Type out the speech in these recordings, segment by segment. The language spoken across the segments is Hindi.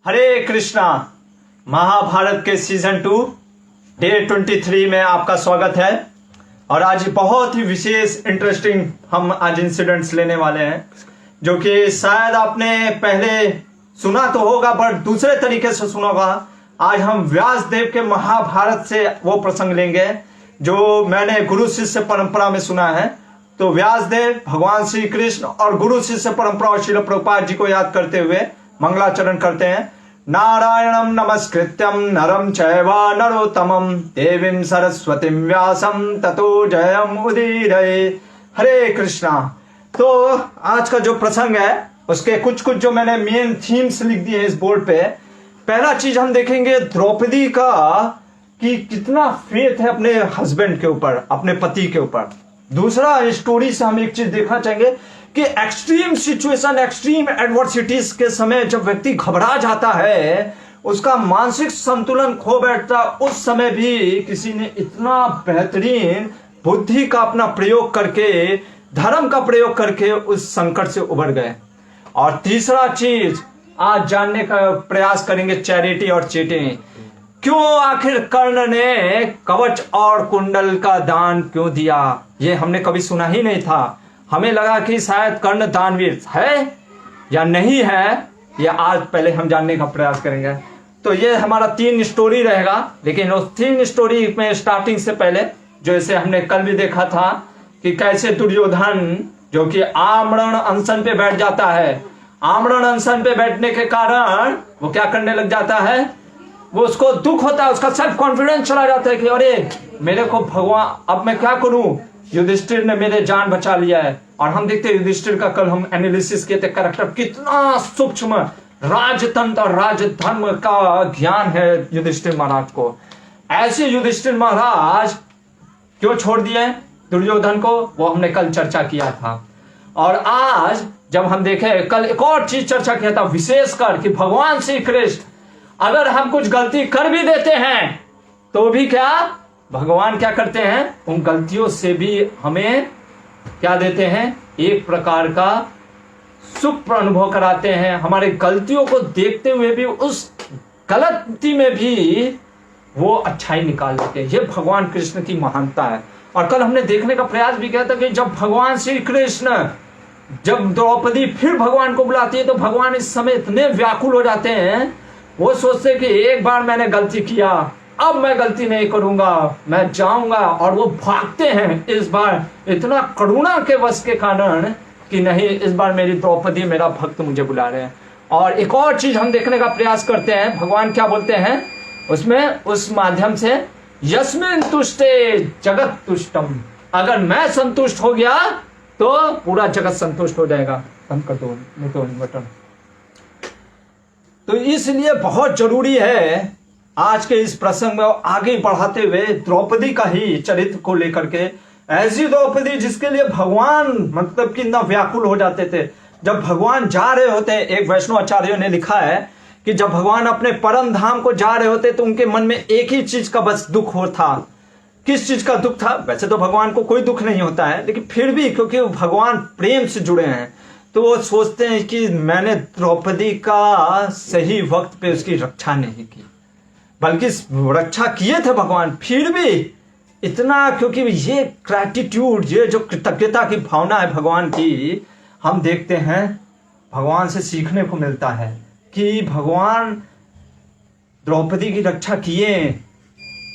हरे कृष्णा। महाभारत के सीजन 2 डे 23 में आपका स्वागत है। और आज बहुत ही विशेष इंटरेस्टिंग हम आज इंसिडेंट्स लेने वाले हैं, जो कि शायद आपने पहले सुना तो होगा बट दूसरे तरीके से सुना होगा। आज हम व्यास देव के महाभारत से वो प्रसंग लेंगे जो मैंने गुरु शिष्य परंपरा में सुना है। तो व्यास देव, भगवान श्री कृष्ण और गुरु शिष्य परंपरा और श्रील प्रभुपाद जी को याद करते हुए मंगलाचरण करते हैं। नारायणं नमस्कृत्यं नरं चैव नरोत्तमं देवीं सरस्वतीं व्यासं ततो जयम् उदीरये। हरे कृष्णा। तो आज का जो प्रसंग है उसके कुछ जो मैंने मेन थीम्स लिख दिए हैं इस बोर्ड पे। पहला चीज हम देखेंगे द्रौपदी का कि कितना फेथ है अपने हस्बैंड के ऊपर, अपने पति के ऊपर। दूसरा स्टोरी से हम एक चीज देखना चाहेंगे कि एक्सट्रीम सिचुएशन, एक्सट्रीम एडवर्सिटीज के समय जब व्यक्ति घबरा जाता है, उसका मानसिक संतुलन खो बैठता, उस समय भी किसी ने इतना बेहतरीन बुद्धि का अपना प्रयोग करके, धर्म का प्रयोग करके उस संकट से उबर गए। और तीसरा चीज आज जानने का प्रयास करेंगे चैरिटी और चीटिंग। क्यों आखिर कर्ण ने कवच और कुंडल का दान क्यों दिया, ये हमने कभी सुना ही नहीं था। हमें लगा कि शायद कर्ण दानवीर है या नहीं है, ये आज पहले हम जानने का प्रयास करेंगे। तो ये हमारा 3 स्टोरी रहेगा, लेकिन उस 3 स्टोरी में स्टार्टिंग से पहले जैसे हमने कल भी देखा था कि कैसे दुर्योधन जो कि आमरण अनशन पे बैठ जाता है, आमरण अनशन पे बैठने के कारण वो क्या करने लग जाता है, वो उसको दुख होता है, उसका सेल्फ कॉन्फिडेंस चला जाता है कि अरे मेरे को भगवान, अब मैं क्या करूं, युधिष्ठिर ने मेरे जान बचा लिया है। और हम देखते हैं युधिष्ठिर का कल हम एनालिसिस किए थे, कैरेक्टर कितना सूक्ष्म, राजतंत्र और राजधर्म का ज्ञान है युधिष्ठिर महाराज को। ऐसे युधिष्ठिर महाराज क्यों छोड़ दिए दुर्योधन को, वो हमने कल चर्चा किया था। और आज जब हम देखें, कल एक और चीज चर्चा किया था विशेषकर कि भगवान श्री कृष्ण अगर हम कुछ गलती कर भी देते हैं तो भी क्या भगवान क्या करते हैं, उन गलतियों से भी हमें क्या देते हैं, एक प्रकार का सुख अनुभव कराते हैं। हमारे गलतियों को देखते हुए भी उस गलती में भी वो अच्छाई निकाल देते हैं। ये भगवान कृष्ण की महानता है। और कल हमने देखने का प्रयास भी किया था कि जब भगवान श्री कृष्ण, जब द्रौपदी फिर भगवान को बुलाती है तो भगवान इस समय इतने व्याकुल हो जाते हैं, वो सोचते कि एक बार मैंने गलती किया, अब मैं गलती नहीं करूंगा, मैं जाऊंगा। और वो भागते हैं इस बार इतना करुणा के वश के कारण कि नहीं, इस बार मेरी द्रौपदी, मेरा भक्त मुझे बुला रहे हैं। और एक और चीज हम देखने का प्रयास करते हैं, भगवान क्या बोलते हैं उसमें, उस माध्यम से, यस्मिन तुष्टे जगत तुष्टम। अगर मैं संतुष्ट हो गया तो पूरा जगत संतुष्ट हो जाएगा। बंद कर दो नहीं तो बटन। तो इसलिए बहुत जरूरी है आज के इस प्रसंग में आगे बढ़ाते हुए द्रौपदी का ही चरित्र को लेकर के, ऐसी द्रौपदी जिसके लिए भगवान मतलब कि ना व्याकुल हो जाते थे। जब भगवान जा रहे होते, एक वैष्णव आचार्यों ने लिखा है कि जब भगवान अपने परम धाम को जा रहे होते तो उनके मन में एक ही चीज का बस दुख हो था। किस चीज का दुख था, वैसे तो भगवान को कोई दुख नहीं होता है, लेकिन फिर भी क्योंकि भगवान प्रेम से जुड़े हैं तो वो सोचते हैं कि मैंने द्रौपदी का सही वक्त पे उसकी रक्षा नहीं की, बल्कि रक्षा किए थे भगवान, फिर भी इतना, क्योंकि ये ग्रैटिट्यूड, ये जो कृतज्ञता की भावना है भगवान की, हम देखते हैं भगवान से सीखने को मिलता है कि भगवान द्रौपदी की रक्षा किए,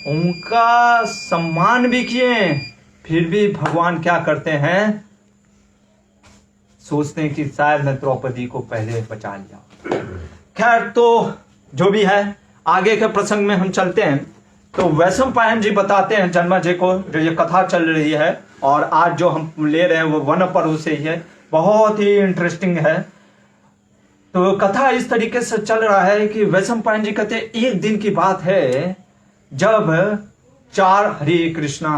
उनका सम्मान भी किए, फिर भी भगवान क्या करते हैं, सोचते हैं कि शायद मैं द्रौपदी को पहले बचा लिया। खैर, तो जो भी है, आगे के प्रसंग में हम चलते हैं। तो वैशंपायन जी बताते हैं जन्मेजय को, जो ये कथा चल रही है और आज जो हम ले रहे हैं वो वन पर्व से ही है, बहुत ही इंटरेस्टिंग है। तो कथा इस तरीके से चल रहा है कि वैशंपायन जी कहते हैं एक दिन की बात है जब 4 हरे कृष्णा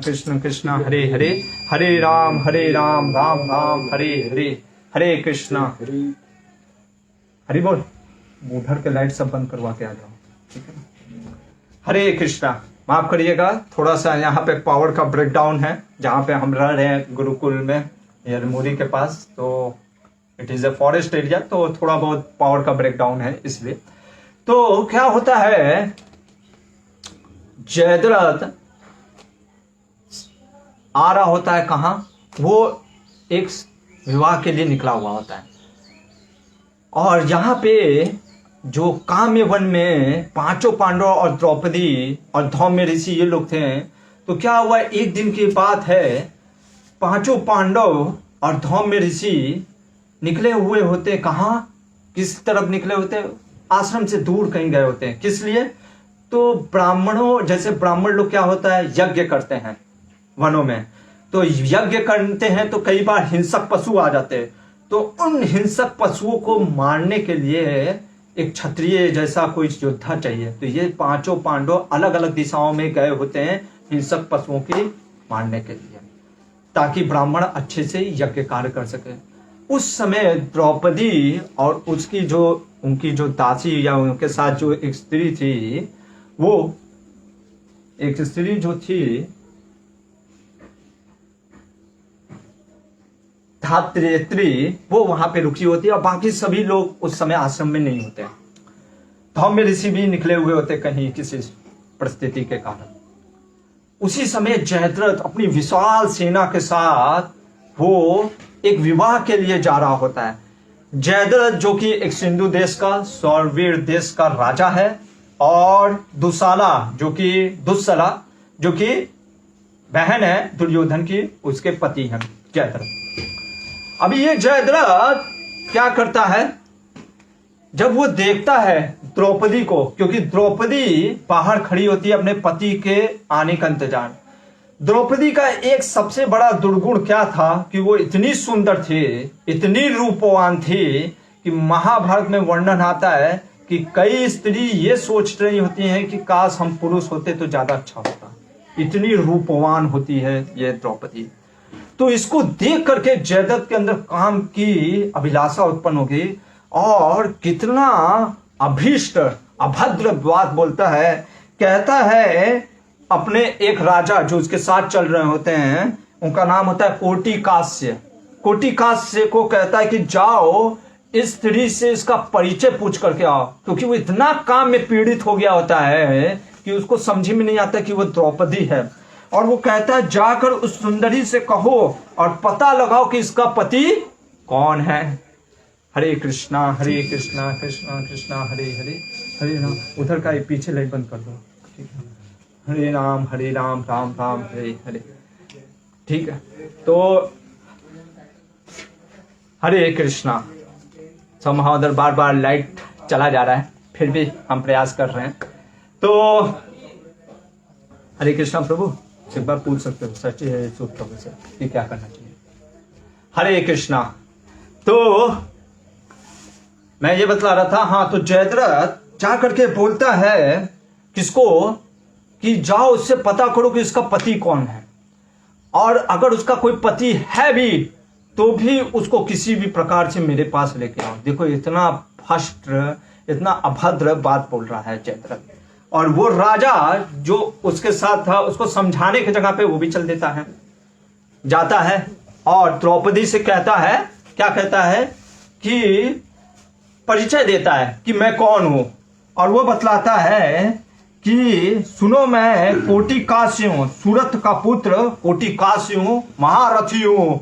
कृष्ण कृष्ण हरे हरे, हरे राम राम राम हरे हरे, हरे कृष्णा हरि बोल। बूढ़र के लाइट सब बंद करवा के आ जाओ, ठीक है ना। हरे कृष्णा, माफ करिएगा थोड़ा सा यहाँ पे पावर का ब्रेकडाउन है, जहाँ पे हम रह रहे हैं गुरुकुल में यरमूरी के पास, तो it is a forest area, तो थोड़ा बहुत पावर का ब्रेकडाउन है इसलिए। तो क्या होता है, जयद्रथ आ रहा होता है कहां, वो एक विवाह के लिए निकला हुआ होता है। और यहां पे जो काम्य वन में पांचों पांडव और द्रौपदी और धौम्य ऋषि ये लोग थे, तो क्या हुआ, एक दिन की बात है, पांचों पांडव और धौम्य ऋषि निकले हुए होते कहां, किस तरफ निकले होते, आश्रम से दूर कहीं गए होते हैं। किस लिए, तो ब्राह्मणों, जैसे ब्राह्मण लोग क्या होता है, यज्ञ करते हैं वनों में, तो यज्ञ करते हैं तो कई बार हिंसक पशु आ जाते हैं, तो उन हिंसक पशुओं को मारने के लिए एक क्षत्रिय जैसा कोई योद्धा चाहिए। तो ये पांचों पांडव अलग अलग दिशाओं में गए होते हैं हिंसक पशुओं की मारने के लिए, ताकि ब्राह्मण अच्छे से यज्ञ कार्य कर सके। उस समय द्रौपदी और उसकी जो उनकी जो दासी या उनके साथ जो एक स्त्री थी, वो एक स्त्री जो थी धात्रेत्री, वो वहां पे रुकी होती है, और बाकी सभी लोग उस समय आश्रम में नहीं होते। धौम्य ऋषि भी निकले हुए होते कहीं किसी परिस्थिति के कारण। उसी समय जयद्रथ अपनी विशाल सेना के साथ वो एक विवाह के लिए जा रहा होता है। जयद्रथ जो कि एक सिंधु देश का, सौरवीर देश का राजा है, और दुस्सला जो कि बहन है दुर्योधन की, उसके पति हैं जयद्रथ। अभी ये जयद्रथ क्या करता है, जब वो देखता है द्रौपदी को, क्योंकि द्रौपदी बाहर खड़ी होती है अपने पति के आने का इंतजार। द्रौपदी का एक सबसे बड़ा दुर्गुण क्या था कि वो इतनी सुंदर थी, इतनी रूपवान थी, कि महाभारत में वर्णन आता है कि कई स्त्री ये सोच रही होती हैं कि काश हम पुरुष होते तो ज्यादा अच्छा होता। इतनी रूपवान होती है ये द्रौपदी। तो इसको देख करके जयद्रथ के अंदर काम की अभिलाषा उत्पन्न हो गई, और कितना अभीष्ट अभद्र बात बोलता है। कहता है अपने एक राजा जो उसके साथ चल रहे होते हैं, उनका नाम होता है कोटिकास्य। कोटिकास्य को कहता है कि जाओ इस स्त्री से इसका परिचय पूछ करके आओ, क्योंकि वो इतना काम में पीड़ित हो गया होता है कि उसको समझ में नहीं आता कि वो द्रौपदी है। और वो कहता है जाकर उस सुंदरी से कहो और पता लगाओ कि इसका पति कौन है। हरे कृष्णा कृष्णा कृष्णा हरे हरे, हरे राम। उधर का पीछे लाइट बंद कर दो, ठीक है। हरे राम राम राम हरे हरे, ठीक है। तो हरे कृष्णा। समहाउ उधर बार बार लाइट चला जा रहा है, फिर भी हम प्रयास कर रहे हैं। तो हरे कृष्णा प्रभु, एक बार पूछ सकते हो सच है प्रभु से कि क्या करना चाहिए। हरे कृष्णा। तो मैं ये बतला रहा था, हाँ, तो जयद्रथ जा करके बोलता है किसको, कि जाओ उससे पता करो कि इसका पति कौन है, और अगर उसका कोई पति है भी तो भी उसको किसी भी प्रकार से मेरे पास लेके आओ। देखो इतना भ्रष्ट, इतना अभद्र बात बोल रहा है जयद्रथ। और वो राजा जो उसके साथ था उसको समझाने की जगह पे वो भी चल देता है, जाता है, और द्रौपदी से कहता है, क्या कहता है कि परिचय देता है कि मैं कौन हूं। और वो बतलाता है कि सुनो, मैं कोटिकास्य हूं, सूरत का पुत्र कोटिकास्य हूं, महारथी हूं,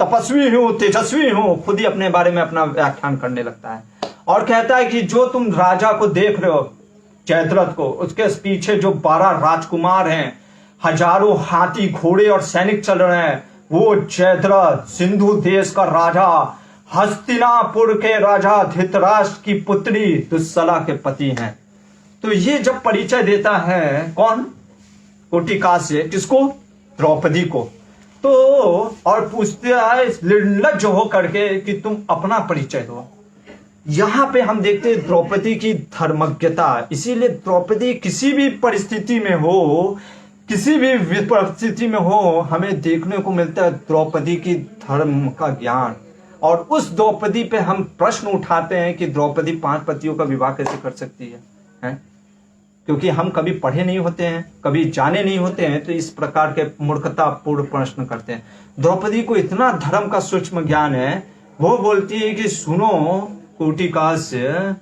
तपस्वी हूं, तेजस्वी हूं। खुद ही अपने बारे में अपना व्याख्यान करने लगता है, और कहता है कि जो तुम राजा को देख रहे हो, जयद्रथ को, उसके पीछे जो 12 राजकुमार हैं, हजारों हाथी घोड़े और सैनिक चल रहे हैं, वो जयद्रथ सिंधु देश का राजा, हस्तिनापुर के राजा धृतराष्ट्र की पुत्री दुस्सला के पति हैं। तो ये जब परिचय देता है कौन, कोटिकास्य, किसको, द्रौपदी को, तो और पूछते है निर्लज्ज हो करके कि तुम अपना परिचय दो। यहां पे हम देखते हैं द्रौपदी की धर्मज्ञता। इसीलिए द्रौपदी किसी भी परिस्थिति में हो, किसी भी परिस्थिति में हो, हमें देखने को मिलता है द्रौपदी की धर्म का ज्ञान। और उस द्रौपदी पे हम प्रश्न उठाते हैं कि द्रौपदी 5 पतियों का विवाह कैसे कर सकती है? क्योंकि हम कभी पढ़े नहीं होते हैं, कभी जाने नहीं होते हैं, तो इस प्रकार के मूर्खतापूर्ण प्रश्न करते हैं। द्रौपदी को इतना धर्म का सूक्ष्म ज्ञान है वो बोलती है कि सुनो कोटिकास्य,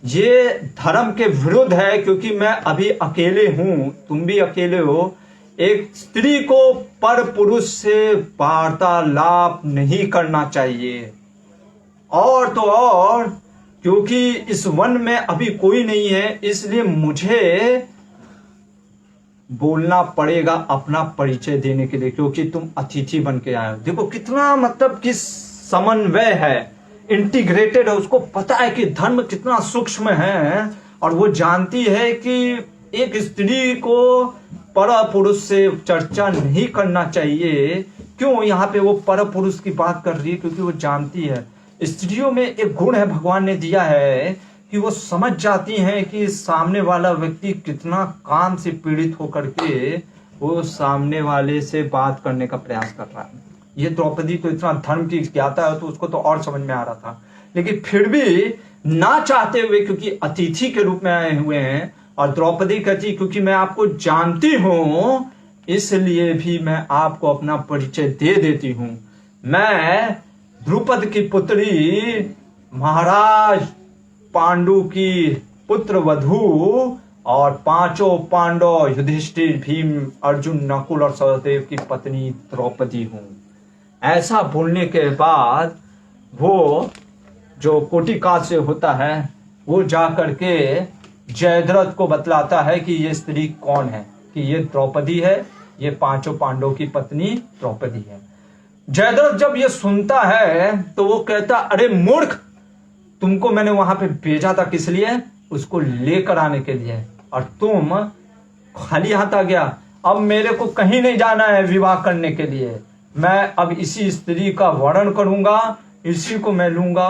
ये धर्म के विरुद्ध है, क्योंकि मैं अभी अकेले हूं, तुम भी अकेले हो। एक स्त्री को पर पुरुष से वार्तालाप नहीं करना चाहिए। और तो और क्योंकि इस वन में अभी कोई नहीं है, इसलिए मुझे बोलना पड़ेगा अपना परिचय देने के लिए, क्योंकि तुम अतिथि बन के आए हो। देखो कितना मतलब कि समन्वय है, इंटीग्रेटेड है। उसको पता है कि धर्म कितना सूक्ष्म है, और वो जानती है कि एक स्त्री को पर पुरुष से चर्चा नहीं करना चाहिए। क्यों यहाँ पे वो पर पुरुष की बात कर रही है? क्योंकि वो जानती है स्त्रियों में एक गुण है भगवान ने दिया है कि वो समझ जाती हैं कि सामने वाला व्यक्ति कितना काम से पीड़ित होकर के वो सामने वाले से बात करने का प्रयास कर रहा है। ये द्रौपदी तो इतना धर्म की ज्ञाता है, तो उसको तो और समझ में आ रहा था, लेकिन फिर भी ना चाहते हुए, क्योंकि अतिथि के रूप में आए हुए हैं, और द्रौपदी कहती क्योंकि मैं आपको जानती हूं इसलिए भी मैं आपको अपना परिचय दे देती हूं। मैं द्रुपद की पुत्री, महाराज पांडु की पुत्र वधू, और पांचों पांडव युधिष्ठिर, भीम, अर्जुन, नकुल और सहदेव की पत्नी द्रौपदी हूं। ऐसा बोलने के बाद वो जो कोटिकास्य होता है वो जा करके जयद्रथ को बतलाता है कि ये स्त्री कौन है, कि ये द्रौपदी है, ये पांचों पांडवों की पत्नी द्रौपदी है। जयद्रथ जब ये सुनता है तो वो कहता, अरे मूर्ख, तुमको मैंने वहां पे भेजा था किस लिए? उसको लेकर आने के लिए, और तुम खाली हाथ आ गया। अब मेरे को कहीं नहीं जाना है विवाह करने के लिए, मैं अब इसी स्त्री का वर्णन करूंगा, इसी को मैं लूंगा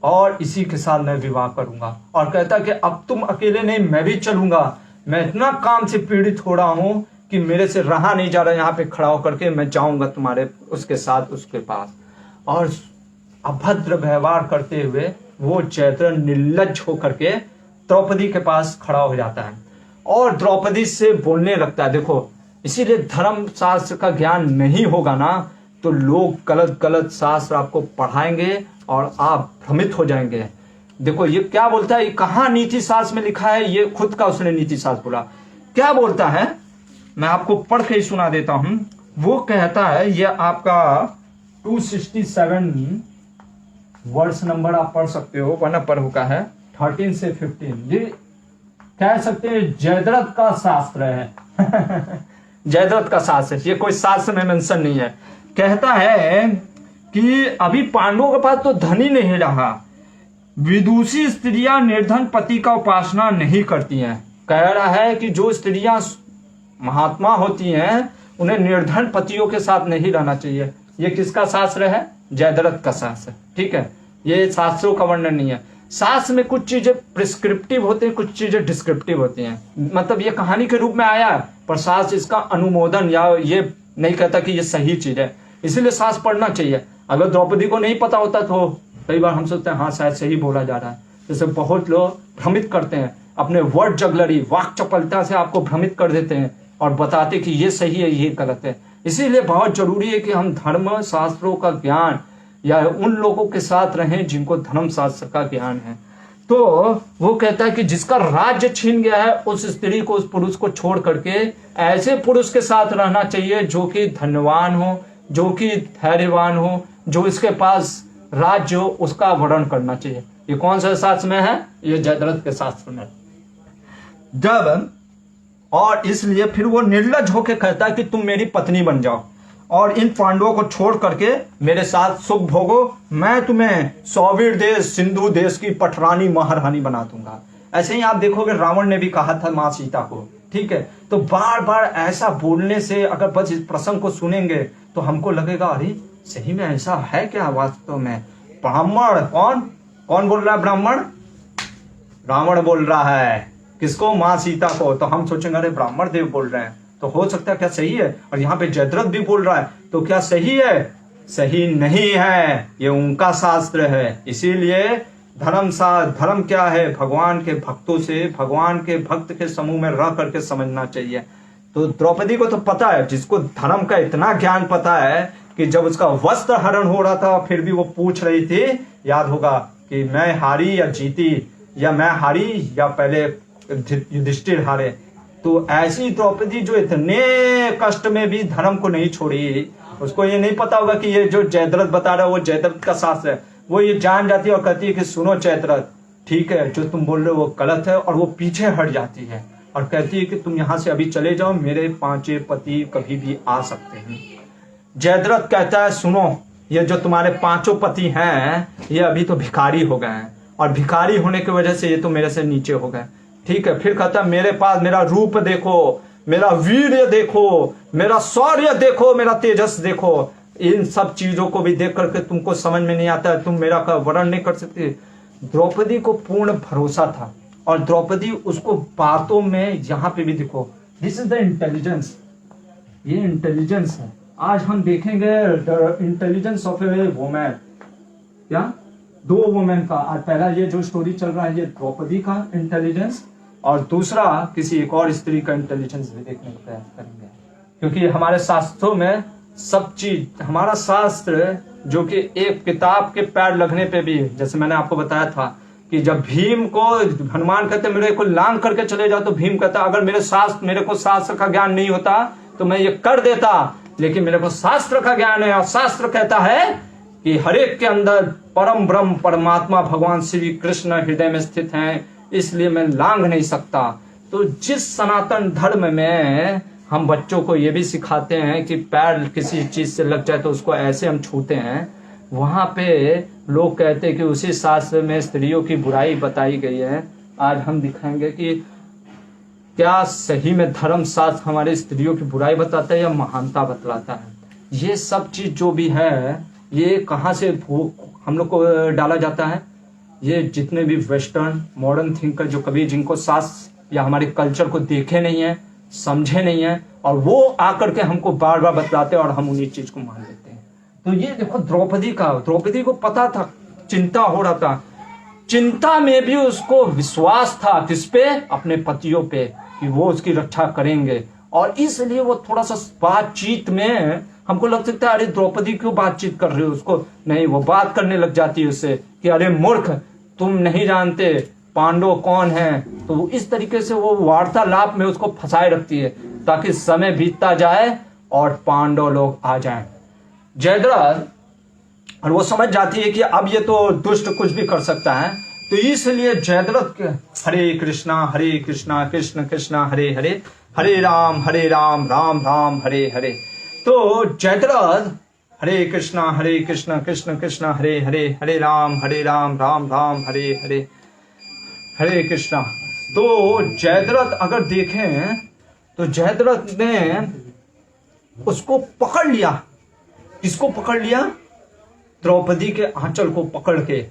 और इसी के साथ मैं विवाह करूंगा। और कहता कि अब तुम अकेले नहीं, मैं भी चलूंगा। मैं इतना काम से पीड़ित हो रहा हूं कि मेरे से रहा नहीं जा रहा, यहाँ पे खड़ा होकर के मैं जाऊंगा तुम्हारे उसके साथ उसके पास। और अभद्र व्यवहार करते हुए वो जयद्रथ निर्लज्ज होकर के द्रौपदी के पास खड़ा हो जाता है और द्रौपदी से बोलने लगता है। देखो इसीलिए धर्म शास्त्र का ज्ञान नहीं होगा ना तो लोग गलत गलत शास्त्र आपको पढ़ाएंगे और आप भ्रमित हो जाएंगे। देखो ये क्या बोलता है, ये कहाँ नीति शास्त्र में लिखा है, ये खुद का उसने नीति शास्त्र बोला। क्या बोलता है मैं आपको पढ़ के ही सुना देता हूं। वो कहता है, ये आपका 267 वर्ष नंबर आप पढ़ सकते हो, वरना पढ़ का है 13 से 15। ये कह सकते हैं जयद्रथ का शास्त्र है जयद्रथ का शास्त्र, ये कोई शास्त्र में मेंशन नहीं है। कहता है कि अभी पांडवों के पास तो धन ही नहीं रहा, विदुषी स्त्रियां निर्धन पति का उपासना नहीं करती हैं। कह रहा है कि जो स्त्रियां महात्मा होती हैं उन्हें निर्धन पतियों के साथ नहीं रहना चाहिए। ये किसका शास्त्र है? जयद्रथ का शास्त्र। ठीक है, ये शास्त्रों का वर्णन नहीं है। शास्त्र में कुछ चीजें प्रिस्क्रिप्टिव होती हैं, कुछ चीजें डिस्क्रिप्टिव होती हैं। मतलब ये कहानी के रूप में आया पर शास्त्र इसका अनुमोदन या ये नहीं कहता कि ये सही चीज है, इसीलिए शास्त्र पढ़ना चाहिए। अगर द्रौपदी को नहीं पता होता तो कई बार हम सोचते हैं हाँ शायद सही बोला जा रहा है। जैसे बहुत लोग भ्रमित करते हैं, अपने वर्ड जगलरी वाक चपलता से आपको भ्रमित कर देते हैं और बताते कि ये सही है ये गलत है। इसीलिए बहुत जरूरी है कि हम धर्म शास्त्रों का ज्ञान या उन लोगों के साथ रहें जिनको धर्म शास्त्र का ज्ञान है। तो वो कहता है कि जिसका राज्य छीन गया है उस स्त्री को, उस पुरुष को छोड़ करके ऐसे पुरुष के साथ रहना चाहिए जो कि धनवान हो, जो कि धैर्यवान हो, जो इसके पास राज्य हो, उसका वर्णन करना चाहिए। ये कौन सा शास्त्र में है? ये जयद्रथ के शास्त्र में। जब और इसलिए फिर वो निर्लज होकर कहता है कि तुम मेरी पत्नी बन जाओ और इन पांडवों को छोड़ करके मेरे साथ सुख भोगो, मैं तुम्हें सौवीर देश सिंधु देश की पटरानी महारानी बना दूंगा। ऐसे ही आप देखोगे रावण ने भी कहा था मां सीता को। ठीक है, तो बार बार ऐसा बोलने से अगर बस इस प्रसंग को सुनेंगे तो हमको लगेगा अरे सही में ऐसा है क्या वास्तव में। ब्राह्मण कौन बोल रहा है? ब्राह्मण रावण बोल रहा है। किसको? मां सीता को। तो हम सोचेंगे अरे ब्राह्मण देव बोल रहे हैं तो हो सकता है क्या सही है, और यहाँ पे जयद्रथ भी बोल रहा है तो क्या सही है? सही नहीं है, ये उनका शास्त्र है। इसीलिए धर्म क्या है? भगवान के भक्तों से, भगवान के भक्त के समूह में रह करके समझना चाहिए। तो द्रौपदी को तो पता है, जिसको धर्म का इतना ज्ञान पता है कि जब उसका वस्त्र हरण हो रहा था फिर भी वो पूछ रही थी, याद होगा, कि मैं हारी या जीती, या मैं हारी या पहले युधिष्ठिर हारे। तो ऐसी द्रौपदी जो इतने कष्ट में भी धर्म को नहीं छोड़ी, उसको ये नहीं पता होगा कि ये जो जयद्रथ बता रहा है वो जयद्रथ का शास्त्र है। वो ये जान जाती है और कहती है कि सुनो जयद्रथ, ठीक है जो तुम बोल रहे हो वो गलत है, और वो पीछे हट जाती है और कहती है कि तुम यहाँ से अभी चले जाओ, मेरे 5 पति कभी भी आ सकते हैं। जयद्रथ कहता है सुनो, ये जो तुम्हारे 5 पति हैं ये अभी तो भिखारी हो गए हैं, और भिखारी होने की वजह से ये तो मेरे से नीचे हो गए, ठीक है। फिर कहता है मेरे पास मेरा रूप देखो, मेरा वीर्य देखो, मेरा शौर्य देखो, मेरा तेजस देखो। इन सब चीजों को भी देख करके तुमको समझ में नहीं आता है, तुम मेरा वर्णन नहीं कर सकते। द्रौपदी को पूर्ण भरोसा था, और द्रौपदी उसको बातों में यहाँ पे भी देखो, दिस इज द इंटेलिजेंस, ये इंटेलिजेंस है। आज हम देखेंगे the intelligence of A women, क्या 2 वुमेन का। आज पहला ये जो स्टोरी चल रहा है ये द्रौपदी का इंटेलिजेंस, और दूसरा किसी एक और स्त्री का इंटेलिजेंस भी देखने का प्रयास करेंगे, क्योंकि हमारे शास्त्रों में सब चीज, हमारा शास्त्र जो कि एक किताब के पैर लगने पे भी, जैसे मैंने आपको बताया था कि जब भीम को हनुमान कहते मेरे को लांग करके चले जाओ, तो भीम कहता अगर मेरे को शास्त्र का ज्ञान नहीं होता तो मैं ये कर देता, लेकिन मेरे को शास्त्र का ज्ञान है, और शास्त्र कहता है कि हर एक के अंदर परम ब्रह्म परमात्मा भगवान श्री कृष्ण हृदय में स्थित हैं, इसलिए मैं लांघ नहीं सकता। तो जिस सनातन धर्म में हम बच्चों को ये भी सिखाते हैं कि पैर किसी चीज से लग जाए तो उसको ऐसे हम छूते हैं, वहां पे लोग कहते हैं कि उसी शास्त्र में स्त्रियों की बुराई बताई गई है। आज हम दिखाएंगे कि क्या सही में धर्म शास्त्र हमारे स्त्रियों की बुराई बताता है या महानता बतलाता है। ये सब चीज जो भी है ये कहाँ से हम लोग को डाला जाता है, ये जितने भी वेस्टर्न मॉडर्न थिंकर जो कभी जिनको शास्त्र या हमारे कल्चर को देखे नहीं है, समझे नहीं है, और वो आकर के हमको बार बार बतलाते हैं और हम उन्हीं चीज को मान लेते हैं। तो ये देखो द्रौपदी को पता था, चिंता हो रहा था, चिंता में भी उसको विश्वास था किस पे, अपने पतियों पे, कि वो उसकी रक्षा करेंगे। और इसलिए वो थोड़ा सा बातचीत में हमको लग सकता है अरे द्रौपदी क्यों बातचीत कर रही हो उसको, नहीं, वो बात करने लग जाती है उससे कि अरे मूर्ख, तुम नहीं जानते पांडव कौन है। तो इस तरीके से वो वार्तालाप में उसको फंसाए रखती है ताकि समय बीतता जाए और पांडव लोग आ जाएं। जयद्रथ, और वो समझ जाती है कि अब ये तो दुष्ट कुछ भी कर सकता है, तो इसलिए जयद्रथ के हरे कृष्णा कृष्ण कृष्णा हरे हरे, हरे राम राम राम हरे हरे। तो जयद्रथ हरे कृष्णा कृष्ण कृष्ण हरे हरे, हरे राम राम राम हरे हरे, हरे कृष्णा। तो जयद्रथ अगर देखें तो जयद्रथ ने उसको पकड़ लिया। किसको पकड़ लिया? द्रौपदी के आंचल को पकड़ के,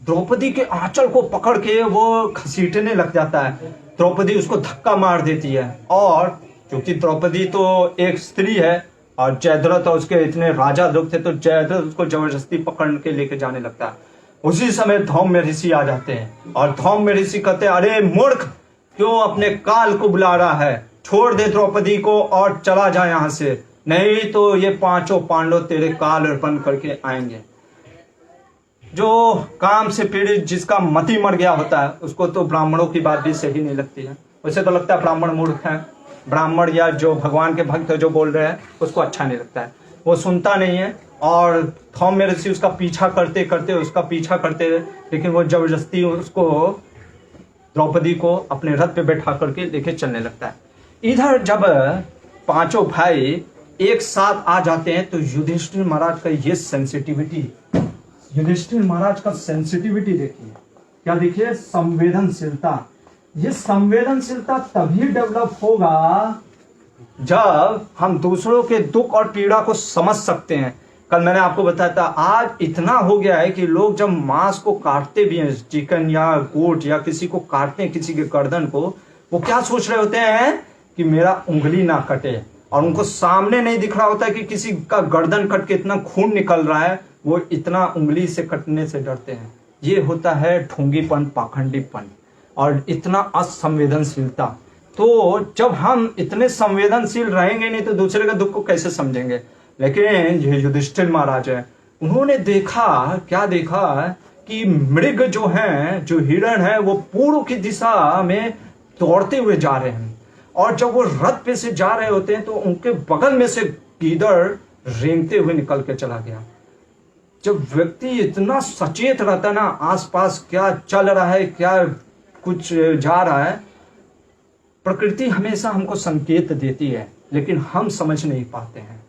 द्रौपदी के आंचल को पकड़ के वो घसीटने लग जाता है। द्रौपदी उसको धक्का मार देती है, और क्योंकि द्रौपदी तो एक स्त्री है और जयद्रथ और उसके इतने राजा लोग थे, तो जयद्रथ उसको जबरदस्ती पकड़ के लेके जाने लगता है। उसी समय धौम्य ऋषि आ जाते हैं, और धौम्य ऋषि कहते हैं अरे मूर्ख, क्यों अपने काल को बुला रहा है, छोड़ दे द्रौपदी को और चला जा यहाँ से, नहीं तो ये 5 पांडव तेरे काल अर्पण करके आएंगे। जो काम से पीड़ित, जिसका मति मर गया होता है, उसको तो ब्राह्मणों की बात भी सही नहीं लगती है। उसे तो लगता है ब्राह्मण मूर्ख है, ब्राह्मण या जो भगवान के भक्त जो बोल रहे हैं उसको अच्छा नहीं लगता है, वो सुनता नहीं है। और धौम्य ऋषि उसका पीछा करते, लेकिन वो जबरदस्ती उसको, द्रौपदी को अपने रथ पे बैठा करके लेके चलने लगता है। इधर जब 5 भाई एक साथ आ जाते हैं तो युधिष्ठिर महाराज का ये सेंसिटिविटी, युधिष्ठिर महाराज का सेंसिटिविटी देखिए, क्या देखिए, संवेदनशीलता। ये संवेदनशीलता तभी डेवलप होगा जब हम दूसरों के दुख और पीड़ा को समझ सकते हैं। कल मैंने आपको बताया था, आज इतना हो गया है कि लोग जब मांस को काटते भी हैं, चिकन या गोट या किसी को काटते हैं, किसी के गर्दन को, वो क्या सोच रहे होते हैं कि मेरा उंगली ना कटे, और उनको सामने नहीं दिख रहा होता है कि किसी का गर्दन कट के इतना खून निकल रहा है, वो इतना उंगली से कटने से डरते हैं। ये होता है ढोंगीपन, पाखंडीपन और इतना असंवेदनशीलता। तो जब हम इतने संवेदनशील रहेंगे नहीं तो दूसरे का दुख को कैसे समझेंगे। लेकिन ये युधिष्ठिर महाराज है, उन्होंने देखा, क्या देखा कि मृग जो हैं, जो हिरण है, वो पूर्व की दिशा में दौड़ते हुए जा रहे हैं। और जब वो रथ पे से जा रहे होते हैं तो उनके बगल में से गीदड़ रेंगते हुए निकल के चला गया। जब व्यक्ति इतना सचेत रहता ना, आसपास क्या चल रहा है, क्या कुछ जा रहा है, प्रकृति हमेशा हमको संकेत देती है, लेकिन हम समझ नहीं पाते हैं।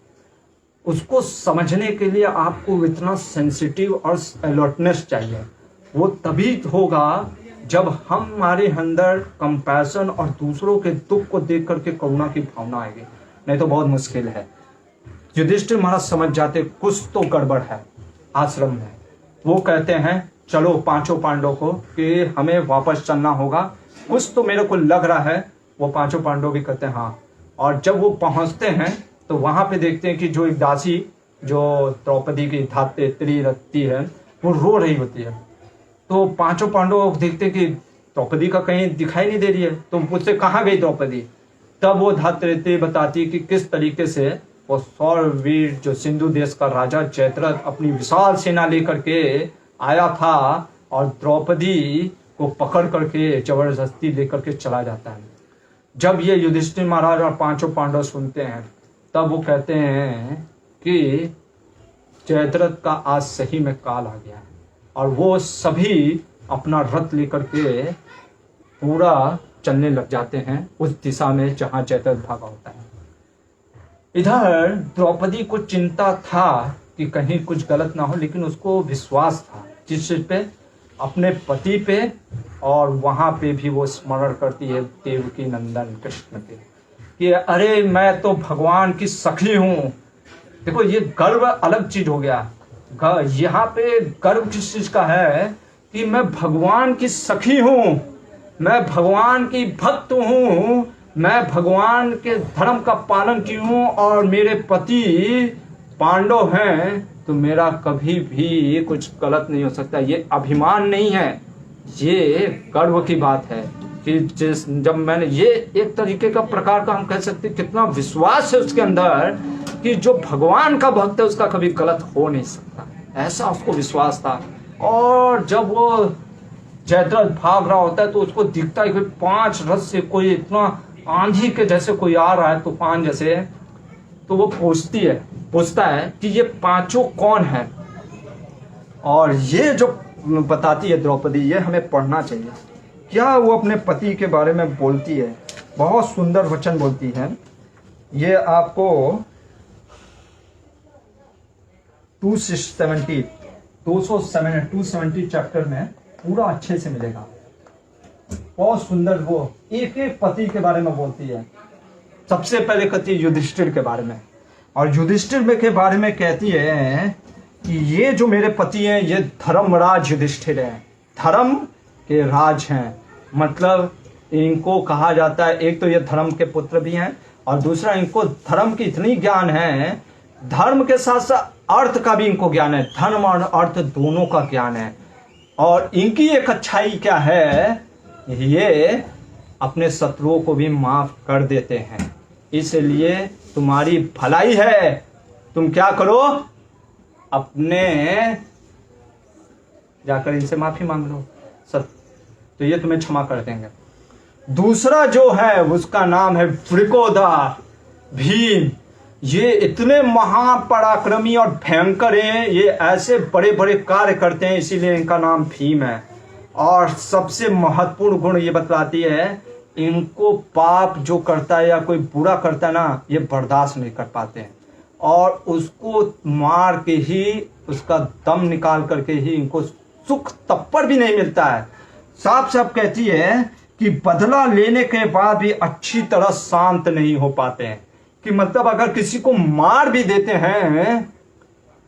उसको समझने के लिए आपको इतना सेंसिटिव और अलर्टनेस चाहिए। वो तभी होगा जब हमारे अंदर कंपैशन और दूसरों के दुख को देख करके करुणा की भावना आएगी, नहीं तो बहुत मुश्किल है। युधिष्ठिर महाराज समझ जाते कुछ तो गड़बड़ है आश्रम में। वो कहते हैं चलो पांचों पांडवों को कि हमें वापस चलना होगा, कुछ तो मेरे को लग रहा है। वो पांचों पांडव भी कहते हैं हाँ। और जब वो पहुंचते हैं तो वहां पे देखते हैं कि जो एक दासी, जो द्रौपदी की धात्री रखती है, वो रो रही होती है। तो पांचों पांडव देखते हैं कि द्रौपदी का कहीं दिखाई नहीं दे रही है, तो मुझसे कहाँ गई द्रौपदी। तब वो धात्री बताती है कि किस तरीके से वो सौरवीर जो सिंधु देश का राजा जयद्रथ अपनी विशाल सेना लेकर के आया था और द्रौपदी को पकड़ करके जबरदस्ती लेकर के चला जाता है। जब ये युधिष्ठिर महाराज और पांचों पांडव सुनते हैं तब वो कहते हैं कि जयद्रथ का आज सही में काल आ गया है। और वो सभी अपना रथ लेकर के पूरा चलने लग जाते हैं उस दिशा में जहां जयद्रथ भागा होता है। इधर द्रौपदी को चिंता था कि कहीं कुछ गलत ना हो, लेकिन उसको विश्वास था जिस चीज पे, अपने पति पे, और वहां पे भी वो स्मरण करती है देवकी नंदन कृष्ण के कि अरे मैं तो भगवान की सखी हूं। देखो ये गर्व अलग चीज हो गया। यहाँ पे गर्व किस चीज का है कि मैं भगवान की सखी हूं, मैं भगवान की भक्त हूं, मैं भगवान के धर्म का पालन की हूं और मेरे पति पांडव हैं, तो मेरा कभी भी कुछ गलत नहीं हो सकता। ये अभिमान नहीं है, ये गर्व की बात है कि जब मैंने ये एक तरीके का प्रकार का हम कह सकते कितना विश्वास है उसके अंदर कि जो भगवान का भक्त है उसका कभी गलत हो नहीं सकता, ऐसा उसको विश्वास था। और जब वो जयद्रथ भाग रहा होता है तो उसको दिखता है कि 5 रथ से कोई इतना आंधी के जैसे कोई आ रहा है, तूफान जैसे। तो वो पूछता है कि ये पांचों कौन है। और ये जो बताती है द्रौपदी, ये हमें पढ़ना चाहिए। क्या वो अपने पति के बारे में बोलती है, बहुत सुंदर वचन बोलती है। ये आपको 270 चैप्टर में पूरा अच्छे से मिलेगा। बहुत सुंदर वो एक एक पति के बारे में बोलती है। सबसे पहले कहती है युधिष्ठिर के बारे में, और युधिष्ठिर के बारे में कहती है कि ये जो मेरे पति हैं ये धर्मराज युधिष्ठिर हैं, धर्म के राज हैं। मतलब इनको कहा जाता है, एक तो ये धर्म के पुत्र भी हैं और दूसरा इनको धर्म की इतनी ज्ञान है, धर्म के साथ साथ अर्थ का भी इनको ज्ञान है, धर्म और अर्थ दोनों का ज्ञान है। और इनकी एक अच्छाई क्या है, ये अपने शत्रुओं को भी माफ कर देते हैं। इसलिए तुम्हारी भलाई है, तुम क्या करो, अपने जाकर इनसे माफी मांग लो, तो ये तुम्हें क्षमा कर देंगे। दूसरा जो है उसका नाम है वृकोदर, भीम। ये इतने महापराक्रमी और भयंकर हैं, ये ऐसे बड़े बड़े कार्य करते हैं, इसीलिए इनका नाम भीम है। और सबसे महत्वपूर्ण गुण ये बतलाती है, इनको पाप जो करता है या कोई बुरा करता है ना, ये बर्दाश्त नहीं कर पाते हैं और उसको मार के ही, उसका दम निकाल करके ही इनको सुख तप्पर भी नहीं मिलता है। साफ साफ कहती है कि बदला लेने के बाद भी अच्छी तरह शांत नहीं हो पाते हैं। कि मतलब अगर किसी को मार भी देते हैं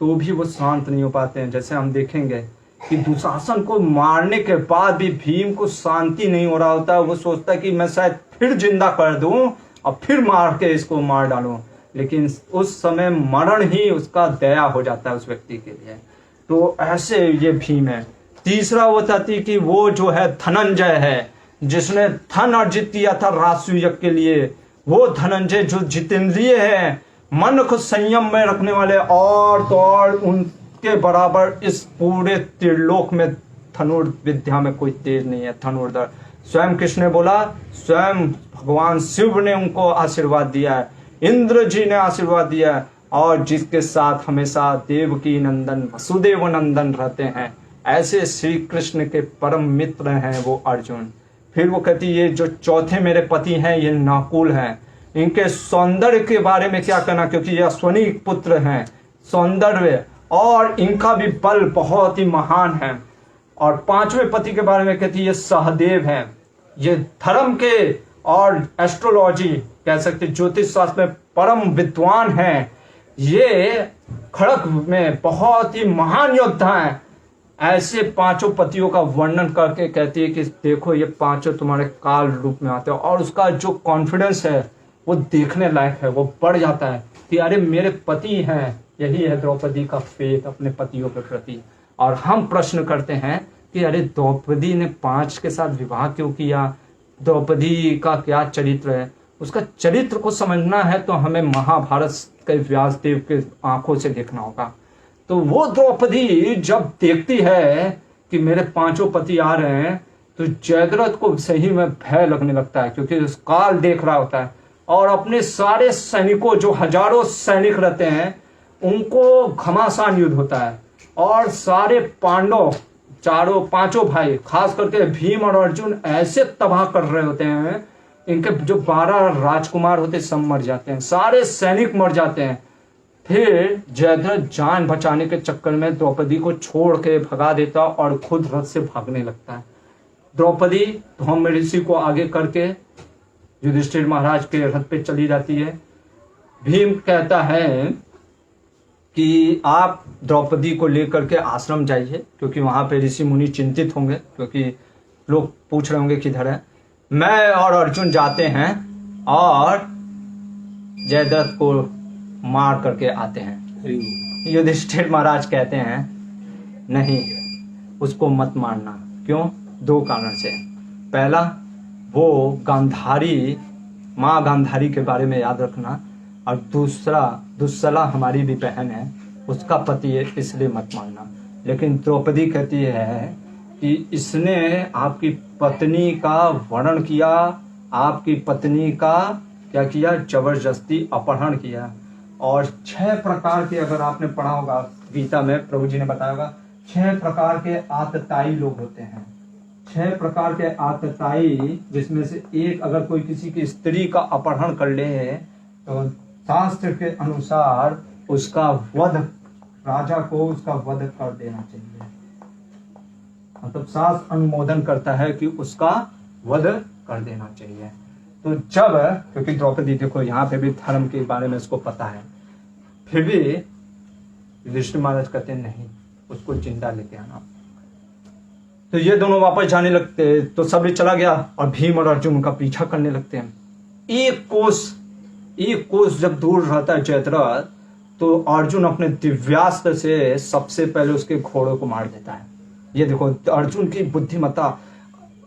तो भी वो शांत नहीं हो पाते हैं। जैसे हम देखेंगे कि दुशासन को मारने के बाद भी भीम को शांति नहीं हो रहा होता। वो सोचता है कि मैं शायद फिर जिंदा कर दूं और फिर मार के इसको मार डालूं, लेकिन उस समय मरण ही उसका दया हो जाता है उस व्यक्ति के लिए। तो ऐसे ये भीम है। तीसरा वो चाहती कि वो जो है धनंजय है, जिसने धन अर्जित किया था राष्ट्रीय के लिए। वो धनंजय जो जितेंद्रिय है, मन को संयम में रखने वाले और तो और उनके बराबर इस पूरे त्रिलोक में धनुर्विद्या में कोई तेज नहीं है। धनुर्धर स्वयं कृष्ण ने बोला, स्वयं भगवान शिव ने उनको आशीर्वाद दिया है, इंद्र जी ने आशीर्वाद दिया है, और जिसके साथ हमेशा देवकी नंदन वसुदेव नंदन रहते हैं, ऐसे श्री कृष्ण के परम मित्र हैं वो अर्जुन। फिर वो कहती ये जो चौथे मेरे पति हैं ये नकुल हैं, इनके सौंदर्य के बारे में क्या कहना, क्योंकि ये अश्वनी पुत्र हैं, सौंदर्य और इनका भी बल बहुत ही महान है। और पांचवें पति के बारे में कहती ये सहदेव हैं, ये धर्म के और एस्ट्रोलॉजी कह सकते ज्योतिष शास्त्र में परम विद्वान हैं, ये खड़क में बहुत ही महान योद्धा हैं। ऐसे पांचों पतियों का वर्णन करके कहती है कि देखो ये पांचों तुम्हारे काल रूप में आते हैं, और उसका जो कॉन्फिडेंस है वो देखने लायक है, वो बढ़ जाता है कि अरे मेरे पति हैं। यही है द्रौपदी का फेथ अपने पतियों के प्रति। और हम प्रश्न करते हैं कि अरे द्रौपदी ने 5 के साथ विवाह क्यों किया, द्रौपदी का क्या चरित्र है। उसका चरित्र को समझना है तो हमें महाभारत के व्यासदेव के आंखों से देखना होगा। तो वो द्रौपदी जब देखती है कि मेरे 5 पति आ रहे हैं तो जयद्रथ को सही में भय लगने लगता है, क्योंकि उस काल देख रहा होता है, और अपने सारे सैनिकों जो हजारों सैनिक रहते हैं उनको घमासान युद्ध होता है, और सारे पांडव चारों 5 भाई खास करके भीम और अर्जुन ऐसे तबाह कर रहे होते हैं, इनके जो 12 राजकुमार होते सब मर जाते हैं, सारे सैनिक मर जाते हैं। फिर जयद्रथ जान बचाने के चक्कर में द्रौपदी को छोड़ के भगा देता और खुद रथ से भागने लगता है। द्रौपदी धौम ऋषि को आगे करके युधिष्ठिर महाराज के रथ पे चली जाती है। भीम कहता है कि आप द्रौपदी को लेकर के आश्रम जाइए, क्योंकि वहां पे ऋषि मुनि चिंतित होंगे, क्योंकि लोग पूछ रहे होंगे किधर है। मैं और अर्जुन जाते हैं और जयद्रथ को मार करके आते हैं। युधिष्ठिर महाराज कहते हैं नहीं, उसको मत मारना। क्यों? 2 कारण से। पहला, वो गांधारी, माँ गांधारी के बारे में याद रखना, और दूसरा दुस्सला हमारी भी बहन है, उसका पति है, इसलिए मत मारना। लेकिन द्रौपदी कहती है कि इसने आपकी पत्नी का वर्णन किया, आपकी पत्नी का क्या किया, जबरदस्ती अपहरण किया। और 6 प्रकार के, अगर आपने पढ़ा होगा गीता में, प्रभु जी ने बताया होगा 6 प्रकार के आतताई लोग होते हैं। 6 प्रकार के आतताई, जिसमें से एक अगर कोई किसी की स्त्री का अपहरण कर ले तो शास्त्र के अनुसार उसका वध, राजा को उसका वध कर देना चाहिए। मतलब शास्त्र अनुमोदन करता है कि उसका वध कर देना चाहिए। तो जब, क्योंकि द्रौपदी देखो यहाँ पे भी धर्म के बारे में उसको पता है, फिर भी युधिष्ठिर महाराज कहते हैं नहीं, उसको जिंदा लेके आना। तो ये दोनों वापस जाने लगते, तो सब चला गया और भीम और अर्जुन उनका पीछा करने लगते हैं। एक कोस जब दूर रहता है जयद्रथ, तो अर्जुन अपने दिव्यास्त्र से सबसे पहले उसके घोड़ों को मार देता है। ये देखो अर्जुन की बुद्धिमत्ता।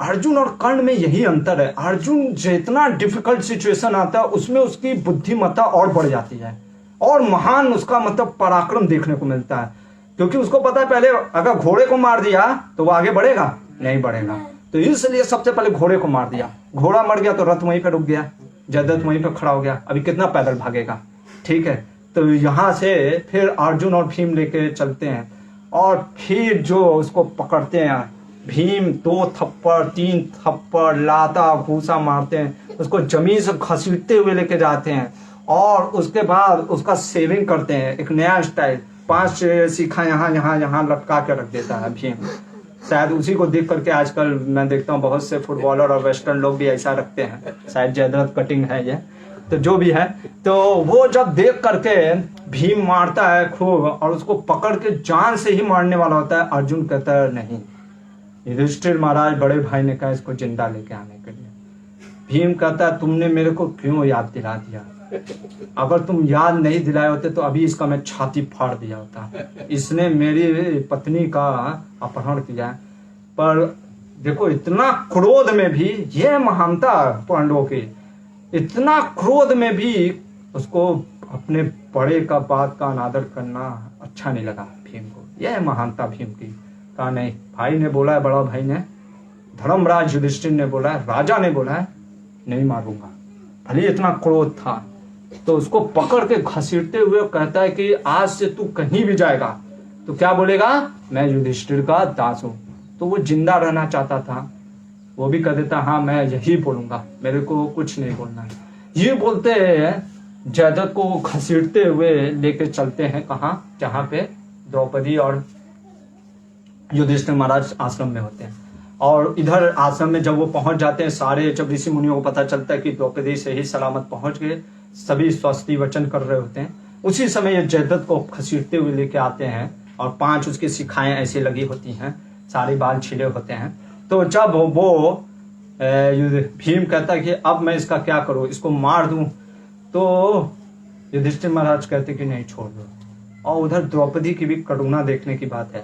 अर्जुन और कर्ण में यही अंतर है, अर्जुन जितना डिफिकल्ट सिचुएशन आता है उसमें उसकी बुद्धिमत्ता और बढ़ जाती है, और महान उसका मतलब पराक्रम देखने को मिलता है, क्योंकि उसको पता है पहले अगर घोड़े को मार दिया तो वो आगे बढ़ेगा नहीं बढ़ेगा, तो इसलिए सबसे पहले घोड़े को मार दिया। घोड़ा मर गया तो रथ वहीं पे रुक गया, जयद्रथ वहीं पे खड़ा हो गया, अभी कितना पैदल भागेगा। ठीक है, तो यहाँ से फिर अर्जुन और भीम लेके चलते हैं, और फिर जो उसको पकड़ते हैं, भीम 2 थप्पड़ 3 थप्पड़ लाता घूसा मारते हैं, उसको जमीन से घसीटते हुए लेके जाते हैं, और उसके बाद उसका सेविंग करते हैं, एक नया स्टाइल, 5 सीखा यहाँ लटका के रख देता है भीम। शायद उसी को देख करके आजकल मैं देखता हूँ बहुत से फुटबॉलर और वेस्टर्न लोग भी ऐसा रखते हैं, शायद जयद्रथ कटिंग है ये, तो जो भी है। तो वो जब देख करके भीम मारता है खूब, और उसको पकड़ के जान से ही मारने वाला होता है, अर्जुन कहता है नहीं, युधिष्ठिर महाराज बड़े भाई ने कहा इसको जिंदा लेके आने के लिए। भीम कहता है तुमने मेरे को क्यों याद दिला दिया, अगर तुम याद नहीं दिलाए होते तो अभी इसका मैं छाती फाड़ दिया होता। इसने मेरी पत्नी का अपहरण किया। पर देखो इतना क्रोध में भी, यह महानता पांडवों की, इतना क्रोध में भी उसको अपने बड़े का बात का अनादर करना अच्छा नहीं लगा भीम को। यह महानता भीम की। कहा नहीं, भाई ने बोला है, बड़ा भाई ने, धर्मराज युधिष्ठिर ने बोला है, राजा ने बोला है, नहीं मारूंगा। भले इतना क्रोध था तो उसको पकड़ के घसीटते हुए कहता है कि आज से तू कहीं भी जाएगा तो क्या बोलेगा, मैं युधिष्ठिर का दास हूं। तो वो जिंदा रहना चाहता था, वो भी कह देता हाँ मैं यही बोलूंगा, मेरे को कुछ नहीं बोलना। ये बोलते हैं जयद्रथ को घसीटते हुए लेके चलते हैं कहाँ, जहां पे द्रौपदी और युधिष्ठिर महाराज आश्रम में होते हैं। और इधर आश्रम में जब वो पहुंच जाते हैं सारे, जब ऋषि मुनियों को पता चलता है कि द्रौपदी से ही सलामत पहुंच गए, सभी स्वस्ति वचन कर रहे होते हैं, उसी समय ये जयद्रथ को घसीटते हुए लेके आते हैं और 5 उसकी शिखाएं ऐसी लगी होती हैं, सारे बाल छिले होते हैं। तो जब वो भीम कहता है कि अब मैं इसका क्या करूं, इसको मार दूं, तो युधिष्ठिर महाराज कहते कि नहीं, छोड़ दो। और उधर द्रौपदी की भी करुणा देखने की बात है।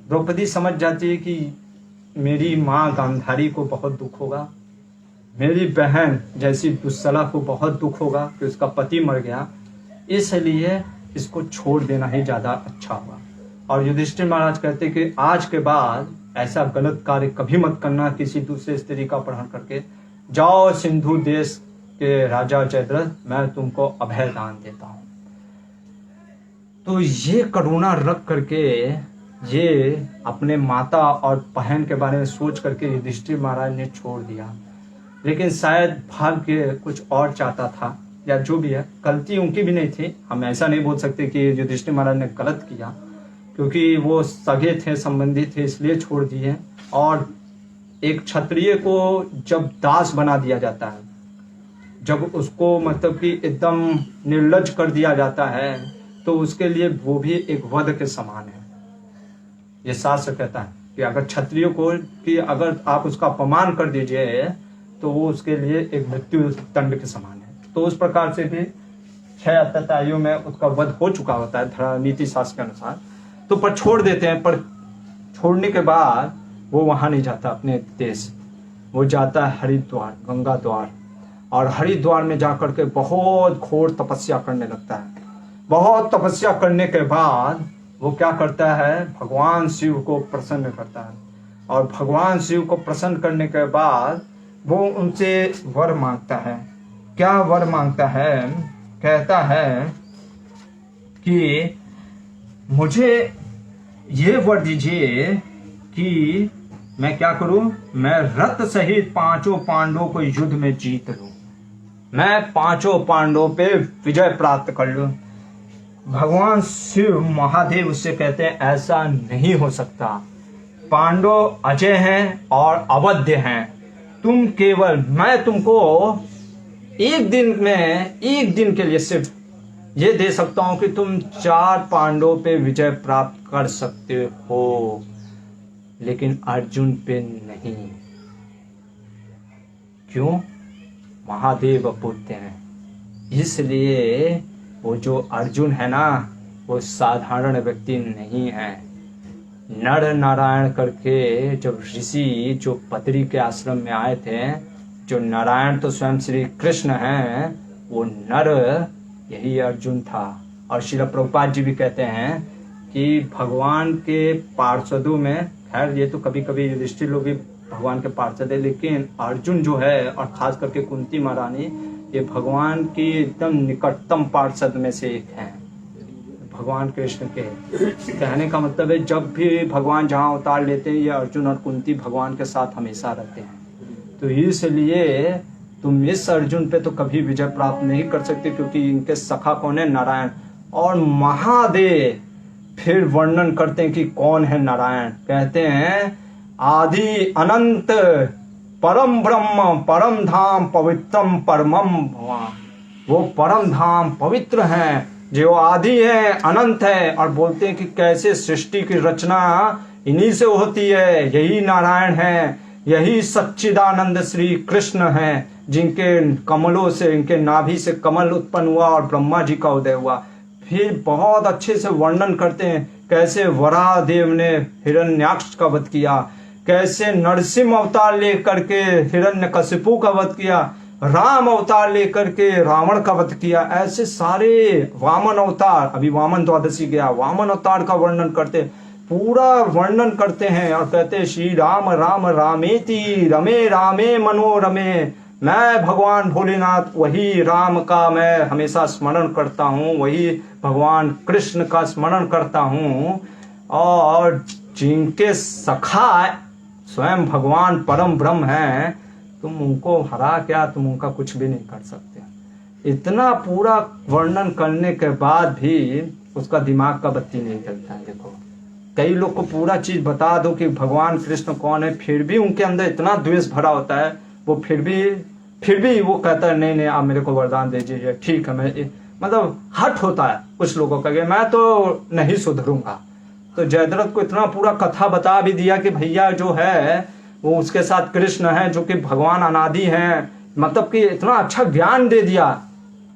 द्रौपदी समझ जाती है कि मेरी माँ गांधारी को बहुत दुख होगा, मेरी बहन जैसी दुस्सला को बहुत दुख होगा कि उसका पति मर गया, इसलिए इसको छोड़ देना ही ज्यादा अच्छा होगा। और युधिष्ठिर महाराज कहते कि आज के बाद ऐसा गलत कार्य कभी मत करना किसी दूसरे स्त्री का अपहरण करके। जाओ सिंधु देश के राजा जयद्रथ, मैं तुमको अभय दान देता हूं। तो ये करुणा रख करके, ये अपने माता और बहन के बारे में सोच करके युधिष्ठिर महाराज ने छोड़ दिया। लेकिन शायद भाग्य कुछ और चाहता था, या जो भी है, गलती उनकी भी नहीं थी। हम ऐसा नहीं बोल सकते कि युधिष्ठिर महाराज ने गलत किया, क्योंकि वो सगे थे, संबंधी थे, इसलिए छोड़ दिए। और एक क्षत्रिय को जब दास बना दिया जाता है, जब उसको मतलब कि एकदम निर्लज कर दिया जाता है, तो उसके लिए वो भी एक वध के समान है। ये शास्त्र कहता है कि अगर क्षत्रिय को, कि अगर आप उसका अपमान कर दीजिए तो वो उसके लिए एक मृत्यु दंड के समान है। तो उस प्रकार से भी 6 अत्यंत आयु में उसका वध हो चुका होता है नीति शास्त्र के अनुसार। तो पर छोड़ देते हैं, पर छोड़ने के बाद वो वहां नहीं जाता अपने देश, वो जाता है हरिद्वार, गंगा द्वार। और हरिद्वार में जाकर के बहुत घोर तपस्या करने लगता है। बहुत तपस्या करने के बाद वो क्या करता है, भगवान शिव को प्रसन्न करता है। और भगवान शिव को प्रसन्न करने के बाद वो उनसे वर मांगता है। क्या वर मांगता है, कहता है कि मुझे ये वर दीजिए कि मैं क्या करूं, मैं रथ सहित 5 पांडवों को युद्ध में जीत लूं, मैं 5 पांडवों पे विजय प्राप्त कर लूं। भगवान शिव महादेव उससे कहते हैं ऐसा नहीं हो सकता, पांडव अजय हैं और अवध्य हैं, तुम केवल, मैं तुमको एक दिन के लिए सिर्फ ये दे सकता हूं कि तुम 4 पांडवों पे विजय प्राप्त कर सकते हो, लेकिन अर्जुन पे नहीं। क्यों? महादेव बोलते हैं, इसलिए वो जो अर्जुन है ना, वो साधारण व्यक्ति नहीं है। नर नारायण करके जब ऋषि जो बद्री के आश्रम में आए थे, जो नारायण तो स्वयं श्री कृष्ण हैं, वो नर यही अर्जुन था। और श्रील प्रभुपाद जी भी कहते हैं कि भगवान के पार्षदों में, खैर ये तो कभी कभी युधिष्ठिर लोग भी भगवान के पार्षद है, लेकिन अर्जुन जो है और खास करके कुंती महारानी, ये भगवान की एकदम निकटतम पार्षद में से एक है। भगवान कृष्ण के कहने का मतलब है जब भी भगवान जहाँ अवतार लेते हैं, ये अर्जुन और कुंती भगवान के साथ हमेशा रहते हैं। तो इसलिए तुम इस अर्जुन पे तो कभी विजय प्राप्त नहीं कर सकते, क्योंकि इनके सखा कौन है, नारायण। और महादेव फिर वर्णन करते हैं कि कौन है नारायण। कहते हैं आदि अनंत परम ब्रह्म परम धाम पवित्रम परमम भगवान। वो परम धाम पवित्र हैं, जो आदि है, अनंत है। और बोलते हैं कि कैसे सृष्टि की रचना इन्हीं से होती है, यही नारायण है, यही सच्चिदानंद श्री कृष्ण हैं, जिनके कमलों से, इनके नाभि से कमल उत्पन्न हुआ और ब्रह्मा जी का उदय हुआ। फिर बहुत अच्छे से वर्णन करते हैं कैसे वराह देव ने हिरण्याक्ष का वध किया, कैसे नरसिंह अवतार लेकर के हिरण्यकशिपु का वध किया, राम अवतार लेकर के रावण का वध किया। ऐसे सारे वामन अवतार, अभी वामन द्वादशी गया, वामन अवतार का वर्णन करते, पूरा वर्णन करते हैं और कहते हैं श्री राम राम रामेति रमे रामे मनोरमे। मैं भगवान भोलेनाथ वही राम का मैं हमेशा स्मरण करता हूँ, वही भगवान कृष्ण का स्मरण करता हूँ, और जिनके सखा स्वयं भगवान परम ब्रह्म हैं, तुम उनको हरा क्या, तुम उनका कुछ भी नहीं कर सकते। इतना पूरा वर्णन करने के बाद भी उसका दिमाग का बत्ती नहीं जलता है। देखो कई लोग को पूरा चीज बता दो कि भगवान कृष्ण कौन है, फिर भी उनके अंदर इतना द्वेष भरा होता है, वो फिर भी वो कहता है नहीं आप मेरे को वरदान दे दीजिए, ठीक है मैं, मतलब हट होता है कुछ लोगों का, मैं तो नहीं सुधरूंगा। तो जयद्रथ को इतना पूरा कथा बता भी दिया कि भैया जो है वो उसके साथ कृष्ण है जो कि भगवान अनादि हैं, मतलब कि इतना अच्छा ज्ञान दे दिया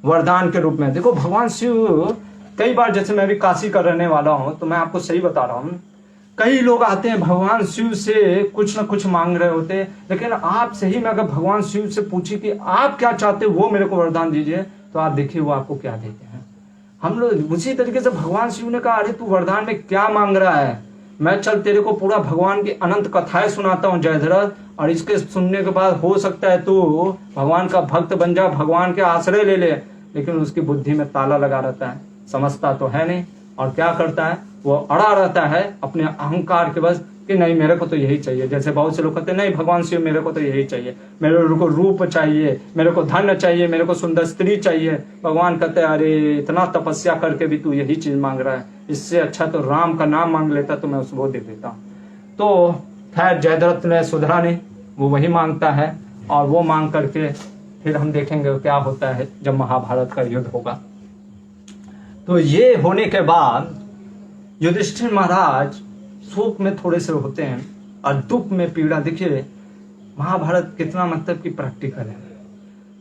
वरदान के रूप में। देखो भगवान शिव कई बार, जैसे मैं भी काशी का रहने वाला हूं तो मैं आपको सही बता रहा हूं, कई लोग आते हैं भगवान शिव से कुछ ना कुछ मांग रहे होते हैं, लेकिन आप सही में अगर भगवान शिव से पूछे कि आप क्या चाहते हो, वो मेरे को वरदान दीजिए, तो आप देखिए वो आपको क्या देते हैं। हम लोग उसी तरीके से भगवान शिव ने कहा अरे तू वरदान में क्या मांग रहा है, मैं चल तेरे को पूरा भगवान की अनंत कथाएं सुनाता हूँ जयद्रथ, और इसके सुनने के बाद हो सकता है तू भगवान का भक्त बन जा, भगवान के आश्रय ले ले। लेकिन उसकी बुद्धि में ताला लगा रहता है, समझता तो है नहीं, और क्या करता है वो अड़ा रहता है अपने अहंकार के बस कि नहीं मेरे को तो यही चाहिए। जैसे बहुत से लोग कहते हैं नहीं भगवान शिव मेरे को तो यही चाहिए, मेरे को रूप चाहिए, मेरे को धन चाहिए, मेरे को सुंदर स्त्री चाहिए। भगवान कहते हैं अरे इतना तपस्या करके भी तू यही चीज मांग रहा है, इससे अच्छा तो राम का नाम मांग लेता तो मैं उसको दे देता। तो खैर जयद्रथ ने सुधरा नहीं, वो वही मांगता है, और वो मांग करके फिर हम देखेंगे क्या होता है जब महाभारत का युद्ध होगा। तो ये होने के बाद युधिष्ठिर महाराज शोक में थोड़े से होते हैं और दुख में पीड़ा। देखिए महाभारत कितना मतलब कि प्रैक्टिकल है।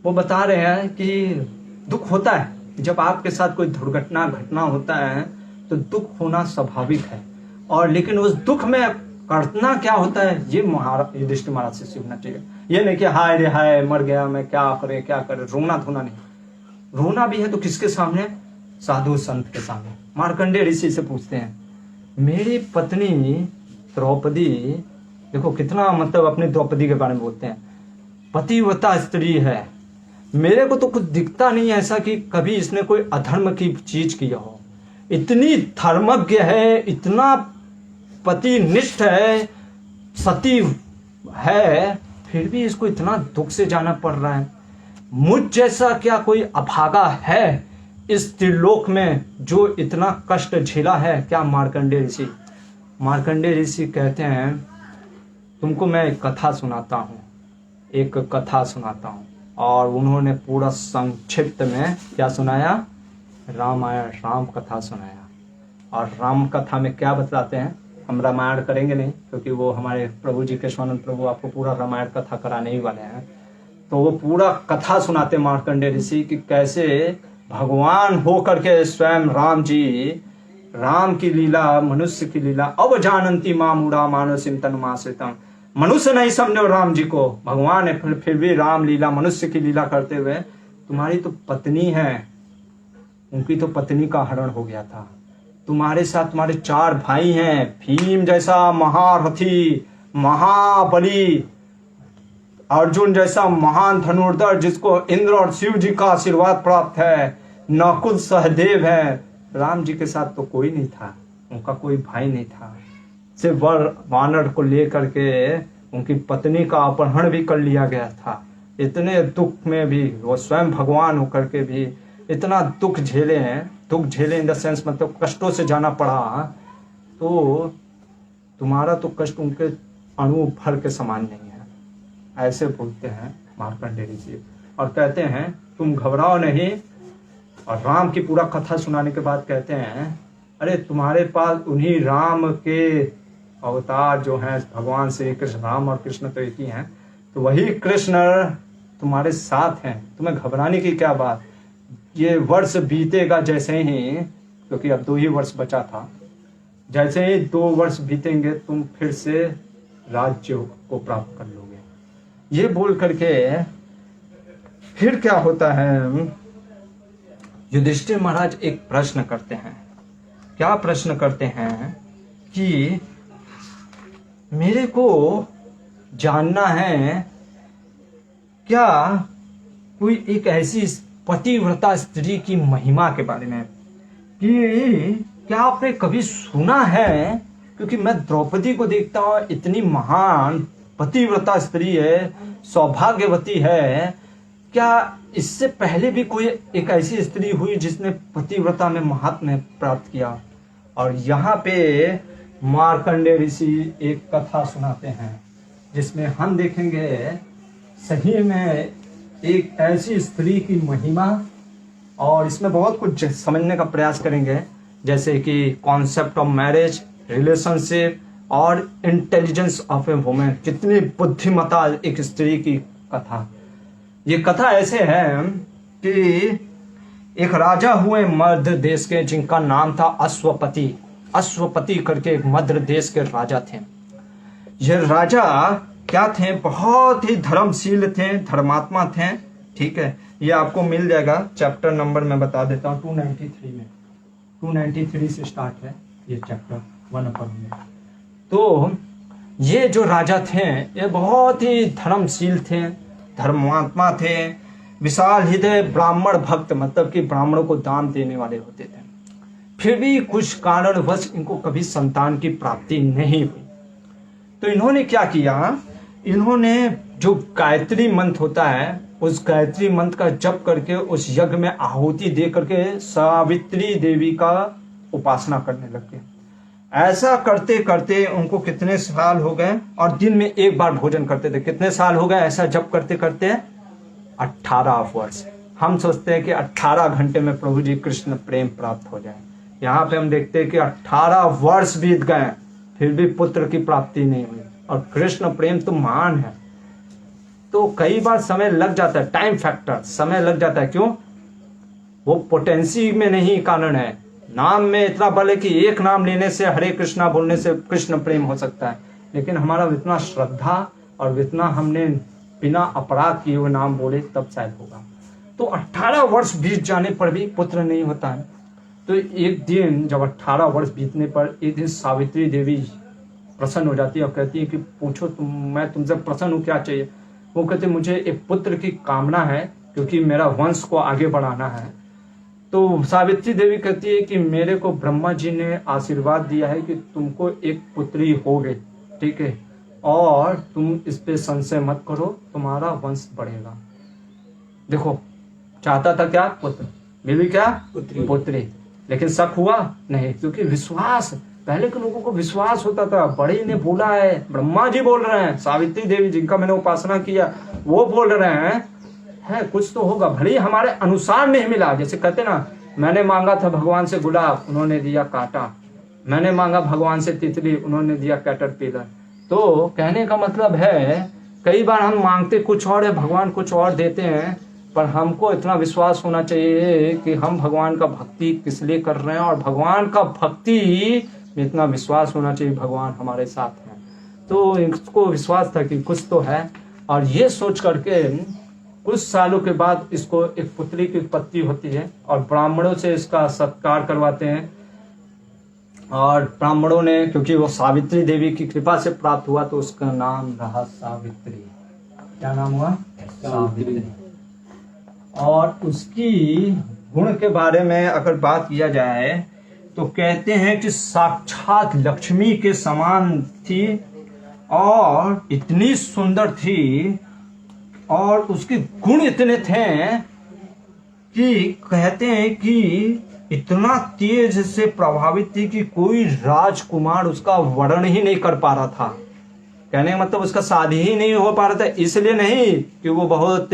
वो बता रहे हैं कि दुख होता है, जब आपके साथ कोई घटना होता है तो दुख होना स्वाभाविक है, और लेकिन उस दुख में करना क्या होता है ये युधिष्ठिर महाराज से सीखना चाहिए। ये नहीं कि हाय रे हाय मर गया मैं क्या करे, रोना धोना नहीं। रोना भी है तो किसके सामने, साधु संत के सामने। मार्कंडेय ऋषि से पूछते हैं मेरी पत्नी द्रौपदी, देखो कितना मतलब अपनी द्रौपदी के बारे में बोलते हैं, पतिव्रता स्त्री है, मेरे को तो कुछ दिखता नहीं ऐसा कि कभी इसने कोई अधर्म की चीज किया हो, इतनी धर्मज्ञ है, इतना पतिनिष्ठ है, सती है, फिर भी इसको इतना दुख से जाना पड़ रहा है। मुझ जैसा क्या कोई अभागा है इस त्रिलोक में जो इतना कष्ट झेला है क्या? मार्कंडेय ऋषि कहते हैं तुमको मैं एक कथा सुनाता हूँ, और उन्होंने पूरा संक्षिप्त में क्या सुनाया, रामायण राम कथा सुनाया। और राम कथा में क्या बताते हैं, हम रामायण करेंगे नहीं क्योंकि वो हमारे प्रभु जी केशवानंद प्रभु आपको पूरा रामायण कथा कराने ही वाले हैं। तो वो पूरा कथा सुनाते मार्कंडेय ऋषि कि कैसे भगवान हो करके स्वयं राम जी, राम की लीला, मनुष्य की लीला, अब जानंती मामूढ़ा मानसिम तनुमाश्रितम, मनुष्य नहीं समझो राम जी को, भगवान है फिर भी राम लीला मनुष्य की लीला करते हुए, तुम्हारी तो पत्नी है, उनकी तो पत्नी का हरण हो गया था, तुम्हारे साथ तुम्हारे 4 भाई हैं, भीम जैसा महारथी महाबली, अर्जुन जैसा महान धनुर्धर जिसको इंद्र और शिव जी का आशीर्वाद प्राप्त है, नकुल सहदेव है, राम जी के साथ तो कोई नहीं था, उनका कोई भाई नहीं था, सिर्फ वानर को लेकर के उनकी पत्नी का अपहरण भी कर लिया गया था। इतने दुख में भी वो स्वयं भगवान होकर के भी इतना दुख झेले हैं, दुख झेले इन द सेंस मतलब कष्टों से जाना पड़ा, तो तुम्हारा तो कष्ट उनके अणु भर के समान नहीं है, ऐसे बोलते हैं मार्कंडेय ऋषि। और कहते हैं तुम घबराओ नहीं, और राम की पूरा कथा सुनाने के बाद कहते हैं अरे तुम्हारे पास उन्हीं राम के अवतार जो हैं भगवान श्री कृष्ण, राम और कृष्ण तो एक ही हैं, तो वही कृष्ण तुम्हारे साथ हैं, तुम्हें घबराने की क्या बात। ये वर्ष बीतेगा जैसे ही, क्योंकि अब 2 ही वर्ष बचा था, जैसे ही 2 वर्ष बीतेंगे तुम फिर से राज्य को प्राप्त कर लोगे। ये बोल करके फिर क्या होता है, युधिष्ठिर महाराज एक प्रश्न करते हैं। क्या प्रश्न करते हैं कि मेरे को जानना है क्या कोई एक ऐसी पतिव्रता स्त्री की महिमा के बारे में कि क्या आपने कभी सुना है, क्योंकि मैं द्रौपदी को देखता हूँ इतनी महान पतिव्रता स्त्री है, सौभाग्यवती है, क्या इससे पहले भी कोई एक ऐसी स्त्री हुई जिसने पतिव्रता में महात्म्य प्राप्त किया। और यहाँ पे मार्कंडेय ऋषि एक कथा सुनाते हैं जिसमें हम देखेंगे सही में एक ऐसी स्त्री की महिमा, और इसमें बहुत कुछ समझने का प्रयास करेंगे, जैसे कि कॉन्सेप्ट ऑफ मैरिज, रिलेशनशिप और इंटेलिजेंस ऑफ ए वुमेन, कितनी बुद्धिमता एक स्त्री की कथा। ये कथा ऐसे है कि एक राजा हुए मध्य देश के जिनका नाम था अश्वपति। अश्वपति करके एक मध्य देश के राजा थे। ये राजा क्या थे, बहुत ही धर्मशील थे, धर्मात्मा थे। ठीक है, ये आपको मिल जाएगा चैप्टर नंबर मैं बता देता हूँ 293 में, 293 से स्टार्ट है ये चैप्टर 1 में। तो ये जो राजा थे ये बहुत ही धर्मशील थे, धर्मात्मा थे, विशाल हृदय ब्राह्मण भक्त, मतलब कि ब्राह्मणों को दान देने वाले होते थे। फिर भी कुछ कारणवश इनको कभी संतान की प्राप्ति नहीं हुई। तो इन्होंने क्या किया, इन्होंने जो गायत्री मंत्र होता है उस गायत्री मंत्र का जप करके उस यज्ञ में आहुति दे करके सावित्री देवी का उपासना करने लग गए। ऐसा करते करते उनको कितने साल हो गए, और दिन में एक बार भोजन करते थे। कितने साल हो गए ऐसा जप करते करते? 18 वर्ष। हम सोचते हैं कि 18 घंटे में प्रभु जी कृष्ण प्रेम प्राप्त हो जाए। यहाँ पे हम देखते हैं कि 18 वर्ष बीत गए फिर भी पुत्र की प्राप्ति नहीं हुई, और कृष्ण प्रेम तो महान है। तो कई बार समय लग जाता है, टाइम फैक्टर, समय लग जाता है। क्यों? वो पोटेंसी में नहीं कारण है, नाम में इतना बल है कि एक नाम लेने से, हरे कृष्णा बोलने से कृष्ण प्रेम हो सकता है। लेकिन हमारा इतना श्रद्धा और इतना हमने बिना अपराध किए हुए नाम बोले तब शायद होगा। तो 18 वर्ष बीत जाने पर भी पुत्र नहीं होता है। तो एक दिन जब 18 वर्ष बीतने पर एक दिन सावित्री देवी प्रसन्न हो जाती है और कहती है कि पूछो मैं तुमसे प्रसन्न हूँ, क्या चाहिए? वो कहते मुझे एक पुत्र की कामना है क्योंकि मेरा वंश को आगे बढ़ाना है। तो सावित्री देवी कहती है कि मेरे को ब्रह्मा जी ने आशीर्वाद दिया है कि तुमको एक पुत्री होगी, ठीक है, और तुम इस पे संशय मत करो, तुम्हारा वंश बढ़ेगा। देखो, चाहता था क्या? पुत्र। मिली क्या? पुत्री। लेकिन शक हुआ नहीं, क्योंकि विश्वास, पहले के लोगों को विश्वास होता था। बड़े ने बोला है, ब्रह्मा जी बोल रहे हैं, सावित्री देवी जिनका मैंने उपासना किया वो बोल रहे हैं, है कुछ तो होगा, भले ही हमारे अनुसार नहीं मिला। जैसे कहते ना, मैंने मांगा था भगवान से गुलाब, उन्होंने दिया कांटा। मैंने मांगा भगवान से तितली, उन्होंने दिया कैटरपिलर। तो कहने का मतलब है कई बार हम मांगते कुछ और है, भगवान कुछ और देते हैं। पर हमको इतना विश्वास होना चाहिए कि हम भगवान का भक्ति किस लिए कर रहे हैं, और भगवान का भक्ति में इतना विश्वास होना चाहिए भगवान हमारे साथ हैं। तो इसको विश्वास था कि कुछ तो है, और ये सोच करके कुछ सालों के बाद इसको एक पुत्री की उत्पत्ति होती है, और ब्राह्मणों से इसका सत्कार करवाते हैं। और ब्राह्मणों ने, क्योंकि वो सावित्री देवी की कृपा से प्राप्त हुआ, तो उसका नाम रहा सावित्री। क्या नाम हुआ? सावित्री। और उसकी गुण के बारे में अगर बात किया जाए तो कहते हैं कि साक्षात लक्ष्मी के समान थी, और इतनी सुंदर थी, और उसके गुण इतने थे कि कहते हैं कि इतना तेज से प्रभावित थी कि कोई राजकुमार उसका वर्णन ही नहीं कर पा रहा था। कहने का मतलब उसका शादी ही नहीं हो पा रहा था, इसलिए नहीं कि वो बहुत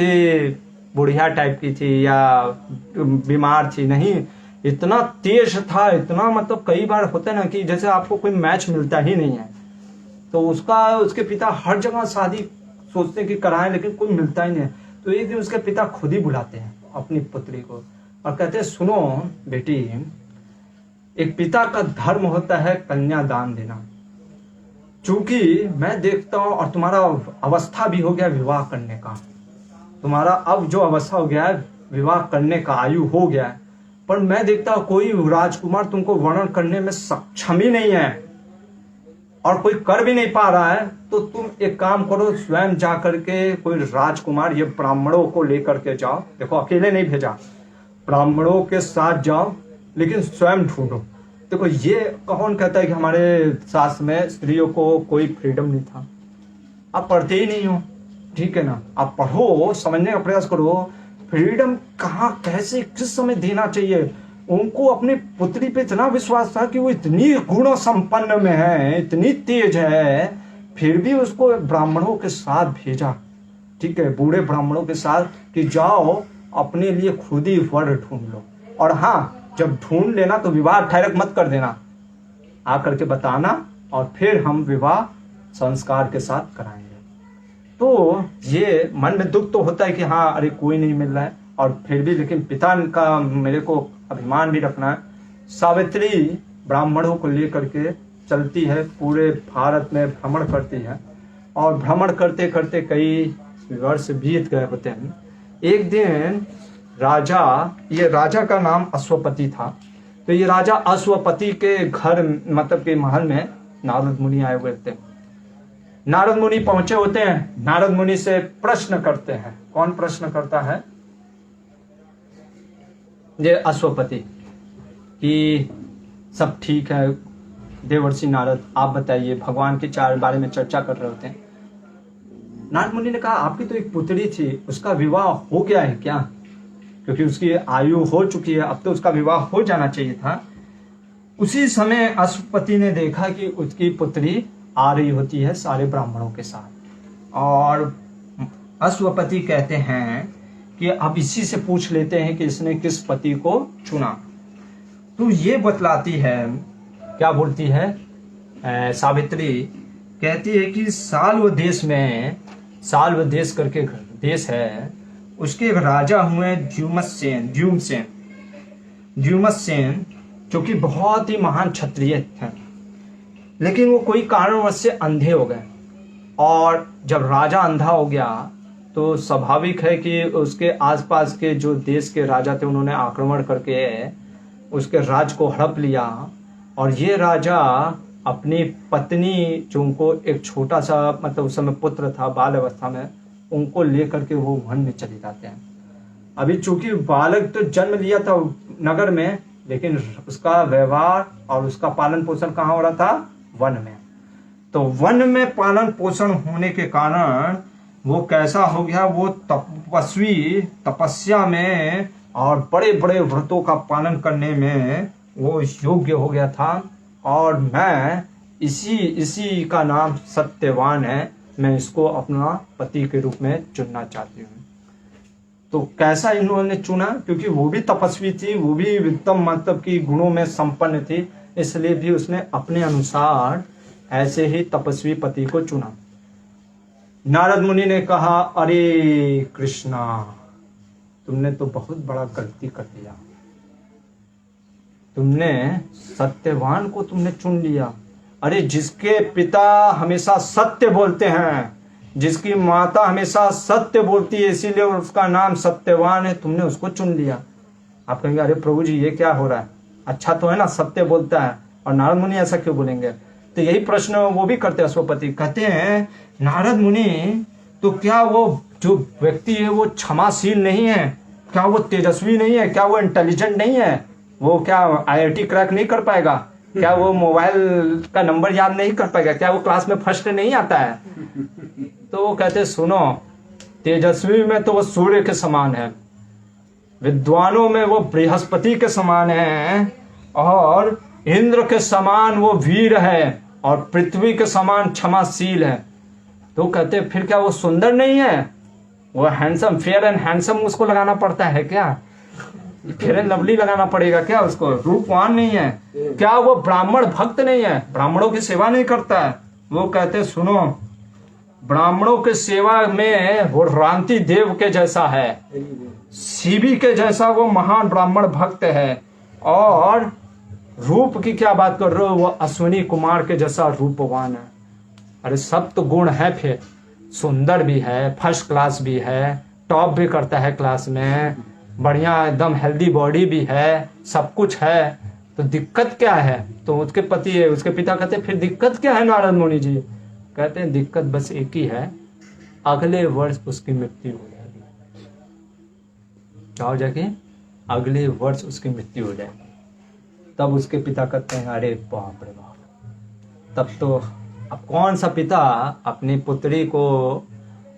बुढ़िया टाइप की थी या बीमार थी, नहीं, इतना तेज था, इतना मतलब कई बार होता है ना कि जैसे आपको कोई मैच मिलता ही नहीं है, तो उसके पिता हर जगह शादी सोचते हैं कि कराएं, लेकिन कोई मिलता ही नहीं है। तो एक दिन उसके पिता खुद ही बुलाते हैं अपनी पुत्री को और कहते हैं, सुनो बेटी, एक पिता का धर्म होता है कन्या दान देना। चूंकि मैं देखता हूं और तुम्हारा अवस्था भी हो गया विवाह करने का, तुम्हारा अब जो अवस्था हो गया है, विवाह करने का आयु हो गया है, पर मैं देखता हूं कोई राजकुमार तुमको वर्णन करने में सक्षम ही नहीं है और कोई कर भी नहीं पा रहा है। तो तुम एक काम करो, स्वयं जा करके कोई राजकुमार, ये ब्राह्मणों को लेकर के जाओ। देखो अकेले नहीं भेजा, ब्राह्मणों के साथ जाओ, लेकिन स्वयं ढूंढो। देखो ये कौन कहता है कि हमारे शास्त्र में स्त्रियों को कोई फ्रीडम नहीं था? आप पढ़ते ही नहीं हो, ठीक है ना? आप पढ़ो, समझने का प्रयास करो, फ्रीडम कहाँ, कैसे, किस समय देना चाहिए। उनको अपनी पुत्री पे इतना विश्वास था कि वो इतनी गुण संपन्न में है, इतनी तेज है, फिर भी उसको ब्राह्मणों के साथ भेजा, ठीक है, बूढ़े ब्राह्मणों के साथ, कि जाओ अपने लिए खुद ही वर ढूंढ लो, और हाँ जब ढूंढ लेना तो विवाह ठहरक मत कर देना, आकर के बताना, और फिर हम विवाह संस्कार के साथ कराएंगे। तो ये मन में दुख तो होता है कि हाँ अरे कोई नहीं मिल रहा है, और फिर भी लेकिन पिता का मेरे को अभिमान भी रखना है। सावित्री ब्राह्मणों को लेकर के चलती है, पूरे भारत में भ्रमण करती है, और भ्रमण करते करते कई वर्ष बीत गए होते हैं। एक दिन राजा, ये राजा का नाम अश्वपति था, तो ये राजा अश्वपति के घर, मतलब के महल में नारद मुनि आए हुए थे। नारद मुनि पहुंचे होते हैं, नारद मुनि से प्रश्न करते हैं। कौन प्रश्न करता है? ये अश्वपति, कि सब ठीक है देवर्षि नारद, आप बताइए, भगवान के चार बारे में चर्चा कर रहे होते हैं। नारद मुनि ने कहा आपकी तो एक पुत्री थी, उसका विवाह हो गया है क्या? क्योंकि उसकी आयु हो चुकी है, अब तो उसका विवाह हो जाना चाहिए था। उसी समय अश्वपति ने देखा कि उसकी पुत्री आ रही होती है सारे ब्राह्मणों के साथ, और अश्वपति कहते हैं कि अब इसी से पूछ लेते हैं कि इसने किस पति को चुना। तो ये बतलाती है, क्या बोलती है सावित्री, कहती है कि साल्व देश में, साल्व देश करके देश है, उसके एक राजा हुए द्युमत्सेन, द्युमत्सेन, जो कि बहुत ही महान क्षत्रिय थे, लेकिन वो कोई कारणवश से अंधे हो गए। और जब राजा अंधा हो गया तो स्वाभाविक है कि उसके आसपास के जो देश के राजा थे उन्होंने आक्रमण करके उसके राज को हड़प लिया, और ये राजा अपनी पत्नी, जो उनको एक छोटा सा, मतलब उस समय पुत्र था बाल अवस्था में, उनको लेकर के वो वन में चले जाते हैं। अभी चूंकि बालक तो जन्म लिया था नगर में, लेकिन उसका व्यवहार और उसका पालन पोषण कहाँ हो रहा था? वन में। तो वन में पालन पोषण होने के कारण वो कैसा हो गया, वो तपस्या में और बड़े बड़े व्रतों का पालन करने में वो योग्य हो गया था। और मैं इसी का नाम सत्यवान है, मैं इसको अपना पति के रूप में चुनना चाहती हूँ। तो कैसा इन्होंने चुना? क्योंकि वो भी तपस्वी थी, वो भी उत्तम मतलब की गुणों में संपन्न थी, इसलिए भी उसने अपने अनुसार ऐसे ही तपस्वी पति को चुना। नारद मुनि ने कहा अरे कृष्णा, तुमने तो बहुत बड़ा गलती कर दिया, तुमने सत्यवान को तुमने चुन लिया। अरे जिसके पिता हमेशा सत्य बोलते हैं, जिसकी माता हमेशा सत्य बोलती है, इसीलिए उसका नाम सत्यवान है, तुमने उसको चुन लिया। आप कहेंगे अरे प्रभु जी ये क्या हो रहा है, अच्छा तो है ना, सत्य बोलता है, और नारद मुनि ऐसा क्यों बोलेंगे? तो यही प्रश्न वो भी करते हैं अश्वपति। कहते हैं नारद मुनि, तो क्या वो जो व्यक्ति है वो क्षमाशील नहीं है? क्या वो तेजस्वी नहीं है? क्या वो इंटेलिजेंट नहीं है? वो क्या IIT क्रैक नहीं कर पाएगा? क्या वो मोबाइल का नंबर याद नहीं कर पाएगा? क्या वो क्लास में फर्स्ट नहीं आता है? तो वो कहते सुनो, तेजस्वी में तो वो सूर्य के समान है, विद्वानों में वो बृहस्पति के समान है, और इंद्र के समान वो वीर है, और पृथ्वी के समान क्षमाशील है। तो कहते फिर क्या वो सुंदर नहीं है? वो हैंडसम, फेयर एंड हैंडसम उसको लगाना पड़ता है क्या? फेयर एंड लवली लगाना पड़ेगा क्या उसको? रूपवान नहीं है क्या? वो ब्राह्मण भक्त नहीं है, ब्राह्मणों की सेवा नहीं करता है? वो कहते सुनो, ब्राह्मणों के सेवा में वो रांति देव के जैसा है, शिवी के जैसा वो महान ब्राह्मण भक्त है, और रूप की क्या बात कर रहे हो, वो अश्विनी कुमार के जैसा रूपवान है। अरे सब तो गुण है, फिर सुंदर भी है, फर्स्ट क्लास भी है, टॉप भी करता है क्लास में, बढ़िया एकदम हेल्दी बॉडी भी है, सब कुछ है, तो दिक्कत क्या है? तो उसके पति है, उसके पिता कहते हैं फिर दिक्कत क्या है नारद मुनि जी? कहते हैं दिक्कत बस एक ही है, अगले वर्ष उसकी मृत्यु हो जाएगी। क्या हो जाएगी? अगले वर्ष उसकी मृत्यु हो जाएगी। तब उसके पिता कहते हैं अरे बाप रे बाप, तब तो अब कौन सा पिता अपनी पुत्री को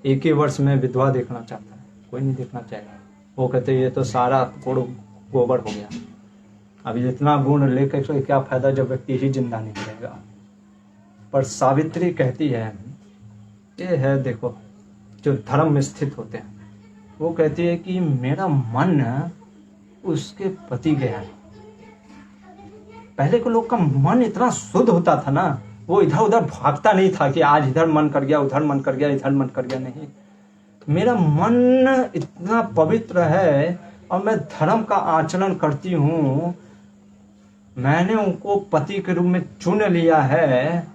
एक ही वर्ष में विधवा देखना चाहता है? कोई नहीं देखना चाहेगा। वो कहते ये तो सारा गुड़ गोबर हो गया, अभी इतना गुण लेकर तो क्या फायदा जब व्यक्ति ही जिंदा नहीं रहेगा। पर सावित्री कहती है, ये है देखो जो धर्म में स्थित होते हैं, वो कहती है कि मेरा मन उसके पति गया है। पहले के लोग का मन इतना शुद्ध होता था ना, वो इधर उधर भागता नहीं था कि आज इधर मन कर गया, उधर मन कर गया, इधर मन कर गया। नहीं, मेरा मन इतना पवित्र है और मैं धर्म का आचरण करती हूँ। मैंने उनको पति के रूप में चुन लिया है,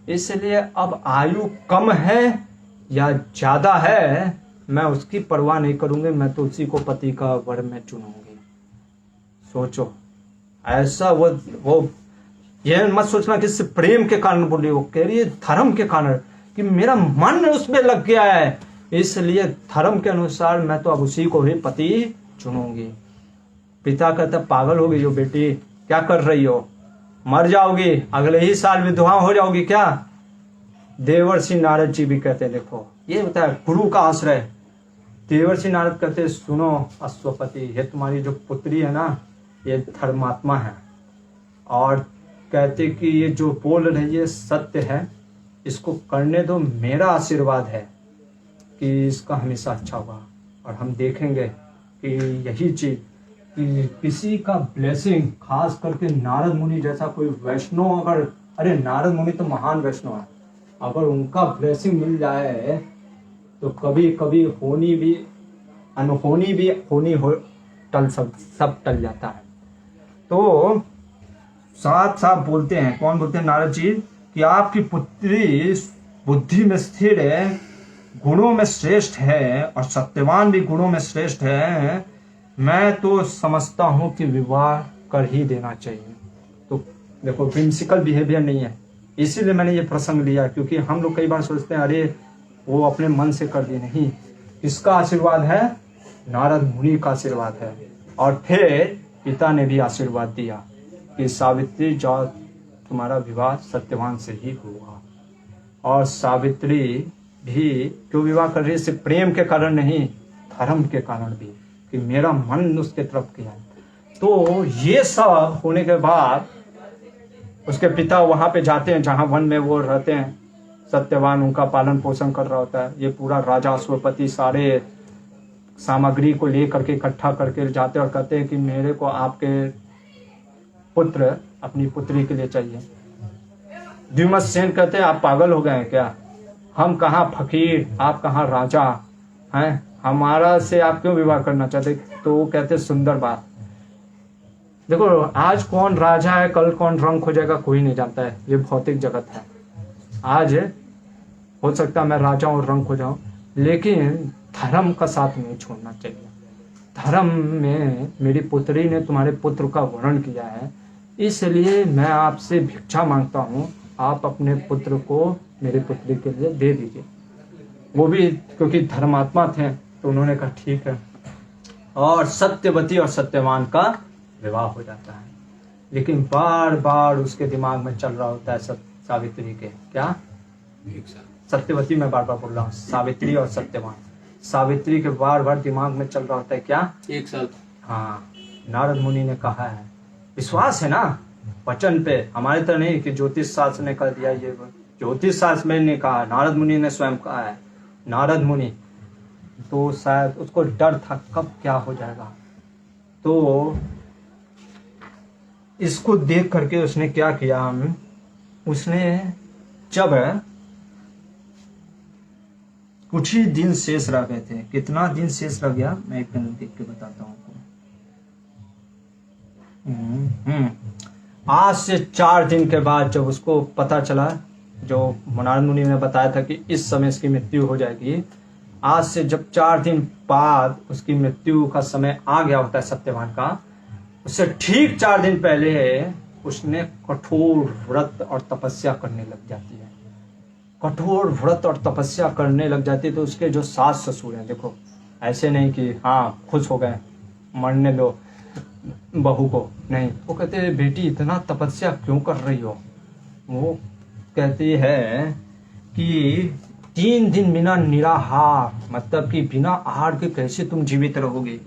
इसलिए अब आयु कम है या ज्यादा है मैं उसकी परवाह नहीं करूंगी, मैं तो उसी को पति का वर में चुनूंगी। सोचो, ऐसा वो ये मत सोचना कि सिर्फ प्रेम के कारण बोली, वो कह रही है धर्म के कारण कि मेरा मन उसमें लग गया है, इसलिए धर्म के अनुसार मैं तो अब उसी को ही पति चुनूंगी। पिता कहता पागल हो गई हो बेटी, क्या कर रही हो? मर जाओगी, अगले ही साल विधवा हो जाओगी क्या? देवर्षि नारद जी भी कहते देखो, ये होता है गुरु का आश्रय। देवर्षि नारद कहते सुनो अश्वपति, ये तुम्हारी जो पुत्री है ना, ये धर्मात्मा है, और कहते कि ये जो बोल रही है सत्य है, इसको करने दो। मेरा आशीर्वाद है कि इसका हमेशा अच्छा होगा, और हम देखेंगे कि यही चीज कि किसी का ब्लेसिंग, खास करके नारद मुनि जैसा कोई वैष्णव, अगर अरे नारद मुनि तो महान वैष्णव है, अगर उनका ब्लेसिंग मिल जाए तो कभी कभी होनी भी अनहोनी भी होनी हो टल सब टल जाता है। तो साथ साथ बोलते हैं, कौन बोलते हैं? नारद जी, कि आपकी पुत्री बुद्धि में स्थिर है, गुणों में श्रेष्ठ है, और सत्यवान भी गुणों में श्रेष्ठ है। मैं तो समझता हूं कि विवाह कर ही देना चाहिए। तो देखो प्रिंसिपल बिहेवियर नहीं है, इसीलिए मैंने ये प्रसंग लिया, क्योंकि हम लोग कई बार सोचते हैं अरे वो अपने मन से कर दी। नहीं, किसका आशीर्वाद है? नारद मुनि का आशीर्वाद है। और फिर पिता ने भी आशीर्वाद दिया कि सावित्री जाओ, तुम्हारा विवाह सत्यवान से ही होगा। और सावित्री भी क्यों विवाह कर रही है? सिर्फ प्रेम के कारण नहीं, धर्म के कारण भी, कि मेरा मन उसके तरफ किया। तो ये सब होने के बाद उसके पिता वहां पे जाते हैं जहां वन में वो रहते हैं। सत्यवान उनका पालन पोषण कर रहा होता है। ये पूरा राजा अश्वपति सारे सामग्री को ले करके इकट्ठा करके जाते और कहते हैं कि मेरे को आपके पुत्र अपनी पुत्री के लिए चाहिए। द्युमत्सेन कहते हैं आप पागल हो गए हैं क्या? हम कहाँ फकीर, आप कहाँ राजा हैं, हमारा से आप क्यों विवाह करना चाहते? तो वो कहते सुंदर बात, देखो आज कौन राजा है, कल कौन रंक हो जाएगा कोई नहीं जानता है, ये भौतिक जगत है। आज हो सकता है मैं राजा और रंक हो जाऊं, लेकिन धर्म का साथ नहीं छोड़ना चाहिए। धर्म में मेरी पुत्री ने तुम्हारे पुत्र का वर्ण किया है, इसलिए मैं आपसे भिक्षा मांगता हूँ, आप अपने पुत्र को मेरी पुत्री के लिए दे दीजिए। वो भी क्योंकि धर्मात्मा थे तो उन्होंने कहा ठीक है, और सत्यवती और सत्यवान का विवाह हो जाता है। लेकिन बार बार उसके दिमाग में चल रहा होता है सावित्री के, क्या सत्यवती में बार बार बोल रहा हूँ, सावित्री और सत्यवान, सावित्री के बार बार दिमाग में चल रहा होता है क्या? एक साल। हाँ, नारद मुनि ने कहा है, विश्वास है ना वचन पे, हमारे तरह नहीं कि ज्योतिष शास्त्र ने कह दिया। ये ज्योतिष शास्त्र में नहीं कहा, नारद मुनि ने स्वयं कहा है। नारद मुनि तो शायद उसको डर था कब क्या हो जाएगा, तो इसको देख करके उसने क्या किया, उसने जब कुछ ही दिन शेष रह गए थे, कितना दिन शेष रह गया मैं एक दिन देख के बताता हूँ। आज से 4 दिन के बाद जब उसको पता चला, जो नारद मुनि ने बताया था कि इस समय इसकी मृत्यु हो जाएगी, आज से जब 4 दिन बाद उसकी मृत्यु का समय आ गया होता है सत्यवान का, उससे ठीक 4 दिन पहले उसने कठोर व्रत और तपस्या करने लग जाती है। कठोर व्रत और तपस्या करने लग जाती है तो उसके जो सास ससुर हैं, देखो ऐसे नहीं कि हाँ खुश हो गए मरने दो बहू को, नहीं, वो कहते हैं बेटी इतना तपस्या क्यों कर रही हो। वो कहती है कि 3 दिन बिना निराहार, मतलब कि बिना आहार के कैसे तुम जीवित रहोगे।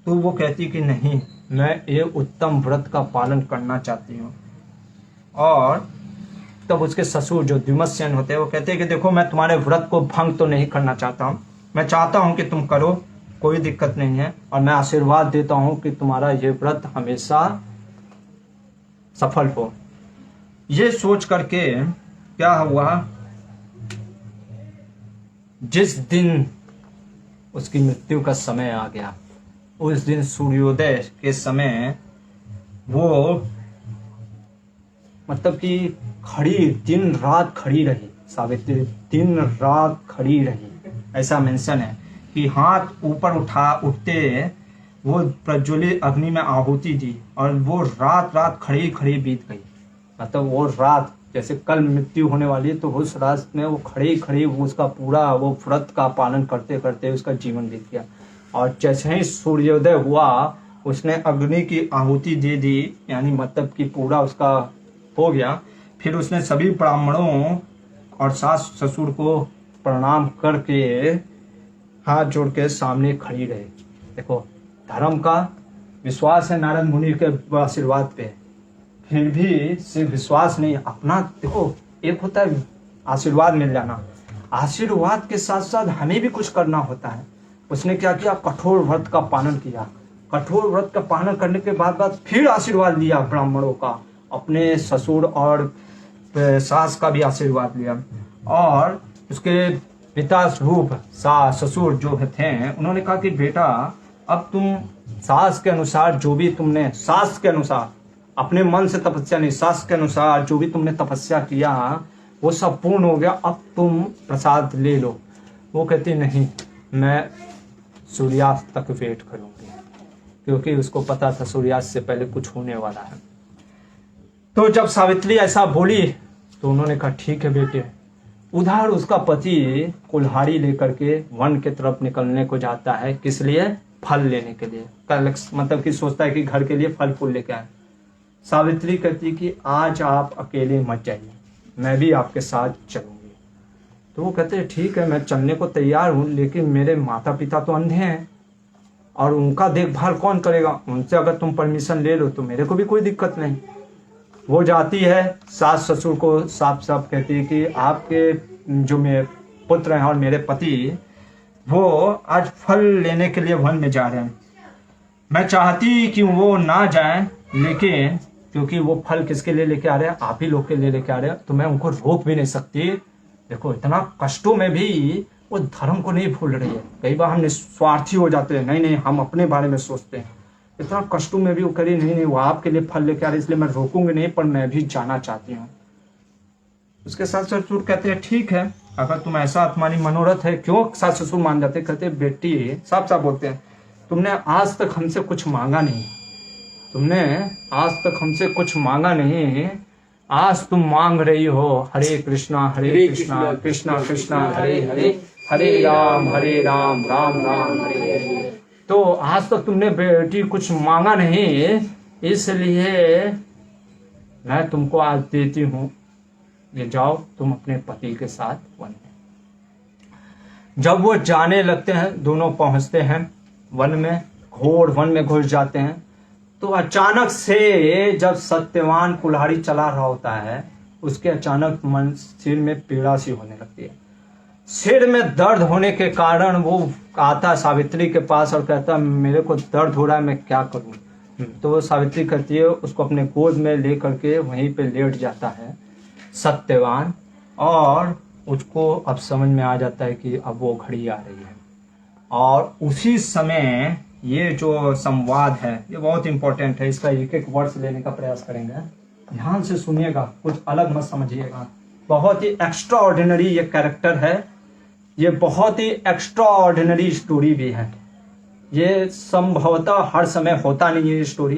तो वो कहती कि नहीं, मैं ये उत्तम व्रत का पालन करना चाहती हूँ। और तब उसके ससुर जो द्युमत्सेन होते हैं वो कहते हैं कि देखो मैं तुम्हारे व्रत को भंग तो नहीं करना चाहता हूँ, मैं चाहता हूँ कि तुम करो, कोई दिक्कत नहीं है, और मैं आशीर्वाद देता हूँ कि तुम्हारा ये व्रत हमेशा सफल हो। ये सोच करके क्या हुआ, जिस दिन उसकी मृत्यु का समय आ गया, उस दिन सूर्योदय के समय वो मतलब कि खड़ी दिन रात खड़ी रही, सावित्री दिन रात खड़ी रही, ऐसा मेंशन है कि हाथ ऊपर उठते वो प्रज्वलित अग्नि में आहुति दी, और वो रात खड़ी खड़ी बीत गई। मतलब वो रात जैसे कल मृत्यु होने वाली है, तो उस रात में वो खड़ी खड़ी उसका पूरा वो व्रत का पालन करते करते उसका जीवन बीत गया। और जैसे ही सूर्योदय हुआ उसने अग्नि की आहुति दे दी, यानी मतलब कि पूरा उसका हो गया। फिर उसने सभी ब्राह्मणों और सास ससुर को प्रणाम करके हाथ जोड़ के सामने खड़ी रहे। देखो धर्म का विश्वास है नारद मुनि के आशीर्वाद पे, फिर भी सिर्फ विश्वास नहीं, अपना देखो एक होता है आशीर्वाद मिल जाना, आशीर्वाद के साथ साथ हमें भी कुछ करना होता है। उसने क्या किया, कठोर व्रत का पालन किया। कठोर व्रत का पालन करने के बाद फिर आशीर्वाद लिया ब्राह्मणों का, अपने ससुर और सास का भी आशीर्वाद लिया। और उसके पिता रूप सास ससुर जो थे उन्होंने कहा कि बेटा अब तुम सास के अनुसार जो भी तुमने, सास के अनुसार अपने मन से तपस्या नहीं, सास के अनुसार जो भी तुमने तपस्या किया वो सब पूर्ण हो गया, अब तुम प्रसाद ले लो। वो कहती नहीं, मैं सूर्यास्त तक वेट करूंगी, क्योंकि उसको पता था सूर्यास्त से पहले कुछ होने वाला है। तो जब सावित्री ऐसा बोली तो उन्होंने कहा ठीक है बेटे। उधर उसका पति कुल्हाड़ी लेकर के वन के तरफ निकलने को जाता है, किस लिए, फल लेने के लिए, मतलब कि सोचता है कि घर के लिए फल फूल लेके आए। सावित्री कहती कि आज आप अकेले मत जाइए, मैं भी आपके साथ चलूंगी। तो वो कहते हैं ठीक है मैं चलने को तैयार हूँ, लेकिन मेरे माता पिता तो अंधे हैं और उनका देखभाल कौन करेगा, उनसे अगर तुम परमिशन ले लो तो मेरे को भी कोई दिक्कत नहीं। वो जाती है, सास ससुर को साफ साफ कहती है कि आपके जो मेरे पुत्र हैं और मेरे पति वो आज फल लेने के लिए वन में जा रहे हैं। मैं चाहती कि वो ना जाएं, लेकिन क्योंकि वो फल किसके लिए लेके आ रहे हैं, आप ही लोग के लिए लेके आ रहे हैं, तो मैं उनको रोक भी नहीं सकती। देखो इतना कष्टों में भी वो धर्म को नहीं भूल रही है। कई बार हम निस्वार्थी हो जाते हैं, नहीं हम अपने बारे में सोचते हैं। इतना कष्टों में भी वो करी नहीं वो आपके लिए फल लेके आ रही, इसलिए मैं रोकूंगी नहीं, पर मैं भी जाना चाहती हूँ। उसके सास ससुर कहते हैं ठीक है, अगर तुम ऐसा तुम्हारी मनोरथ है। क्यों सास ससुर मान जाते, कहते बेटी साफ साफ बोलते हैं तुमने आज तक हमसे कुछ मांगा नहीं, तुमने आज तक हमसे कुछ मांगा नहीं, आज तुम मांग रही हो हरे कृष्णा कृष्णा कृष्णा हरे हरे, हरे राम राम राम हरे हरे। तो आज तक तुमने बेटी कुछ मांगा नहीं, इसलिए मैं तुमको आज देती हूँ, ये जाओ तुम अपने पति के साथ वन में। जब वो जाने लगते हैं, दोनों पहुंचते हैं वन में, घोर वन में घुस जाते हैं, तो अचानक से जब सत्यवान कुल्हाड़ी चला रहा होता है, उसके अचानक मन सिर में पीड़ा सी होने लगती है। सिर में दर्द होने के कारण वो आता सावित्री के पास और कहता मेरे को दर्द हो रहा है, मैं क्या करूं। तो वो सावित्री कहती है, उसको अपने गोद में ले करके वहीं पे लेट जाता है सत्यवान, और उसको अब समझ में आ जाता है कि अब वो घड़ी आ रही है। और उसी समय ये जो संवाद है ये बहुत इंपॉर्टेंट है, इसका एक एक वर्ड लेने का प्रयास करेंगे, ध्यान से सुनिएगा, कुछ अलग मत समझिएगा। बहुत ही एक्स्ट्रा ऑर्डिनरी ये कैरेक्टर है, ये बहुत ही एक्स्ट्रा ऑर्डिनरी स्टोरी भी है। ये संभवतः हर समय होता नहीं है ये स्टोरी,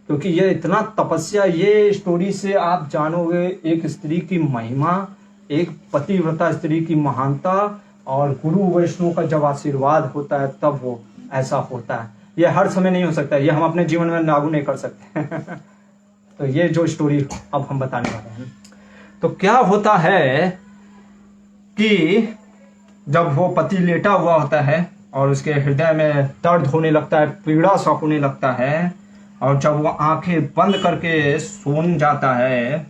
क्योंकि ये इतना तपस्या, ये स्टोरी से आप जानोगे एक स्त्री की महिमा, एक पतिव्रता स्त्री की महानता, और गुरु वैष्णव का जब आशीर्वाद होता है तब वो ऐसा होता है। ये हर समय नहीं हो सकता, ये हम अपने जीवन में लागू नहीं कर सकते। तो ये जो स्टोरी अब हम बताने वाले हैं, तो क्या होता है कि जब वो पति लेटा हुआ होता है और उसके हृदय में दर्द होने लगता है, पीड़ा सा होने लगता है, और जब वो आंखें बंद करके सोने जाता है,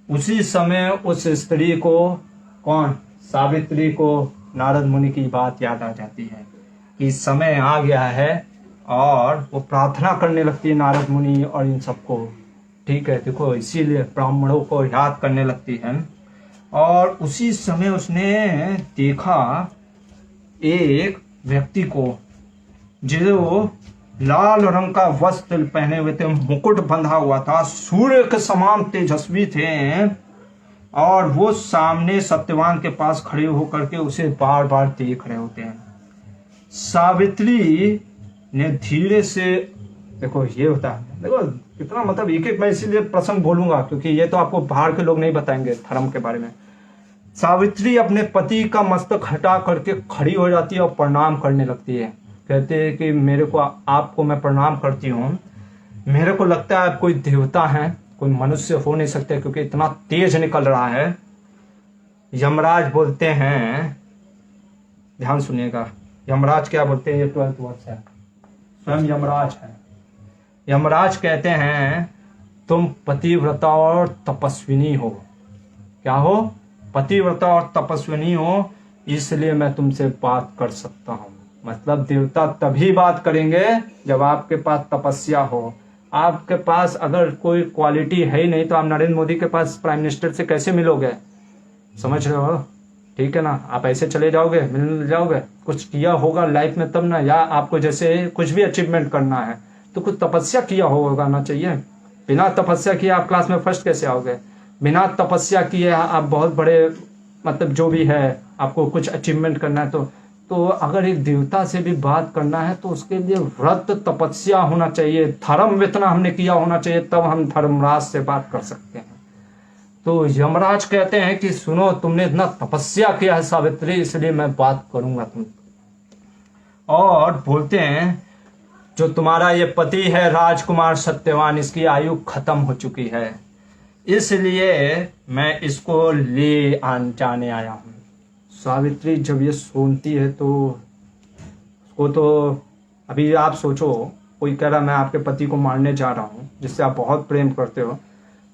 उसी समय उस स्त्री को, कौन, सावित्री को, नारद मुनि की बात याद आ जाती है कि समय आ गया है, और वो प्रार्थना करने लगती है नारद मुनि और इन सबको। ठीक है, देखो इसीलिए ब्राह्मणों को याद करने लगती है। और उसी समय उसने देखा एक व्यक्ति को जो लाल रंग का वस्त्र पहने हुए थे, मुकुट बंधा हुआ था, सूर्य के समान तेजस्वी थे, और वो सामने सत्यवान के पास खड़े होकर के उसे बार बार देख रहे होते हैं। सावित्री ने धीरे से, देखो ये होता है, देखो कितना, मतलब एक एक मैं इसीलिए प्रसंग बोलूंगा क्योंकि ये तो आपको बाहर के लोग नहीं बताएंगे धर्म के बारे में। सावित्री अपने पति का मस्तक हटा करके खड़ी हो जाती है और प्रणाम करने लगती है। कहते हैं कि मेरे को, आपको मैं प्रणाम करती हूँ, मेरे को लगता है आप कोई देवता हैं, कोई मनुष्य हो नहीं सकते क्योंकि इतना तेज निकल रहा है। यमराज बोलते हैं, ध्यान सुनिएगा, यमराज क्या बोलते हैं, ये 12th वर्ष है, स्वयं यमराज है। यमराज कहते हैं तुम पतिव्रता और तपस्विनी हो। क्या हो? पतिव्रता और तपस्विनी हो, इसलिए मैं तुमसे बात कर सकता हूँ। मतलब देवता तभी बात करेंगे जब आपके पास तपस्या हो। आपके पास अगर कोई क्वालिटी है ही नहीं तो आप नरेंद्र मोदी के पास प्राइम मिनिस्टर से कैसे मिलोगे? समझ रहे हो? ठीक है ना, आप ऐसे चले जाओगे, मिल जाओगे, कुछ किया होगा लाइफ में तब ना, या आपको जैसे कुछ भी अचीवमेंट करना है तो कुछ तपस्या किया होगा ना चाहिए। बिना तपस्या किए आप क्लास में फर्स्ट कैसे आओगे? बिना तपस्या किए आप बहुत बड़े, मतलब जो भी है आपको कुछ अचीवमेंट करना है तो अगर एक देवता से भी बात करना है तो उसके लिए व्रत तपस्या होना चाहिए, धर्म इतना हमने किया होना चाहिए, तब हम धर्मराज से बात कर सकते हैं। तो यमराज कहते हैं कि सुनो, तुमने इतना तपस्या किया है सावित्री, इसलिए मैं बात करूंगा तुम। और बोलते हैं जो तुम्हारा ये पति है राजकुमार सत्यवान, इसकी आयु खत्म हो चुकी है, इसलिए मैं इसको ले जाने आया हूँ। सावित्री जब ये सुनती है तो उसको तो, अभी आप सोचो कोई कह रहा मैं आपके पति को मारने जा रहा हूँ जिससे आप बहुत प्रेम करते हो,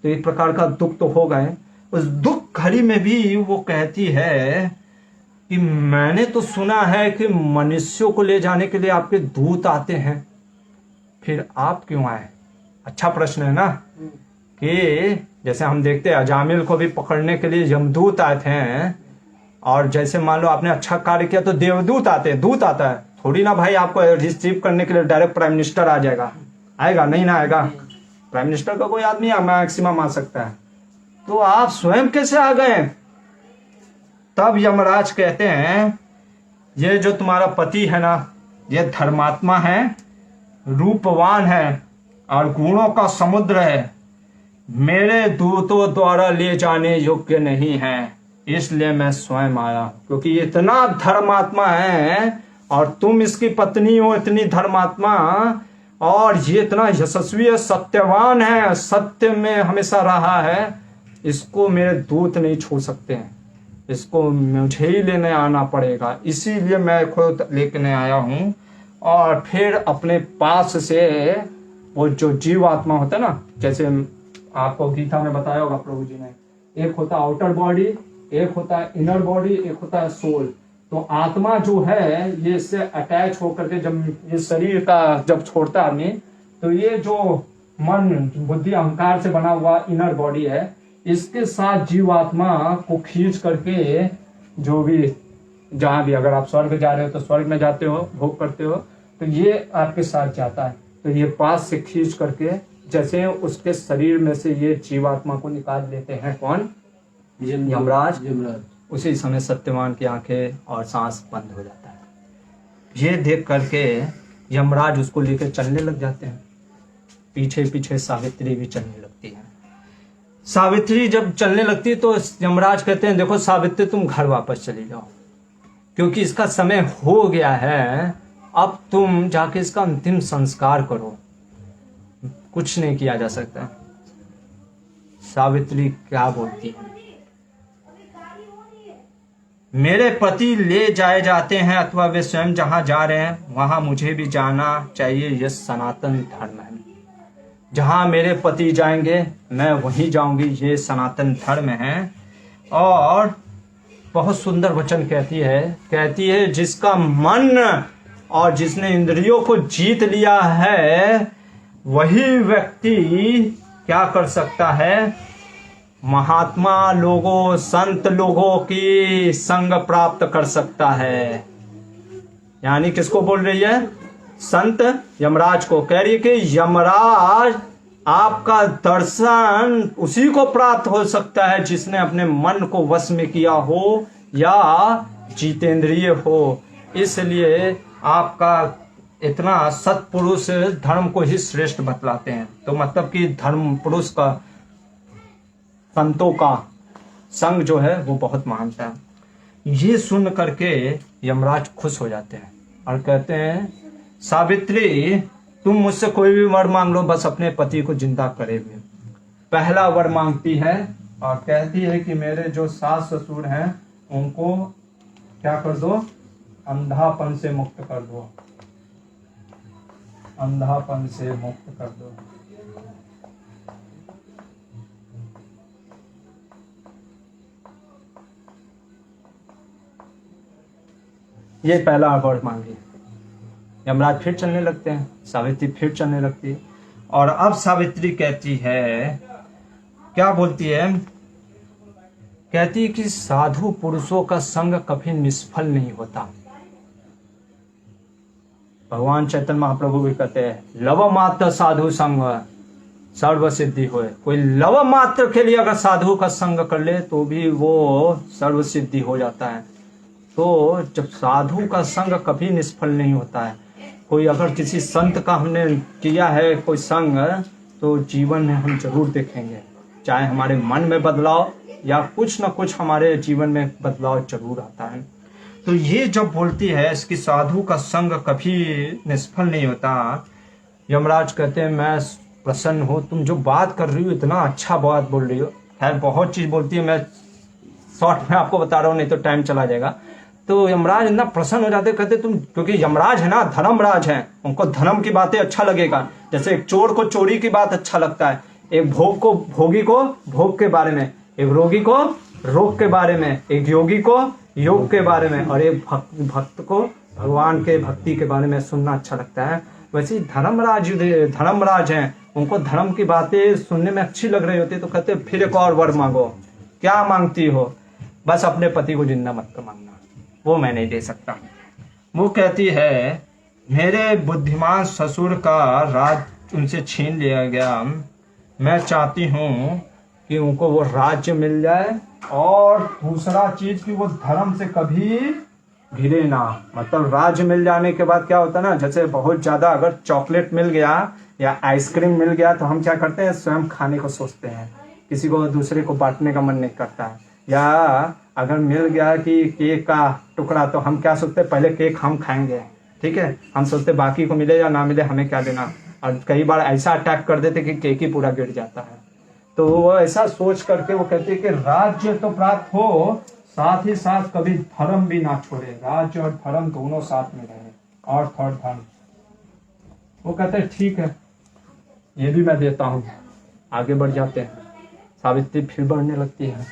तो एक प्रकार का दुख तो हो गए। उस दुख घड़ी में भी वो कहती है कि मैंने तो सुना है कि मनुष्यों को ले जाने के लिए आपके दूत आते हैं, फिर आप क्यों आए? अच्छा प्रश्न है ना, कि जैसे हम देखते हैं अजामिल को भी पकड़ने के लिए यमदूत आए थे, और जैसे मान लो आपने अच्छा कार्य किया तो देवदूत आते हैं, दूत आता है थोड़ी ना भाई आपको रिसीव करने के लिए डायरेक्ट प्राइम मिनिस्टर आ जाएगा, आएगा नहीं ना आएगा। प्राइम मिनिस्टर का कोई आदमी मैक्सिमम आ सकता है, तो आप स्वयं कैसे आ गए? तब यमराज कहते हैं ये जो तुम्हारा पति है ना, ये धर्मात्मा है, रूपवान है और गुणों का समुद्र है, मेरे दूतों द्वारा ले जाने योग्य नहीं है, इसलिए मैं स्वयं आया, क्योंकि ये इतना धर्मात्मा है और तुम इसकी पत्नी हो, इतनी धर्मात्मा, और ये इतना यशस्वी है, सत्यवान है, सत्य में हमेशा रहा है, इसको मेरे दूत नहीं छोड़ सकते हैं, इसको मुझे ही लेने आना पड़ेगा, इसीलिए मैं खुद लेकर आया हूँ। और फिर अपने पास से वो जो जीवात्मा होता है ना, जैसे आपको गीता में बताया होगा प्रभु जी ने, एक होता है आउटर बॉडी, एक होता है इनर बॉडी, एक होता है सोल। तो आत्मा जो है ये इससे अटैच होकर के जब ये शरीर का जब छोड़ता आदमी, तो ये जो मन बुद्धि अहंकार से बना हुआ इनर बॉडी है, इसके साथ जीवात्मा को खींच करके जो भी, जहां भी अगर आप स्वर्ग जा रहे हो तो स्वर्ग में जाते हो, भोग करते हो, तो ये आपके साथ जाता है। तो ये पास से खींच करके जैसे उसके शरीर में से ये जीवात्मा को निकाल लेते हैं। कौन? यमराज। उसी समय सत्यवान की आंखें और सांस बंद हो जाता है। ये देख करके यमराज उसको लेकर चलने लग जाते हैं। पीछे पीछे सावित्री भी चलने लगती है। सावित्री जब चलने लगती है तो यमराज कहते हैं, देखो सावित्री तुम घर वापस चली जाओ, क्योंकि इसका समय हो गया है, अब तुम जाके इसका अंतिम संस्कार करो, कुछ नहीं किया जा सकता। सावित्री क्या बोलती है, मेरे पति ले जाए जाते हैं अथवा वे स्वयं जहां जा रहे हैं वहां मुझे भी जाना चाहिए, यह सनातन धर्म है। जहां मेरे पति जाएंगे मैं वहीं जाऊंगी, ये सनातन धर्म है। और बहुत सुंदर वचन कहती है जिसका मन और जिसने इंद्रियों को जीत लिया है वही व्यक्ति क्या कर सकता है, महात्मा लोगों संत लोगों की संग प्राप्त कर सकता है। यानी किसको बोल रही है, संत यमराज को कह रही है कि यमराज आपका दर्शन उसी को प्राप्त हो सकता है जिसने अपने मन को वश में किया हो या जितेंद्रिय हो। इसलिए आपका इतना सत्पुरुष धर्म को ही श्रेष्ठ बतलाते हैं। तो मतलब कि धर्म पुरुष का, संतों का संग जो है वो बहुत मानता है। ये सुन करके यमराज खुश हो जाते हैं और कहते हैं, सावित्री तुम मुझसे कोई भी वर मांग लो, बस अपने पति को जिंदा करे हुए। पहला वर मांगती है और कहती है कि मेरे जो सास ससुर हैं उनको क्या कर दो, अंधापन से मुक्त कर दो, अंधापन से मुक्त कर दो। ये पहला वर मांगी। यमराज फिर चलने लगते हैं, सावित्री फिर चलने लगती है। और अब सावित्री कहती है, क्या बोलती है, कहती है कि साधु पुरुषों का संग कभी निष्फल नहीं होता। भगवान चैतन्य महाप्रभु भी कहते हैं, लव मात्र साधु संग सर्व सिद्धि होए। कोई लव मात्र के लिए अगर साधु का संग कर ले तो भी वो सर्व सिद्धि हो जाता है। तो जब साधु का संग कभी निष्फल नहीं होता है, कोई अगर किसी संत का हमने किया है कोई संग, तो जीवन में हम जरूर देखेंगे, चाहे हमारे मन में बदलाव या कुछ न कुछ हमारे जीवन में बदलाव जरूर आता है। तो ये जब बोलती है इसकी साधु का संग कभी निष्फल नहीं होता, यमराज कहते हैं मैं प्रसन्न हूँ, तुम जो बात कर रही हो इतना अच्छा बात बोल रही हो। खैर बहुत चीज बोलती है, मैं शॉर्ट में आपको बता रहा हूँ, नहीं तो टाइम चला जाएगा। तो यमराज इतना प्रसन्न हो जाते, कहते तुम, क्योंकि यमराज है ना, धर्मराज है, उनको धर्म की बातें अच्छा लगेगा। जैसे एक चोर को चोरी की बात अच्छा लगता है, एक भोगी को भोग के बारे में, एक रोगी को रोग के बारे में, एक योगी को योग के बारे में, और एक भक्त को भगवान के भक्ति के बारे में सुनना अच्छा लगता है। वैसे ही धर्मराज हैं, उनको धर्म की बातें सुनने में अच्छी लग रही होती है, तो कहते फिर एक और वर मांगो। क्या मांगती हो, बस अपने पति को जिंदा मत मांगना, वो मैं नहीं दे सकता। वो कहती है मेरे बुद्धिमान ससुर का राज उनसे छीन लिया गया, मैं चाहती हूँ कि उनको वो राज्य मिल जाए, और दूसरा चीज कि वो धर्म से कभी घिरे ना। मतलब राज्य मिल जाने के बाद क्या होता है ना, जैसे बहुत ज्यादा अगर चॉकलेट मिल गया या आइसक्रीम मिल गया तो हम क्या करते हैं, स्वयं खाने को सोचते हैं, किसी को दूसरे को बांटने का मन नहीं करता है। या अगर मिल गया कि केक का टुकड़ा तो हम क्या सोचते हैं, पहले केक हम खाएंगे, ठीक है, हम सोचते बाकी को मिले या ना मिले हमें क्या देना। और कई बार ऐसा अटैक कर देते कि केक ही पूरा गिर जाता है। तो वो ऐसा सोच करके वो कहते हैं कि राज्य तो प्राप्त हो, साथ ही साथ कभी धर्म भी ना छोड़े, राज्य और धर्म दोनों साथ में रहे, और थर्ड धर्म। वो कहते हैं ठीक है, ये भी मैं देता हूँ। आगे बढ़ जाते हैं, सावित्री फिर बढ़ने लगती है।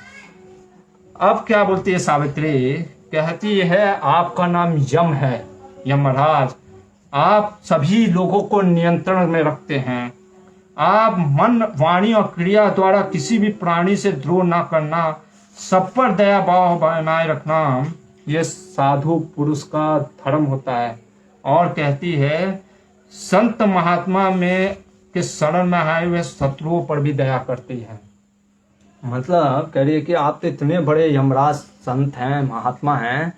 अब क्या बोलती है सावित्री, कहती है आपका नाम यम है, यमराज, आप सभी लोगों को नियंत्रण में रखते हैं, आप मन वाणी और क्रिया द्वारा किसी भी प्राणी से द्रोह ना करना, सब पर दया भाव बनाए रखना, यह साधु पुरुष का धर्म होता है। और कहती है संत महात्मा में के शरण में आए हुए शत्रुओं पर भी दया करती है। मतलब कह रही है कि आप तो इतने बड़े यमराज संत हैं, महात्मा हैं,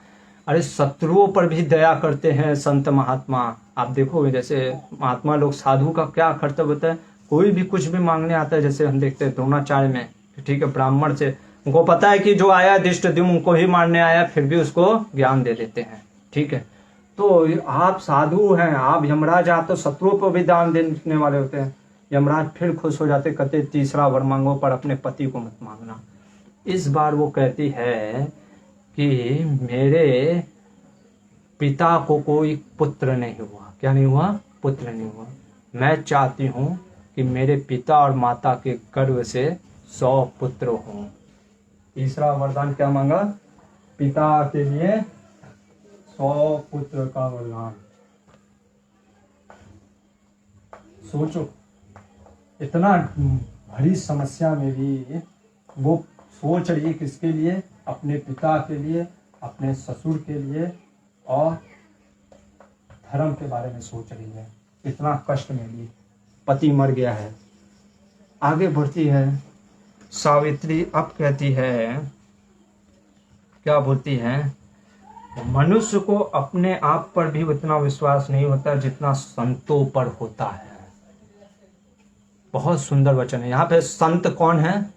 अरे शत्रुओं पर भी दया करते हैं संत महात्मा। आप देखोगे जैसे महात्मा लोग, साधु का क्या कर्तव्य होता है, कोई भी कुछ भी मांगने आता है, जैसे हम देखते हैं द्रोणाचार्य में, ठीक है, ब्राह्मण से उनको पता है कि जो आया धृष्टद्युम्न उनको ही मारने आया, फिर भी उसको ज्ञान दे देते हैं, ठीक है। तो आप साधु हैं, आप यमराज, आप तो शत्रुओं पर भी दान देने वाले होते हैं। यमराज फिर खुश हो जाते, कहते तीसरा वर मांगो पर अपने पति को मत मांगना। इस बार वो कहती है कि मेरे पिता को कोई पुत्र नहीं हुआ। क्या नहीं हुआ? पुत्र नहीं हुआ। मैं चाहती हूँ कि मेरे पिता और माता के गर्भ से 100 पुत्र हों। तीसरा वरदान क्या मांगा? पिता के लिए 100 पुत्र का वरदान। सोचो, इतना बड़ी समस्या में भी वो सोच रही है किसके लिए? अपने पिता के लिए, अपने ससुर के लिए, और धर्म के बारे में सोच रही है। इतना कष्ट में भी पति मर गया है। आगे बढ़ती है सावित्री। अब कहती है, क्या बोलती है? मनुष्य को अपने आप पर भी उतना विश्वास नहीं होता जितना संतों पर होता है। बहुत सुंदर वचन है। यहाँ पे संत कौन है?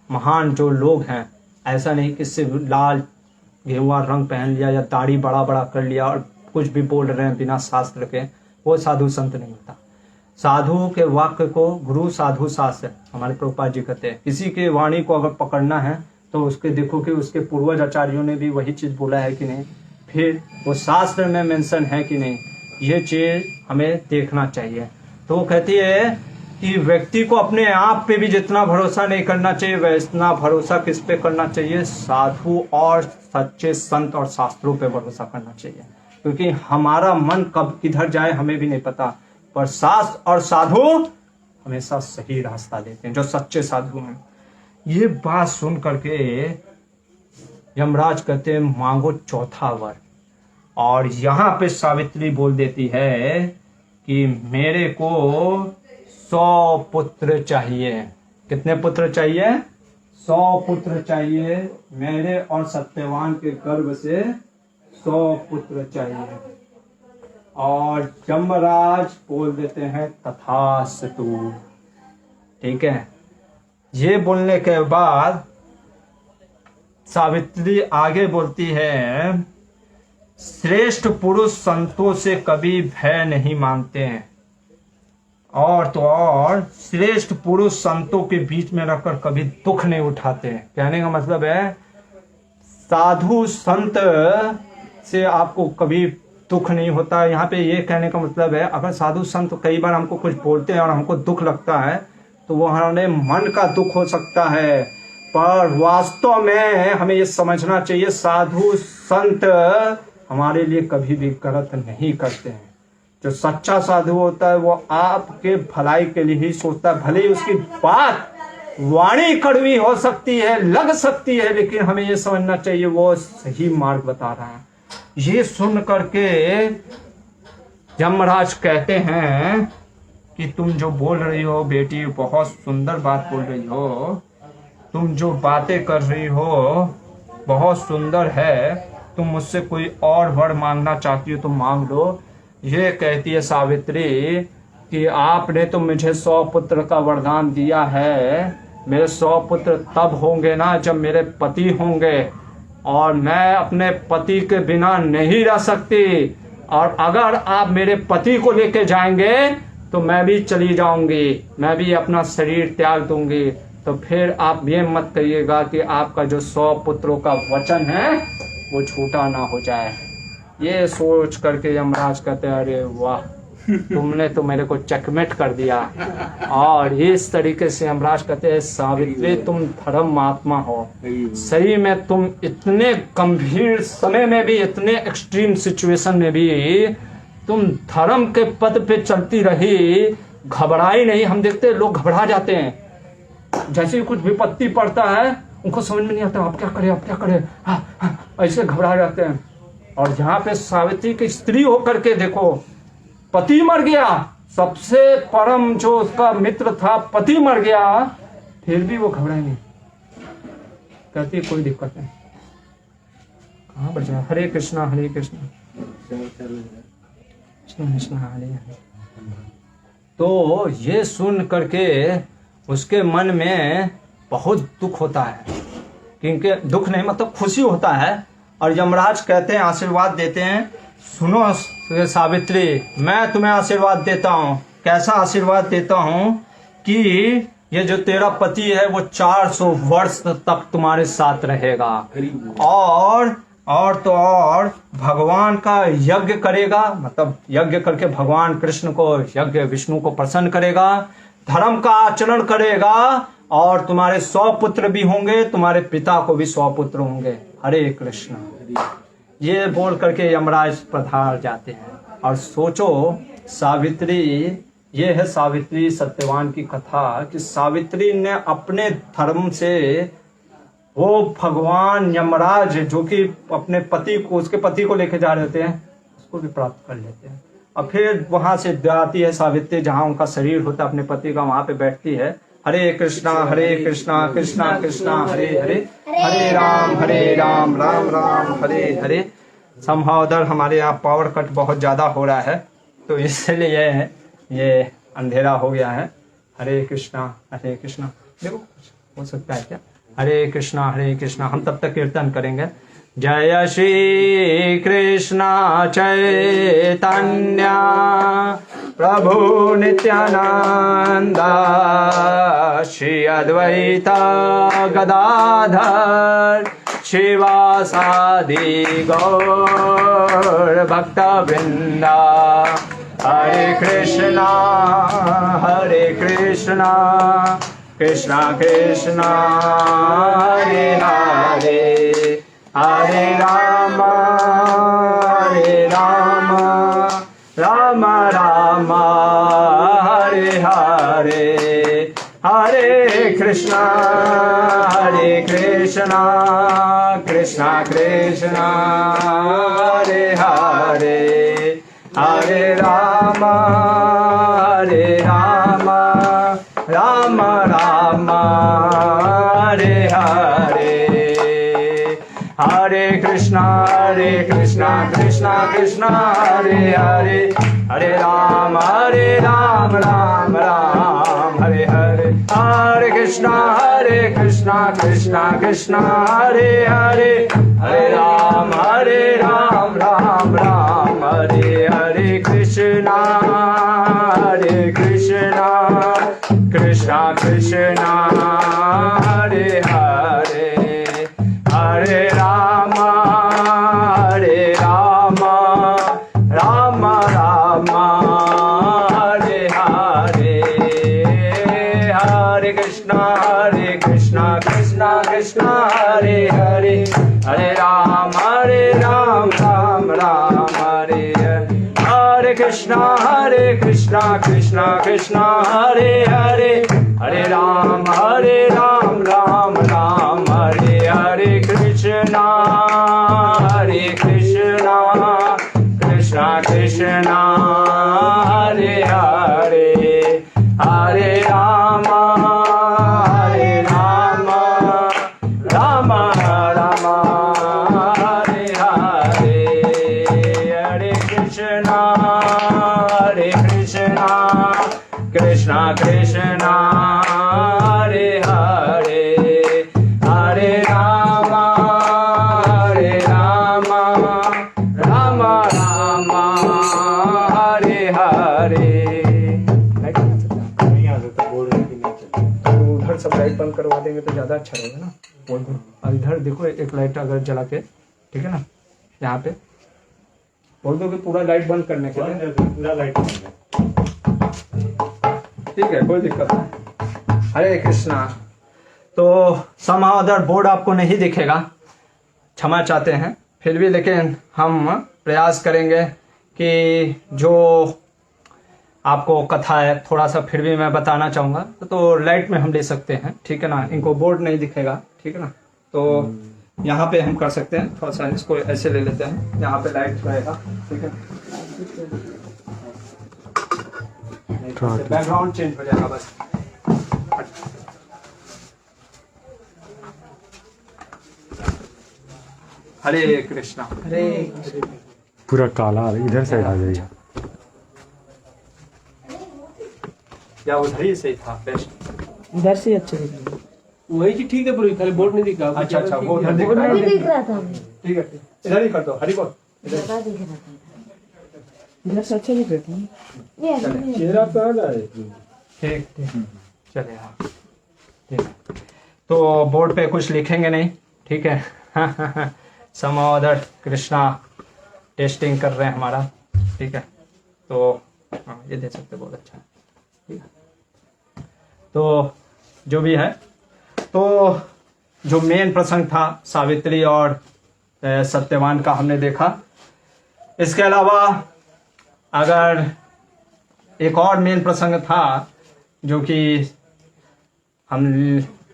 महान जो लोग हैं। ऐसा नहीं कि सिर्फ लाल गेरुआ रंग पहन लिया या दाढ़ी बड़ा बड़ा कर लिया और कुछ भी बोल रहे हैं बिना शास्त्र के, वो साधु संत नहीं होता। साधु के वाक्य को गुरु साधु शास्त्र, हमारे प्रभुपाद जी कहते हैं। किसी के वाणी को अगर पकड़ना है तो उसके देखो कि उसके पूर्वज आचार्यों ने भी वही चीज बोला है कि नहीं, फिर वो शास्त्र में मेंशन है कि नहीं, ये चीज हमें देखना चाहिए। तो वो कहती है कि व्यक्ति को अपने आप पे भी जितना भरोसा नहीं करना चाहिए, वैतना भरोसा किस पे करना चाहिए? साधु और सच्चे संत और शास्त्रों पे भरोसा करना चाहिए। क्योंकि हमारा मन कब किधर जाए हमें भी नहीं पता, पर शास्त्र और साधु हमेशा सही रास्ता देते हैं, जो सच्चे साधु हैं। ये बात सुन करके यमराज कहते हैं मांगो चौथा वर। और यहाँ पे सावित्री बोल देती है कि मेरे को 100 पुत्र चाहिए। कितने पुत्र चाहिए? 100 पुत्र चाहिए। मेरे और सत्यवान के गर्भ से 100 पुत्र चाहिए। और यमराज बोल देते हैं तथास्तु। ठीक है। ये बोलने के बाद सावित्री आगे बोलती है, श्रेष्ठ पुरुष संतों से कभी भय नहीं मानते हैं, और तो और श्रेष्ठ पुरुष संतों के बीच में रहकर कभी दुख नहीं उठाते हैं। कहने का मतलब है साधु संत से आपको कभी दुख नहीं होता। यहाँ पे ये कहने का मतलब है अगर साधु संत कई बार हमको कुछ बोलते हैं और हमको दुख लगता है तो वो हमारे मन का दुख हो सकता है, पर वास्तव में हमें ये समझना चाहिए साधु संत हमारे लिए कभी भी गलत नहीं करते हैं। जो सच्चा साधु होता है वो आपके भलाई के लिए ही सोचता है। भले ही उसकी बात वाणी कड़वी हो सकती है, लग सकती है, लेकिन हमें ये समझना चाहिए वो सही मार्ग बता रहा है। ये सुन करके यमराज कहते हैं कि तुम जो बोल रही हो बेटी, बहुत सुंदर बात बोल रही हो, तुम जो बातें कर रही हो बहुत सुंदर है, तुम मुझसे कोई और वर मांगना चाहती हो तो मांग लो। ये कहती है सावित्री कि आपने तो मुझे 100 पुत्र का वरदान दिया है, मेरे 100 पुत्र तब होंगे ना जब मेरे पति होंगे, और मैं अपने पति के बिना नहीं रह सकती, और अगर आप मेरे पति को लेके जाएंगे तो मैं भी चली जाऊंगी, मैं भी अपना शरीर त्याग दूंगी। तो फिर आप ये मत कहिएगा कि आपका जो 100 पुत्रों का वचन है वो झूठा ना हो जाए। ये सोच करके यमराज कहते हैं अरे वाह, तुमने तो मेरे को चकमेट कर दिया। और इस तरीके से यमराज कहते हैं सावित्री तुम धर्म आत्मा हो। सही में तुम इतने गंभीर समय में भी, इतने एक्सट्रीम सिचुएशन में भी तुम धर्म के पद पे चलती रही, घबराई नहीं। हम देखते हैं लोग घबरा जाते हैं, जैसे ही कुछ विपत्ति पड़ता है उनको समझ में नहीं आता आप क्या करें, आप क्या करें, ऐसे घबरा जाते हैं। और यहाँ पे सावित्री की स्त्री होकर के देखो, पति मर गया, सबसे परम जो उसका मित्र था पति मर गया, फिर भी वो घबराए नहीं। कहती है कोई दिक्कत नहीं। कहाँ पर जाए? हरे कृष्णा कृष्ण कृष्ण हरे हरे। तो ये सुन करके उसके मन में बहुत दुख होता है, क्योंकि दुख नहीं मतलब खुशी होता है। और यमराज कहते हैं, आशीर्वाद देते हैं, सुनो सावित्री, मैं तुम्हें आशीर्वाद देता हूँ। कैसा आशीर्वाद देता हूँ कि ये जो तेरा पति है वो 400 वर्ष तक तुम्हारे साथ रहेगा, और तो और भगवान का यज्ञ करेगा, मतलब यज्ञ करके भगवान कृष्ण को, यज्ञ विष्णु को प्रसन्न करेगा, धर्म का आचरण करेगा, और तुम्हारे 100 पुत्र भी होंगे, तुम्हारे पिता को भी 100 पुत्र होंगे। हरे कृष्ण। ये बोल करके यमराज पधार जाते हैं। और सोचो सावित्री, ये है सावित्री सत्यवान की कथा कि सावित्री ने अपने धर्म से वो भगवान यमराज जो कि अपने पति को, उसके पति को लेके जा रहे हैं, उसको भी प्राप्त कर लेते हैं। और फिर वहां से आती है सावित्री, जहां उनका शरीर होता है अपने पति का, वहां पे बैठती है। हरे कृष्णा कृष्णा कृष्णा हरे हरे, हरे राम राम राम हरे हरे। समहाउदर हमारे यहाँ पावर कट बहुत ज्यादा हो रहा है, तो इसलिए ये अंधेरा हो गया है। हरे कृष्णा देखो हो सकता है क्या? हरे कृष्णा। हम तब तक कीर्तन करेंगे। जय श्री कृष्ण चैतन्य प्रभु नित्यानंद, श्री अद्वैत गदाधर शिवासादि गौर भक्त वृंदा। हरे कृष्णा कृष्णा कृष्णा हरे हरे, हरे राम राम राम हरे हरे, हरे कृष्णा कृष्णा कृष्णा हरे हरे, हरे राम राम राम हरे हरे, हरे कृष्णा कृष्णा कृष्णा हरे हरे, हरे राम राम राम हरे हरे, हरे कृष्णा कृष्णा कृष्णा हरे हरे, हरे राम राम राम हरे हरे, कृष्णा कृष्णा कृष्णा हरे हरे, हरे राम राम राम हरे हरे, हरे कृष्णा कृष्णा कृष्णा हरे हरे, हरे राम राम राम हरे हरे, हरे कृष्णा कृष्णा कृष्णा हरे हरे, हरे राम राम राम हरे हरे, कृष्णा कृष्णा कृष्णा हरे हरे, हरे राम राम राम हरे हरे, हरे कृष्णा कृष्णा कृष्णा हरे हरे, हरे राम राम राम हरे हरे। उधर सब लाइट बंद करवा देंगे तो ज्यादा अच्छा रहेगा ना। बोल दो। और इधर देखो एक लाइट अगर जला के, ठीक है ना, यहाँ पे बोल दो कि पूरा लाइट बंद करने के लिए। पूरा लाइट ठीक है, कोई दिक्कत नहीं। हरे कृष्णा। तो समाउ अदर बोर्ड आपको नहीं दिखेगा, क्षमा चाहते हैं, फिर भी लेकिन हम प्रयास करेंगे कि जो आपको कथा है थोड़ा सा फिर भी मैं बताना चाहूँगा। तो लाइट में हम ले सकते हैं, ठीक है ना, इनको बोर्ड नहीं दिखेगा, ठीक है ना। तो यहाँ पे हम कर सकते हैं, थोड़ा सा इसको ऐसे ले लेते हैं, यहाँ पे लाइट रहेगा, ठीक है। बैकग्राउंड चेंज हो जाएगा बस। हरे कृष्णा। पूरा काला इधर से आ जाइए। या उधर ही सही था बेस्ट। इधर से अच्छे दिख रहे हैं। वही की ठीक है पुरोहित, खाली बोर्ड नहीं दिखा। अच्छा अच्छा, वो उधर दिख बोर्ड रहा नहीं है। दिख दिख रहा था हमें, ठीक है, इधर ही कर दो, हरी बोल। ज्यादा दिख रहा था। इधर से अच्छे दिख रहे थे। ये अभी नहीं। चेहरा पे आ जाए। ठीक ठीक, चले हाँ ठीक है। तो बोर्ड पे कुछ लिखेंगे नहीं, ठीक है। सम अदर कृष्णा टेस्टिंग कर रहे हैं हमारा, ठीक है। तो हाँ ये दे सकते, बहुत अच्छा है, ठीक है। तो जो भी है, तो जो मेन प्रसंग था सावित्री और सत्यवान का हमने देखा। इसके अलावा अगर एक और मेन प्रसंग था जो कि हम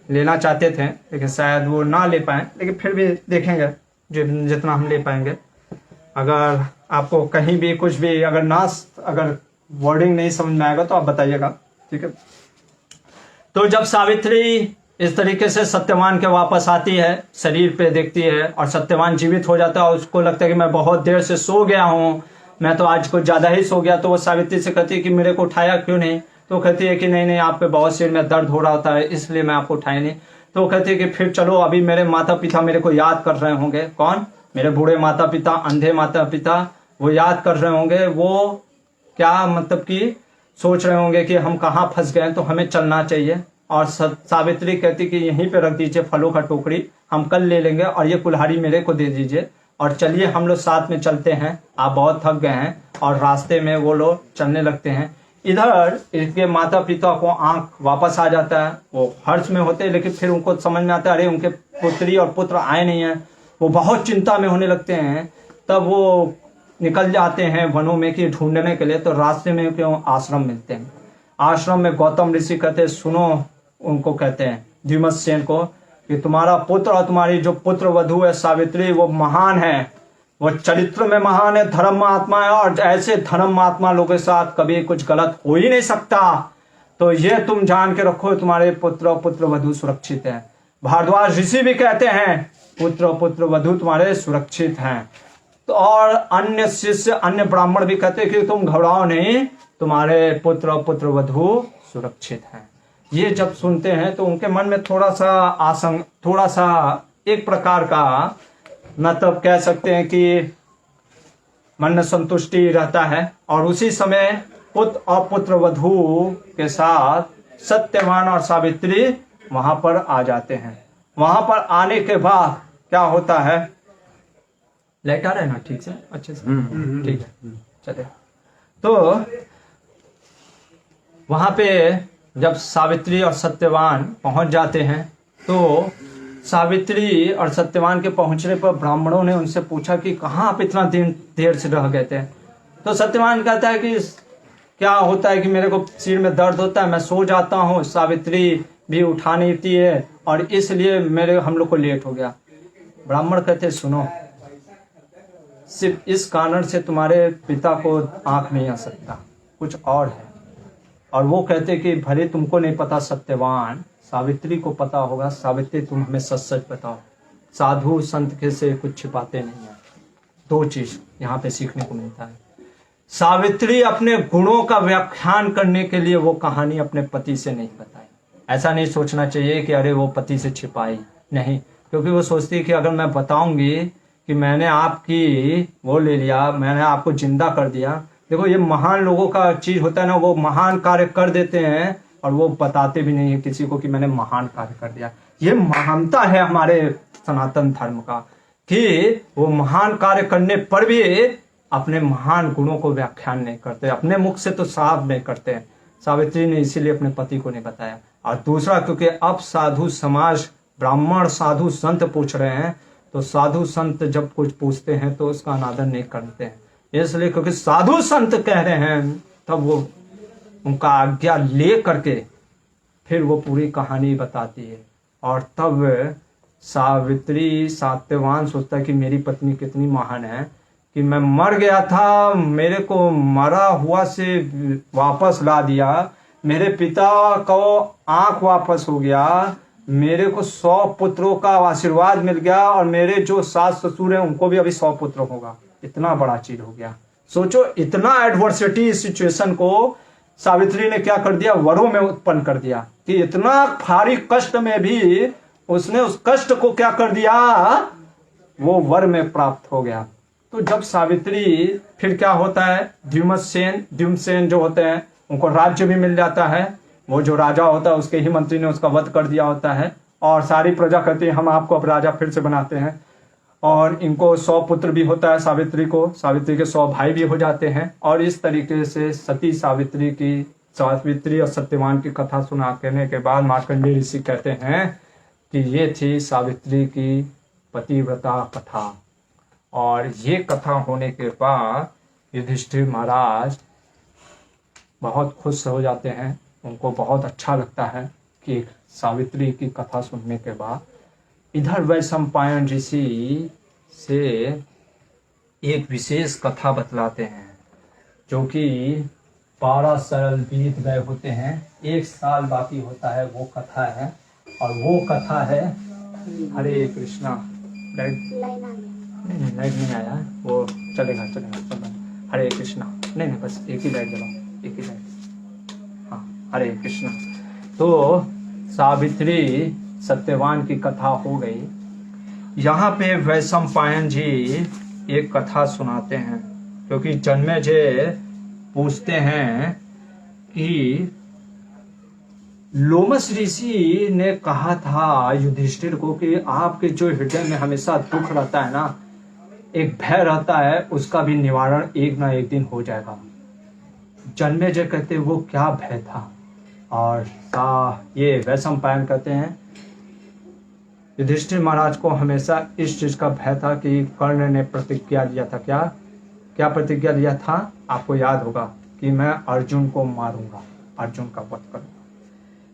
लेना चाहते थे, लेकिन शायद वो ना ले पाए, लेकिन फिर भी देखेंगे जितना हम ले पाएंगे। अगर आपको कहीं भी कुछ भी अगर वर्डिंग नहीं समझ में आएगा तो आप बताइएगा, ठीक है। तो जब सावित्री इस तरीके से सत्यवान के वापस आती है, शरीर पे देखती है और सत्यवान जीवित हो जाता है और उसको लगता है कि मैं बहुत देर से सो गया हूँ, मैं तो आज कुछ ज़्यादा ही सो गया। तो वो सावित्री से कहती है कि मेरे को उठाया क्यों नहीं? तो कहती है कि नहीं आप पे बहुत सिर में दर्द हो रहा होता है, इसलिए मैं आपको उठाया नहीं। तो वो कहती है कि फिर चलो, अभी मेरे माता पिता मेरे को याद कर रहे होंगे। कौन? मेरे बूढ़े माता पिता, अंधे माता पिता, वो याद कर रहे होंगे। वो क्या मतलब कि सोच रहे होंगे कि हम कहाँ फंस गए, तो हमें चलना चाहिए। और सावित्री कहती कि यहीं पे रख दीजिए फलों का टोकरी, हम कल ले लेंगे, और ये कुल्हाड़ी मेरे को दे दीजिए, और चलिए हम लोग साथ में चलते हैं, आप बहुत थक गए हैं। और रास्ते में वो लोग चलने लगते हैं। इधर इसके माता पिता को आंख वापस आ जाता है, वो हर्ष में होते हैं, लेकिन फिर उनको समझ में आता है अरे उनके पुत्री और पुत्र आए नहीं हैं। वो बहुत चिंता में होने लगते हैं। तब वो निकल जाते हैं वनों में कि ढूंढने के लिए। तो रास्ते में क्यों आश्रम मिलते हैं। आश्रम में गौतम ऋषि कहते हैं, सुनो, उनको कहते हैं धीमसेन को, कि तुम्हारा पुत्र और तुम्हारी जो पुत्र वधू है सावित्री, वो महान है, वो चरित्र में महान है, धर्म आत्मा है, और ऐसे धर्म आत्मा लोगों के साथ कभी कुछ गलत हो ही नहीं सकता। तो ये तुम जान के रखो, तुम्हारे पुत्र और पुत्र वधू सुरक्षित है। भारद्वाज ऋषि भी कहते हैं पुत्र और पुत्र वधू तुम्हारे सुरक्षित हैं। तो और अन्य शिष्य, अन्य ब्राह्मण भी कहते हैं कि तुम घबराओ नहीं, तुम्हारे पुत्र और पुत्र वधू सुरक्षित हैं। ये जब सुनते हैं तो उनके मन में थोड़ा सा एक प्रकार का, मतलब कह सकते हैं कि मन में संतुष्टि रहता है। और उसी समय पुत्र और पुत्र वधू के साथ सत्यवान और सावित्री वहां पर आ जाते हैं। वहां पर आने के बाद क्या होता है, लाइट आ रहा है ना ठीक से, अच्छे से, ठीक है चले। तो वहां पे जब सावित्री और सत्यवान पहुंच जाते हैं, तो सावित्री और सत्यवान के पहुंचने पर ब्राह्मणों ने उनसे पूछा कि कहाँ आप इतना देर से रह गए थे। तो सत्यवान कहता है कि क्या होता है कि मेरे को सिर में दर्द होता है, मैं सो जाता हूँ, सावित्री भी उठा नहीं थी है, और इसलिए हम लोग को लेट हो गया। ब्राह्मण कहते सुनो, सिर्फ इस कारण से तुम्हारे पिता को आंख नहीं आ सकता, कुछ और है। और वो कहते कि भले तुमको नहीं पता सत्यवान, सावित्री को पता होगा। सावित्री तुम हमें सच सच बताओ, साधु संत के से कुछ छिपाते नहीं है। दो चीज यहाँ पे सीखने को मिलता है। सावित्री अपने गुणों का व्याख्यान करने के लिए वो कहानी अपने पति से नहीं बताई। ऐसा नहीं सोचना चाहिए कि अरे वो पति से छिपाई, नहीं, क्योंकि वो सोचती है कि अगर मैं बताऊंगी कि मैंने आपकी वो ले लिया, मैंने आपको जिंदा कर दिया। देखो ये महान लोगों का चीज होता है ना, वो महान कार्य कर देते हैं और वो बताते भी नहीं है किसी को कि मैंने महान कार्य कर दिया। ये महानता है हमारे सनातन धर्म का, कि वो महान कार्य करने पर भी अपने महान गुणों को व्याख्यान नहीं करते, अपने मुख से तो साफ नहीं करते। सावित्री ने इसीलिए अपने पति को नहीं बताया। और दूसरा, क्योंकि अब साधु समाज, ब्राह्मण साधु संत पूछ रहे हैं, तो साधु संत जब कुछ पूछते हैं तो उसका अनादर नहीं करते हैं। इसलिए क्योंकि साधु संत कह रहे हैं, तब वो उनका आज्ञा ले करके फिर वो पूरी कहानी बताती है। और तब सावित्री, सत्यवान सोचता है कि मेरी पत्नी कितनी महान है, कि मैं मर गया था, मेरे को मरा हुआ से वापस ला दिया, मेरे पिता को आंख वापस हो गया, मेरे को 100 पुत्रों का आशीर्वाद मिल गया और मेरे जो सास ससुर हैं उनको भी अभी 100 पुत्र होगा। इतना बड़ा चीज हो गया। सोचो, इतना एडवर्सिटी सिचुएशन को सावित्री ने क्या कर दिया, वरों में उत्पन्न कर दिया कि इतना भारी कष्ट में भी उसने उस कष्ट को क्या कर दिया, वो वर में प्राप्त हो गया। तो जब सावित्री, फिर क्या होता है, द्युम्नसेन जो होते हैं उनको राज्य भी मिल जाता है। वो जो राजा होता है उसके ही मंत्री ने उसका वध कर दिया होता है और सारी प्रजा कहती है हम आपको अब राजा फिर से बनाते हैं। और इनको 100 पुत्र भी होता है सावित्री को, सावित्री के 100 भाई भी हो जाते हैं। और इस तरीके से सती सावित्री और सत्यवान की कथा सुना कहने के बाद मार्कंडेय ऋषि कहते हैं कि ये थी सावित्री की पतिव्रता कथा। और ये कथा होने के बाद युधिष्ठिर महाराज बहुत खुश हो जाते हैं, उनको बहुत अच्छा लगता है कि सावित्री की कथा सुनने के बाद। इधर वैशंपायन ऋषि से एक विशेष कथा बतलाते हैं जो कि 12 सरल बीत गए होते हैं, 1 साल बाकी होता है, वो कथा है। और वो कथा है, हरे कृष्णा। नहीं लाइट नहीं आया, वो चलेगा। हरे कृष्णा, नहीं बस एक ही लाइट जलाओ, एक ही लाइट। हाँ, हरे कृष्णा। तो सावित्री सत्यवान की कथा हो गई। यहाँ पे वैशंपायन जी एक कथा सुनाते हैं, क्योंकि जन्मेजय पूछते हैं कि लोमस ऋषि ने कहा था युधिष्ठिर को कि आपके जो हृदय में हमेशा दुख रहता है ना, एक भय रहता है, उसका भी निवारण एक ना एक दिन हो जाएगा। जन्मेजय कहते वो क्या भय था, और ये वैशंपायन कहते हैं युधिष्ठिर महाराज को हमेशा इस चीज का भय था कि कर्ण ने प्रतिज्ञा लिया था। क्या प्रतिज्ञा लिया था, आपको याद होगा कि मैं अर्जुन को मारूंगा, अर्जुन का वध करूंगा।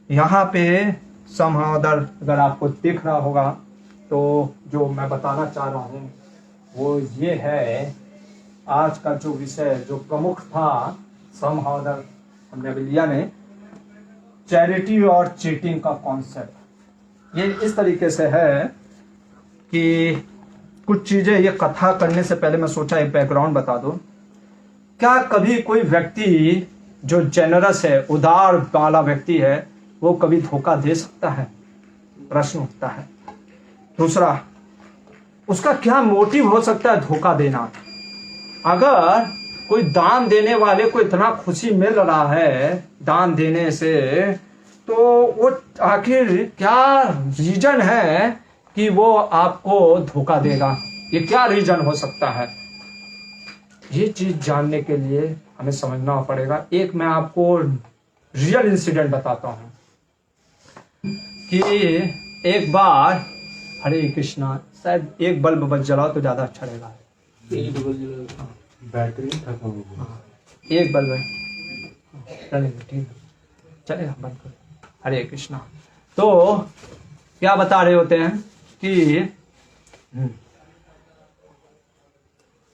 यहाँ पे समहादर अगर आपको दिख रहा होगा तो जो मैं बताना चाह रहा हूँ वो ये है, आज का जो विषय जो प्रमुख था समहादर हमने अभी लिया नहीं, चैरिटी और चीटिंग का कॉन्सेप्ट। ये इस तरीके से है कि कुछ चीजें, ये कथा करने से पहले मैं सोचा एक बैकग्राउंड बता दूं। क्या कभी कोई व्यक्ति जो जेनरस है, उदार वाला व्यक्ति है, वो कभी धोखा दे सकता है? प्रश्न उठता है। दूसरा, उसका क्या मोटिव हो सकता है धोखा देना? अगर कोई दान देने वाले को इतना खुशी मिल रहा है दान देने से, तो वो आखिर क्या रीजन है कि वो आपको धोखा देगा? ये क्या रीजन हो सकता है? ये चीज जानने के लिए हमें समझना पड़ेगा। एक मैं आपको रियल इंसिडेंट बताता हूं कि एक बार, हरे कृष्णा, शायद एक बल्ब बच जलाओ तो ज्यादा अच्छा रहेगा। बैटरी खत्म हो गई। एक बल्ब है, चलेगा, ठीक है, चलेगा, बंद करो। हरे कृष्णा। तो क्या बता रहे होते हैं कि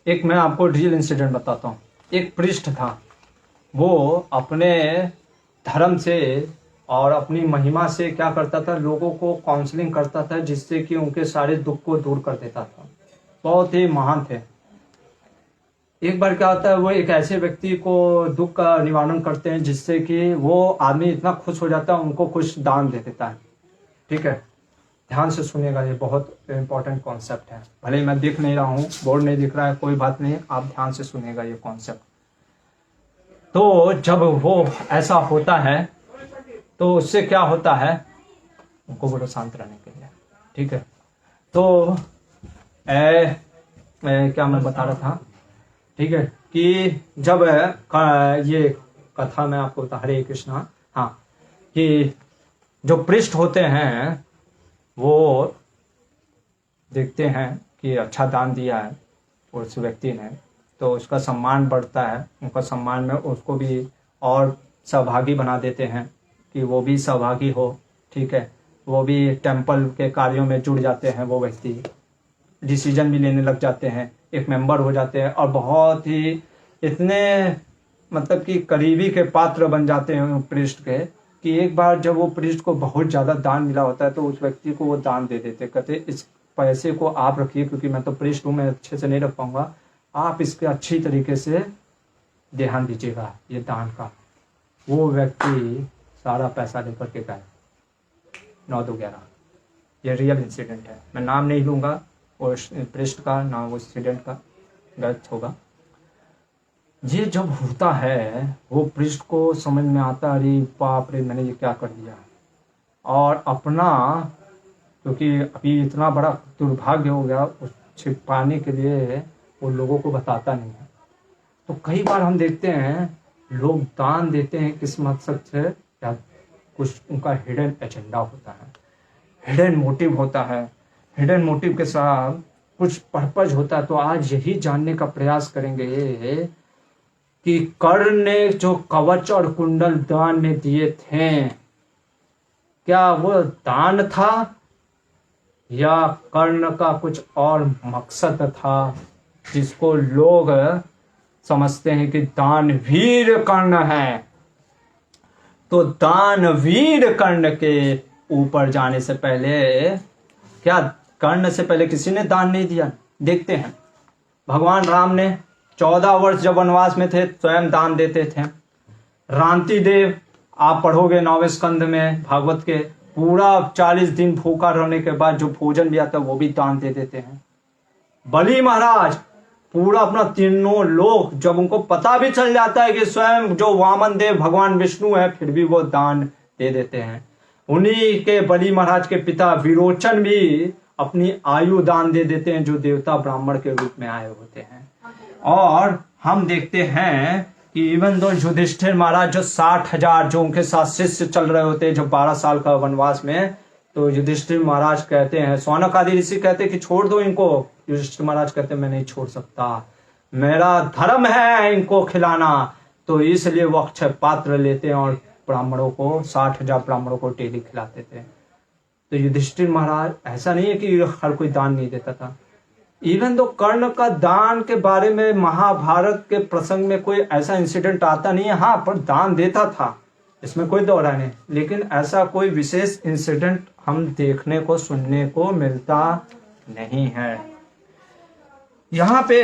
एक मैं आपको रियल इंसिडेंट बताता हूँ। एक पृष्ठ था, वो अपने धर्म से और अपनी महिमा से क्या करता था, लोगों को काउंसलिंग करता था जिससे कि उनके सारे दुख को दूर कर देता था। बहुत ही महान थे। एक बार क्या होता है, वो एक ऐसे व्यक्ति को दुख का निवारण करते हैं जिससे कि वो आदमी इतना खुश हो जाता है, उनको कुछ दान दे देता है। ठीक है, ध्यान से सुनिएगा, ये बहुत इंपॉर्टेंट कॉन्सेप्ट है। भले ही मैं दिख नहीं रहा हूँ, बोर्ड नहीं दिख रहा है, कोई बात नहीं, आप ध्यान से सुनिएगा ये कॉन्सेप्ट। तो जब वो ऐसा होता है तो उससे क्या होता है, उनको बड़ा शांत रहने के लिए। ठीक है, तो क्या मैं बता रहा था, ठीक है, कि जब ये कथा में आपको बता, हरे कृष्णा, हाँ, कि जो पृष्ठ होते हैं वो देखते हैं कि अच्छा दान दिया है उस व्यक्ति ने, तो उसका सम्मान बढ़ता है। उनका सम्मान में उसको भी और सहभागी बना देते हैं कि वो भी सहभागी हो। ठीक है, वो भी टेम्पल के कार्यों में जुड़ जाते हैं, वो व्यक्ति डिसीजन भी लेने लग जाते हैं, एक मेंबर हो जाते हैं और बहुत ही इतने मतलब कि करीबी के पात्र बन जाते हैं पृष्ठ के, कि एक बार जब वो प्रीस्ट को बहुत ज़्यादा दान मिला होता है तो उस व्यक्ति को वो दान दे देते, कहते इस पैसे को आप रखिए क्योंकि मैं तो प्रीस्ट हूँ, मैं अच्छे से नहीं रख पाऊंगा, आप इसके अच्छी तरीके से ध्यान दीजिएगा ये दान का। वो व्यक्ति सारा पैसा लेकर के गए 9/2/11। ये रियल इंसिडेंट है, मैं नाम नहीं लूँगा वो प्रीस्ट का, ना वो इंसिडेंट का, गलत होगा। ये जब होता है वो प्रीस्ट को समझ में आता, अरे बाप रे मैंने ये क्या कर दिया, और अपना क्योंकि अभी इतना बड़ा दुर्भाग्य हो गया, उस छिपाने के लिए वो लोगों को बताता नहीं है। तो कई बार हम देखते हैं लोग दान देते हैं किस मकसद से, या कुछ उनका हिडन एजेंडा होता है, हिडन मोटिव होता है, हिडन मोटिव के साथ कुछ पर्पज होता है। तो आज यही जानने का प्रयास करेंगे कि कर्ण ने जो कवच और कुंडल दान में दिए थे, क्या वो दान था या कर्ण का कुछ और मकसद था जिसको लोग समझते हैं कि दानवीर कर्ण है। तो दानवीर कर्ण के ऊपर जाने से पहले, क्या कर्ण से पहले किसी ने दान नहीं दिया? देखते हैं, भगवान राम ने 14 वर्ष जब वनवास में थे स्वयं दान देते थे। रांति देव, आप पढ़ोगे 9वें स्कंद में भागवत के, पूरा 40 दिन भूखा रहने के बाद जो भोजन भी आता है वो भी दान दे देते हैं। बलि महाराज पूरा अपना तीनों लोग, जब उनको पता भी चल जाता है कि स्वयं जो वामन देव भगवान विष्णु है, फिर भी वो दान दे देते हैं। उन्हीं के बलि महाराज के पिता विरोचन भी अपनी आयु दान दे देते हैं, जो देवता ब्राह्मण के रूप में आए होते हैं। और हम देखते हैं कि इवन दो युधिष्ठिर महाराज जो 60,000 जो उनके साथ शिष्य चल रहे होते हैं जब 12 साल का वनवास में, तो युधिष्ठिर महाराज कहते हैं, सौनक आदि ऋषि कहते हैं कि छोड़ दो इनको। युधिष्ठिर महाराज कहते हैं मैं नहीं छोड़ सकता, मेरा धर्म है इनको खिलाना। तो इसलिए वो अक्षय पात्र लेते हैं और ब्राह्मणों को 60,000 ब्राह्मणों को डेली खिलाते थे। तो युधिष्ठिर महाराज, ऐसा नहीं है कि हर कोई दान नहीं देता था। इवन तो कर्ण का दान के बारे में महाभारत के प्रसंग में कोई ऐसा इंसिडेंट आता नहीं है, हाँ पर दान देता था, इसमें कोई दो राय नहीं, लेकिन ऐसा कोई विशेष इंसिडेंट हम देखने को सुनने को मिलता नहीं है। यहाँ पे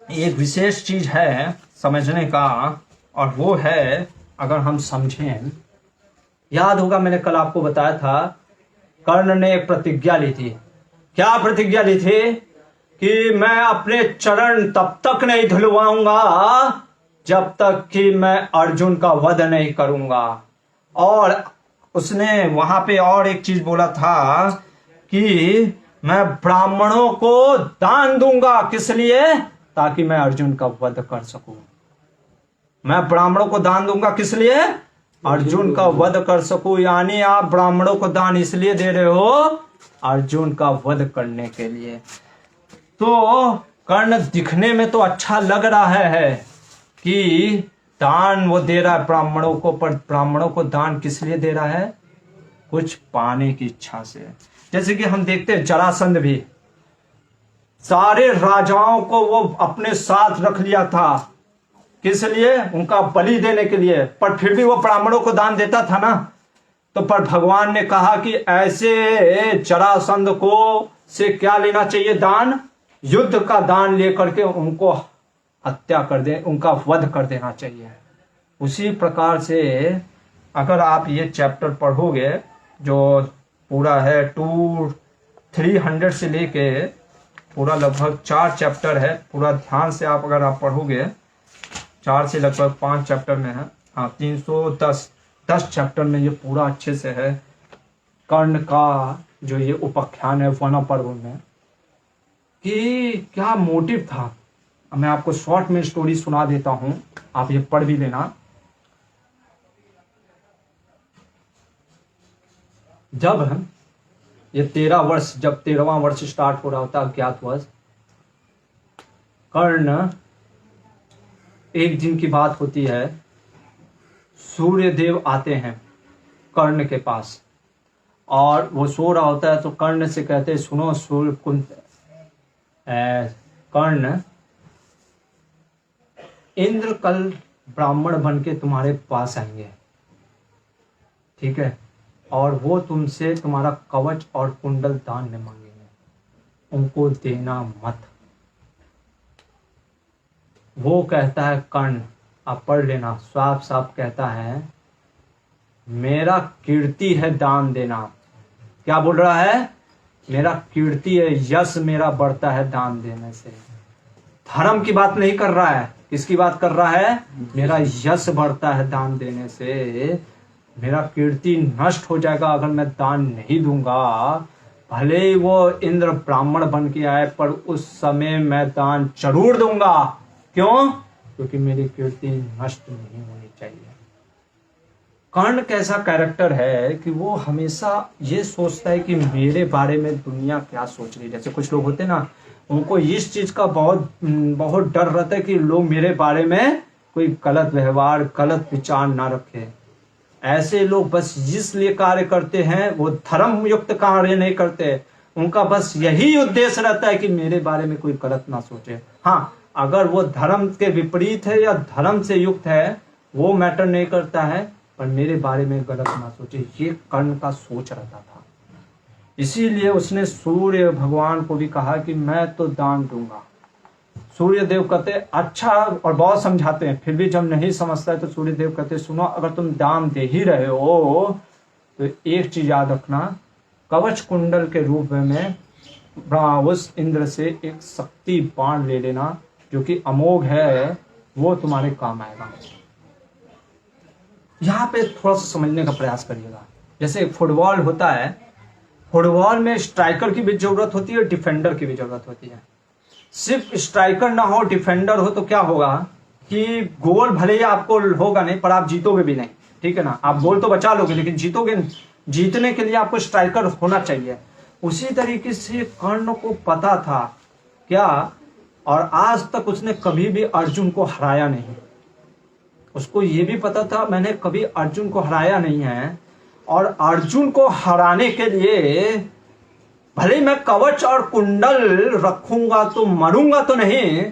एक विशेष चीज है समझने का, और वो है अगर हम समझें, याद होगा मैंने कल आपको बताया था कर्ण ने एक प्रतिज्ञा ली थी। क्या प्रतिज्ञा ली थी? कि मैं अपने चरण तब तक नहीं धुलवाऊंगा जब तक कि मैं अर्जुन का वध नहीं करूंगा। और उसने वहां पे और एक चीज बोला था कि मैं ब्राह्मणों को दान दूंगा, किस लिए? ताकि मैं अर्जुन का वध कर सकूं। मैं ब्राह्मणों को दान दूंगा किस लिए? अर्जुन का वध कर सकूं। यानी आप ब्राह्मणों को दान इसलिए दे रहे हो अर्जुन का वध करने के लिए। तो कर्ण दिखने में तो अच्छा लग रहा है कि दान वो दे रहा है ब्राह्मणों को, पर ब्राह्मणों को दान किस लिए दे रहा है? कुछ पाने की इच्छा से। जैसे कि हम देखते हैं जरासंध भी सारे राजाओं को वो अपने साथ रख लिया था, किस लिए? उनका बलि देने के लिए, पर फिर भी वो ब्राह्मणों को दान देता था ना। तो पर भगवान ने कहा कि ऐसे जरासंध को से क्या लेना चाहिए? दान, युद्ध का दान लेकर के उनको हत्या कर दे, उनका वध कर देना चाहिए। उसी प्रकार से अगर आप ये चैप्टर पढ़ोगे जो पूरा है 300 से लेके पूरा लगभग 4 चैप्टर है, पूरा ध्यान से आप अगर आप पढ़ोगे 4 से लगभग 5 चैप्टर में है, हाँ 310 चैप्टर में ये पूरा अच्छे से है। कर्ण का जो ये उपाख्यान है वन पर्व में कि क्या मोटिव था, मैं आपको शॉर्ट में स्टोरी सुना देता हूं, आप ये पढ़ भी लेना। जब ये 13 वर्ष, जब 13वां वर्ष स्टार्ट हो रहा होता अज्ञातवास, कर्ण, एक दिन की बात होती है, सूर्य देव आते हैं कर्ण के पास और वो सो रहा होता है। तो कर्ण से कहते हैं सुनो सूर्य कर्ण, इंद्र कल ब्राह्मण बन के तुम्हारे पास आएंगे ठीक है, और वो तुमसे तुम्हारा कवच और कुंडल दान में मांगेंगे, उनको देना मत। वो कहता है कर्ण, आप पढ़ लेना, साफ साफ कहता है मेरा कीर्ति है दान देना। क्या बोल रहा है? मेरा कीर्ति है, यश मेरा बढ़ता है दान देने से। धर्म की बात नहीं कर रहा है, किसकी बात कर रहा है? मेरा यश बढ़ता है दान देने से। मेरा कीर्ति नष्ट हो जाएगा अगर मैं दान नहीं दूंगा। भले ही वो इंद्र ब्राह्मण बन के आए, पर उस समय मैं दान जरूर दूंगा। क्यों? क्योंकि मेरी कीर्ति नष्ट नहीं होनी चाहिए। कर्ण कैसा कैरेक्टर है कि वो हमेशा ये सोचता है कि मेरे बारे में दुनिया क्या सोच रही है। जैसे कुछ लोग होते हैं ना, उनको इस चीज का बहुत डर रहता है कि लोग मेरे बारे में कोई गलत व्यवहार, गलत विचार ना रखे। ऐसे लोग बस इसलिए कार्य करते हैं, वो धर्म युक्त कार्य नहीं करते। उनका बस यही उद्देश्य रहता है कि मेरे बारे में कोई गलत ना सोचे। हाँ, अगर वो धर्म के विपरीत है या धर्म से युक्त है वो मैटर नहीं करता है, पर मेरे बारे में गलत ना सोचे, ये कर्ण का सोच रहता था। इसीलिए उसने सूर्य भगवान को भी कहा कि मैं तो दान दूंगा। सूर्य देव कहते अच्छा, और बहुत समझाते हैं, फिर भी जब नहीं समझता है तो सूर्य देव कहते सुनो, अगर तुम दान दे ही रहे हो तो एक चीज याद रखना, कवच कुंडल के रूप में उस इंद्र से एक शक्ति बाण ले लेना जो कि अमोघ है, वो तुम्हारे काम आएगा। यहाँ पे थोड़ा सा समझने का प्रयास करिएगा। जैसे फुटबॉल होता है, फुटबॉल में स्ट्राइकर की भी जरूरत होती है, डिफेंडर की भी जरूरत होती है। सिर्फ स्ट्राइकर ना हो, डिफेंडर हो, तो क्या होगा कि गोल भले ही आपको होगा नहीं, पर आप जीतोगे भी नहीं। ठीक है ना, आप गोल तो बचा लोगे लेकिन जीतोगे नहीं। जीतने के लिए आपको स्ट्राइकर होना चाहिए। उसी तरीके से कर्ण को पता था क्या, और आज तक उसने कभी भी अर्जुन को हराया नहीं। उसको ये भी पता था मैंने कभी अर्जुन को हराया नहीं है, और अर्जुन को हराने के लिए भले मैं कवच और कुंडल रखूंगा तो मरूंगा तो नहीं,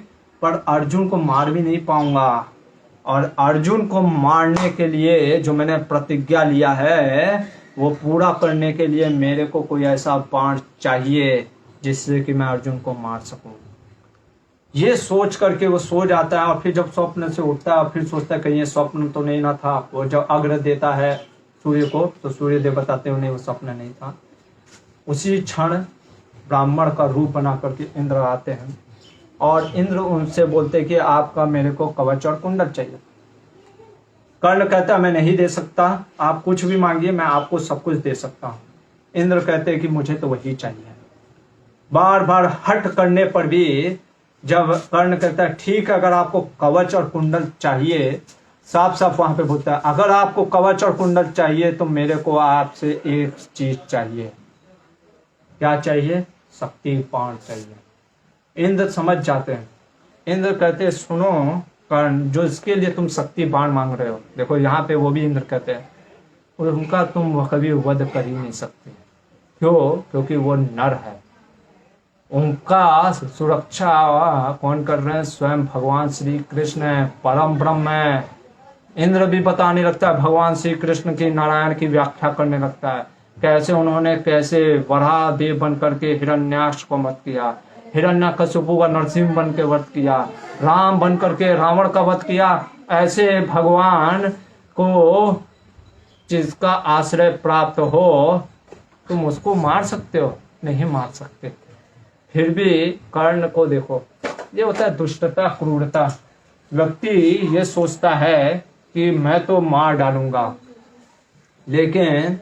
पर अर्जुन को मार भी नहीं पाऊंगा। और अर्जुन को मारने के लिए जो मैंने प्रतिज्ञा लिया है वो पूरा करने के लिए मेरे को कोई ऐसा बाण चाहिए जिससे कि मैं अर्जुन को मार सकूं। ये सोच करके वो सो जाता है, और फिर जब स्वप्न से उठता है फिर सोचता है कहीं ये स्वप्न तो नहीं ना था। वो जब अर्घ्य देता है सूर्य को तो सूर्य देव बताते हैं नहीं, वो स्वप्न नहीं था। उसी क्षण ब्राह्मण का रूप बना करके इंद्र आते हैं, और इंद्र उनसे बोलते कि आपका मेरे को कवच और कुंडल चाहिए। कर्ण कहता है मैं नहीं दे सकता, आप कुछ भी मांगिए मैं आपको सब कुछ दे सकता हूँ। इंद्र कहते हैं कि मुझे तो वही चाहिए। बार बार हट करने पर भी जब कर्ण कहता है ठीक है, अगर आपको कवच और कुंडल चाहिए, साफ साफ वहां पे बोलता है अगर आपको कवच और कुंडल चाहिए तो मेरे को आपसे एक चीज चाहिए। क्या चाहिए? शक्ति बाण चाहिए। इंद्र समझ जाते हैं। इंद्र कहते हैं सुनो कर्ण, जो इसके लिए तुम शक्ति बाण मांग रहे हो, देखो यहाँ पे वो भी इंद्र कहते हैं उनका तुम कभी वध कर ही नहीं सकते। क्यों? क्योंकि वो नर है। उनका सुरक्षा कौन कर रहे हैं? स्वयं भगवान श्री कृष्ण है, परम ब्रह्म है। इंद्र भी बताने लगता है भगवान श्री कृष्ण की, नारायण की व्याख्या करने लगता है कैसे उन्होंने कैसे वराह देव बन करके हिरण्याक्ष को वध किया, हिरण्यकशिपु का नरसिंह बन के वध किया, राम बन करके रावण का वध किया। ऐसे भगवान को जिसका आश्रय प्राप्त हो तुम उसको मार सकते हो? नहीं मार सकते। फिर भी कर्ण को देखो, ये होता है दुष्टता, क्रूरता। व्यक्ति ये सोचता है कि मैं तो मार डालूंगा, लेकिन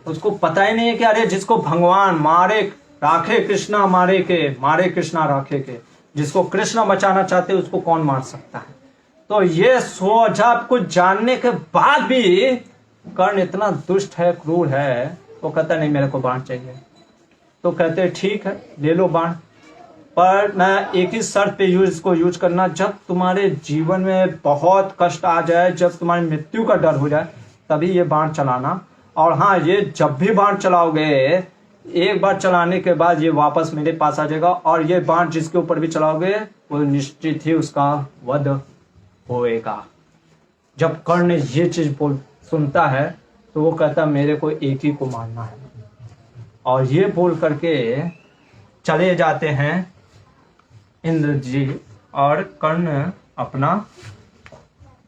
उसको पता ही नहीं है कि अरे जिसको भगवान मारे राखे कृष्णा मारे के, मारे कृष्णा राखे के, जिसको कृष्ण बचाना चाहते उसको कौन मार सकता है। तो ये सोच कुछ जानने के बाद भी कर्ण इतना दुष्ट है, क्रूर है, वो कहता नहीं मेरे को बाण चाहिए। तो कहते हैं ठीक है ले लो बाण, पर मैं एक ही शर्त पे इसको यूज करना, जब तुम्हारे जीवन में बहुत कष्ट आ जाए, जब तुम्हारी मृत्यु का डर हो जाए तभी ये बाण चलाना। और हाँ, ये जब भी बाण चलाओगे एक बार चलाने के बाद ये वापस मेरे पास आ जाएगा, और ये बाण जिसके ऊपर भी चलाओगे वो निश्चित ही उसका वध होएगा। जब कर्ण ये चीज सुनता है तो वो कहता मेरे को एक ही को मारना है, और ये बोल करके चले जाते हैं इंद्र जी, और कर्ण अपना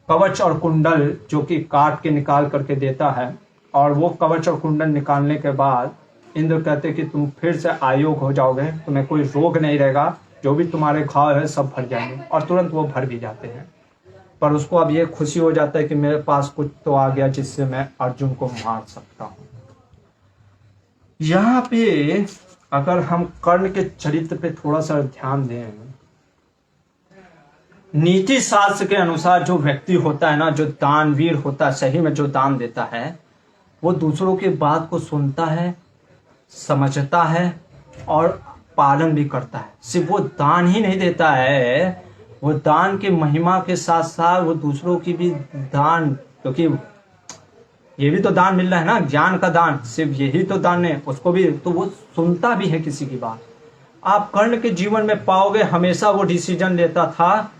कवच और कुंडल जो कि काट के निकाल करके देता है, और वो कवच और कुंडल निकालने के बाद इंद्र कहते कि तुम फिर से आयोग हो जाओगे, तुम्हें कोई रोग नहीं रहेगा, जो भी तुम्हारे घाव है सब भर जाएंगे, और तुरंत वो भर भी जाते हैं। पर उसको अब ये खुशी हो जाता है कि मेरे पास कुछ तो आ गया जिससे मैं अर्जुन को मार सकता हूं। यहाँ पे अगर हम कर्ण के चरित्र पे थोड़ा सा ध्यान दें, नीति शास्त्र के अनुसार जो व्यक्ति होता है ना, जो दानवीर होता है, सही में जो दान देता है, वो दूसरों की बात को सुनता है, समझता है और पालन भी करता है। सिर्फ वो दान ही नहीं देता है, वो दान के महिमा के साथ साथ वो दूसरों की भी दान, क्योंकि ये भी तो दान मिल रहा है ना, ज्ञान का दान, सिर्फ यही तो दान है, उसको भी तो वो सुनता भी है किसी की बात। आप कर्ण के जीवन में पाओगे हमेशा वो डिसीजन लेता था,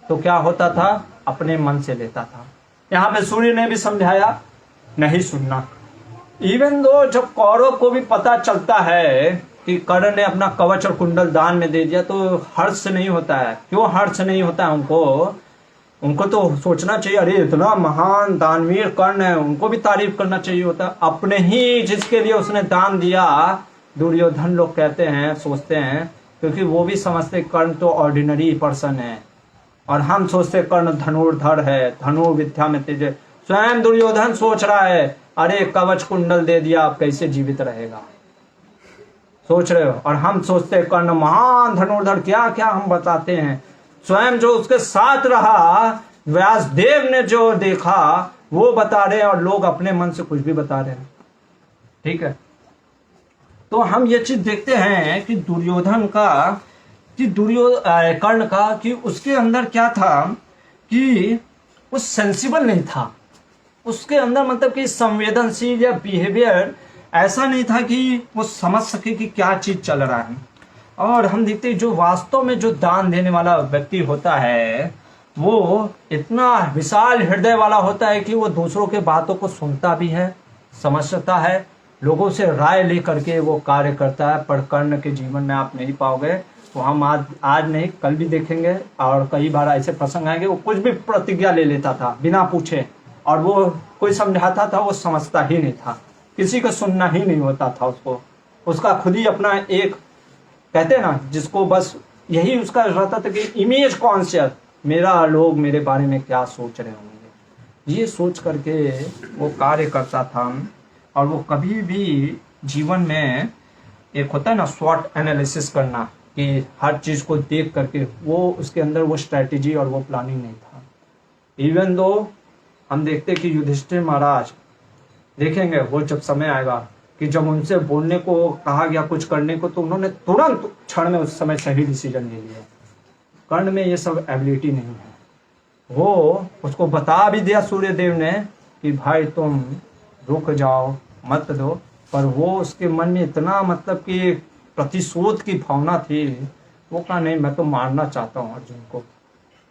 तो क्या होता था, अपने मन से लेता था। यहाँ पे सूर्य ने भी समझाया नहीं सुनना। इवन दो जब कौरव को भी पता चलता है कि कर्ण ने अपना कवच और कुंडल दान में दे दिया, तो हर्ष नहीं होता है। क्यों हर्ष नहीं होता है उनको तो सोचना चाहिए अरे इतना महान दानवीर कर्ण है, उनको भी तारीफ करना चाहिए होता। अपने ही जिसके लिए उसने दान दिया, दुर्योधन लोग कहते हैं, सोचते हैं, क्योंकि वो भी समझते कर्ण तो ऑर्डिनरी पर्सन है, और हम सोचते कर्ण धनुर्धर है, धनुर्विद्या में तेज। स्वयं दुर्योधन सोच रहा है अरे कवच कुंडल दे दिया, आप कैसे जीवित रहेगा, सोच रहे हो। और हम सोचते कर्ण महान धनुर्धर, क्या क्या हम बताते हैं। स्वयं जो उसके साथ रहा, व्यासदेव ने जो देखा वो बता रहे हैं, और लोग अपने मन से कुछ भी बता रहे हैं। ठीक है, तो हम ये चीज देखते हैं कि दुर्योधन का, कि कर्ण का, कि उसके अंदर क्या था कि वो सेंसिबल नहीं था। उसके अंदर मतलब कि संवेदनशील या बिहेवियर ऐसा नहीं था कि वो समझ सके कि क्या चीज चल रहा है। और हम देखते हैं जो वास्तव में जो दान देने वाला व्यक्ति होता है, वो इतना विशाल हृदय वाला होता है कि वो दूसरों के बातों को सुनता भी है, समझता है, लोगों से राय लेकर के वो कार्य करता है। पर कर्ण के जीवन में आप नहीं पाओगे, तो हम आज नहीं कल भी देखेंगे, और कई बार ऐसे प्रसंग आएंगे वो कुछ भी प्रतिज्ञा ले लेता था बिना पूछे, और वो कोई समझाता था वो समझता ही नहीं था, किसी को सुनना ही नहीं होता था उसको। उसका खुद ही अपना एक, कहते हैं ना, जिसको बस यही उसका रहता था कि इमेज कॉन्शियस, मेरा लोग मेरे बारे में क्या सोच रहे होंगे, ये सोच करके वो कार्य करता था। और वो कभी भी जीवन में एक होता है ना स्वॉट एनालिसिस करना, कि हर चीज को देख करके, वो उसके अंदर वो स्ट्रेटेजी और वो प्लानिंग नहीं था। इवन दो हम देखते कि युधिष्ठिर महाराज, देखेंगे वो जब समय आएगा कि जब उनसे बोलने को कहा गया कुछ करने को, तो उन्होंने तुरंत क्षण में उस समय सही डिसीजन ले लिया। कर्ण में ये सब एबिलिटी नहीं है। वो उसको बता भी दिया सूर्य देव ने कि भाई तुम रुक जाओ, मत दो, पर वो उसके मन में इतना मतलब कि प्रतिशोध की भावना थी, वो कहा नहीं मैं तो मारना चाहता हूँ अर्जुन को।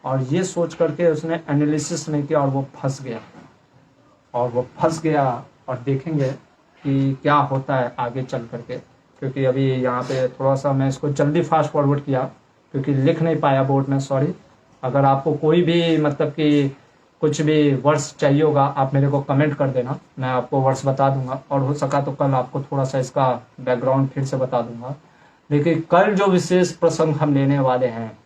और ये सोच करके उसने एनालिसिस नहीं किया, और वो फंस गया। और देखेंगे कि क्या होता है आगे चल करके, क्योंकि अभी यहाँ पे थोड़ा सा मैं इसको जल्दी फास्ट फॉरवर्ड किया, क्योंकि लिख नहीं पाया बोर्ड में, सॉरी। अगर आपको कोई भी मतलब कि कुछ भी वर्ड्स चाहिए होगा, आप मेरे को कमेंट कर देना, मैं आपको वर्ड्स बता दूंगा, और हो सका तो कल आपको थोड़ा सा इसका बैकग्राउंड फिर से बता दूंगा। लेकिन कल जो विशेष प्रसंग हम लेने वाले हैं,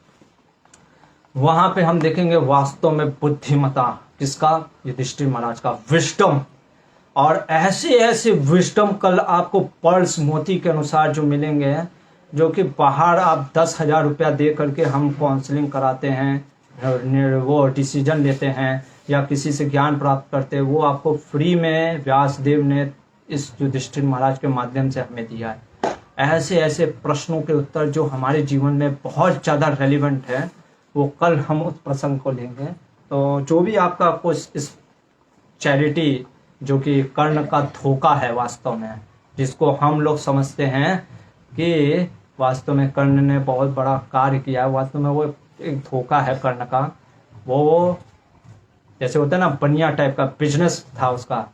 वहां पे हम देखेंगे वास्तव में बुद्धिमता किसका, युधिष्ठिर महाराज का, विजडम। और ऐसे विजडम कल आपको पर्ल्स मोती के अनुसार जो मिलेंगे, जो कि बाहर आप 10,000 रुपया दे करके हम काउंसलिंग कराते हैं, वो डिसीजन लेते हैं, या किसी से ज्ञान प्राप्त करते हैं, वो आपको फ्री में व्यासदेव ने इस युधिष्ठिर महाराज के माध्यम से हमें दिया है। ऐसे प्रश्नों के उत्तर जो हमारे जीवन में बहुत ज़्यादा रेलिवेंट है, वो कल हम उस प्रसंग को लेंगे। तो जो भी आपका कुछ इस चैरिटी, जो कि कर्ण का धोखा है वास्तव में, जिसको हम लोग समझते हैं कि वास्तव में कर्ण ने बहुत बड़ा कार्य किया है, वास्तव में वो एक धोखा है कर्ण का। वो जैसे होता है ना बनिया टाइप का बिजनेस था उसका,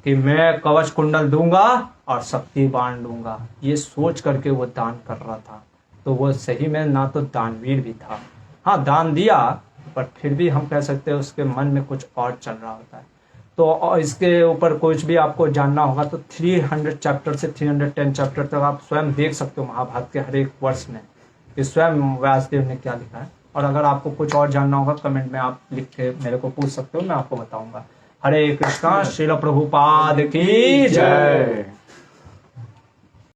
कि मैं कवच कुंडल दूंगा और शक्ति बाण दूंगा, ये सोच करके वो दान कर रहा था। तो वो सही में ना तो दानवीर भी था, हाँ दान दिया, पर फिर भी हम कह सकते हैं उसके मन में कुछ और चल रहा होता है। तो और इसके ऊपर कुछ भी आपको जानना होगा तो 300 चैप्टर से 310 चैप्टर तक आप स्वयं देख सकते हो महाभारत के हर एक वर्ष में कि स्वयं व्यासदेव ने क्या लिखा है। और अगर आपको कुछ और जानना होगा कमेंट में आप लिख के मेरे को पूछ सकते हो, मैं आपको बताऊंगा। हरे कृष्णा। श्रील प्रभुपाद की जय।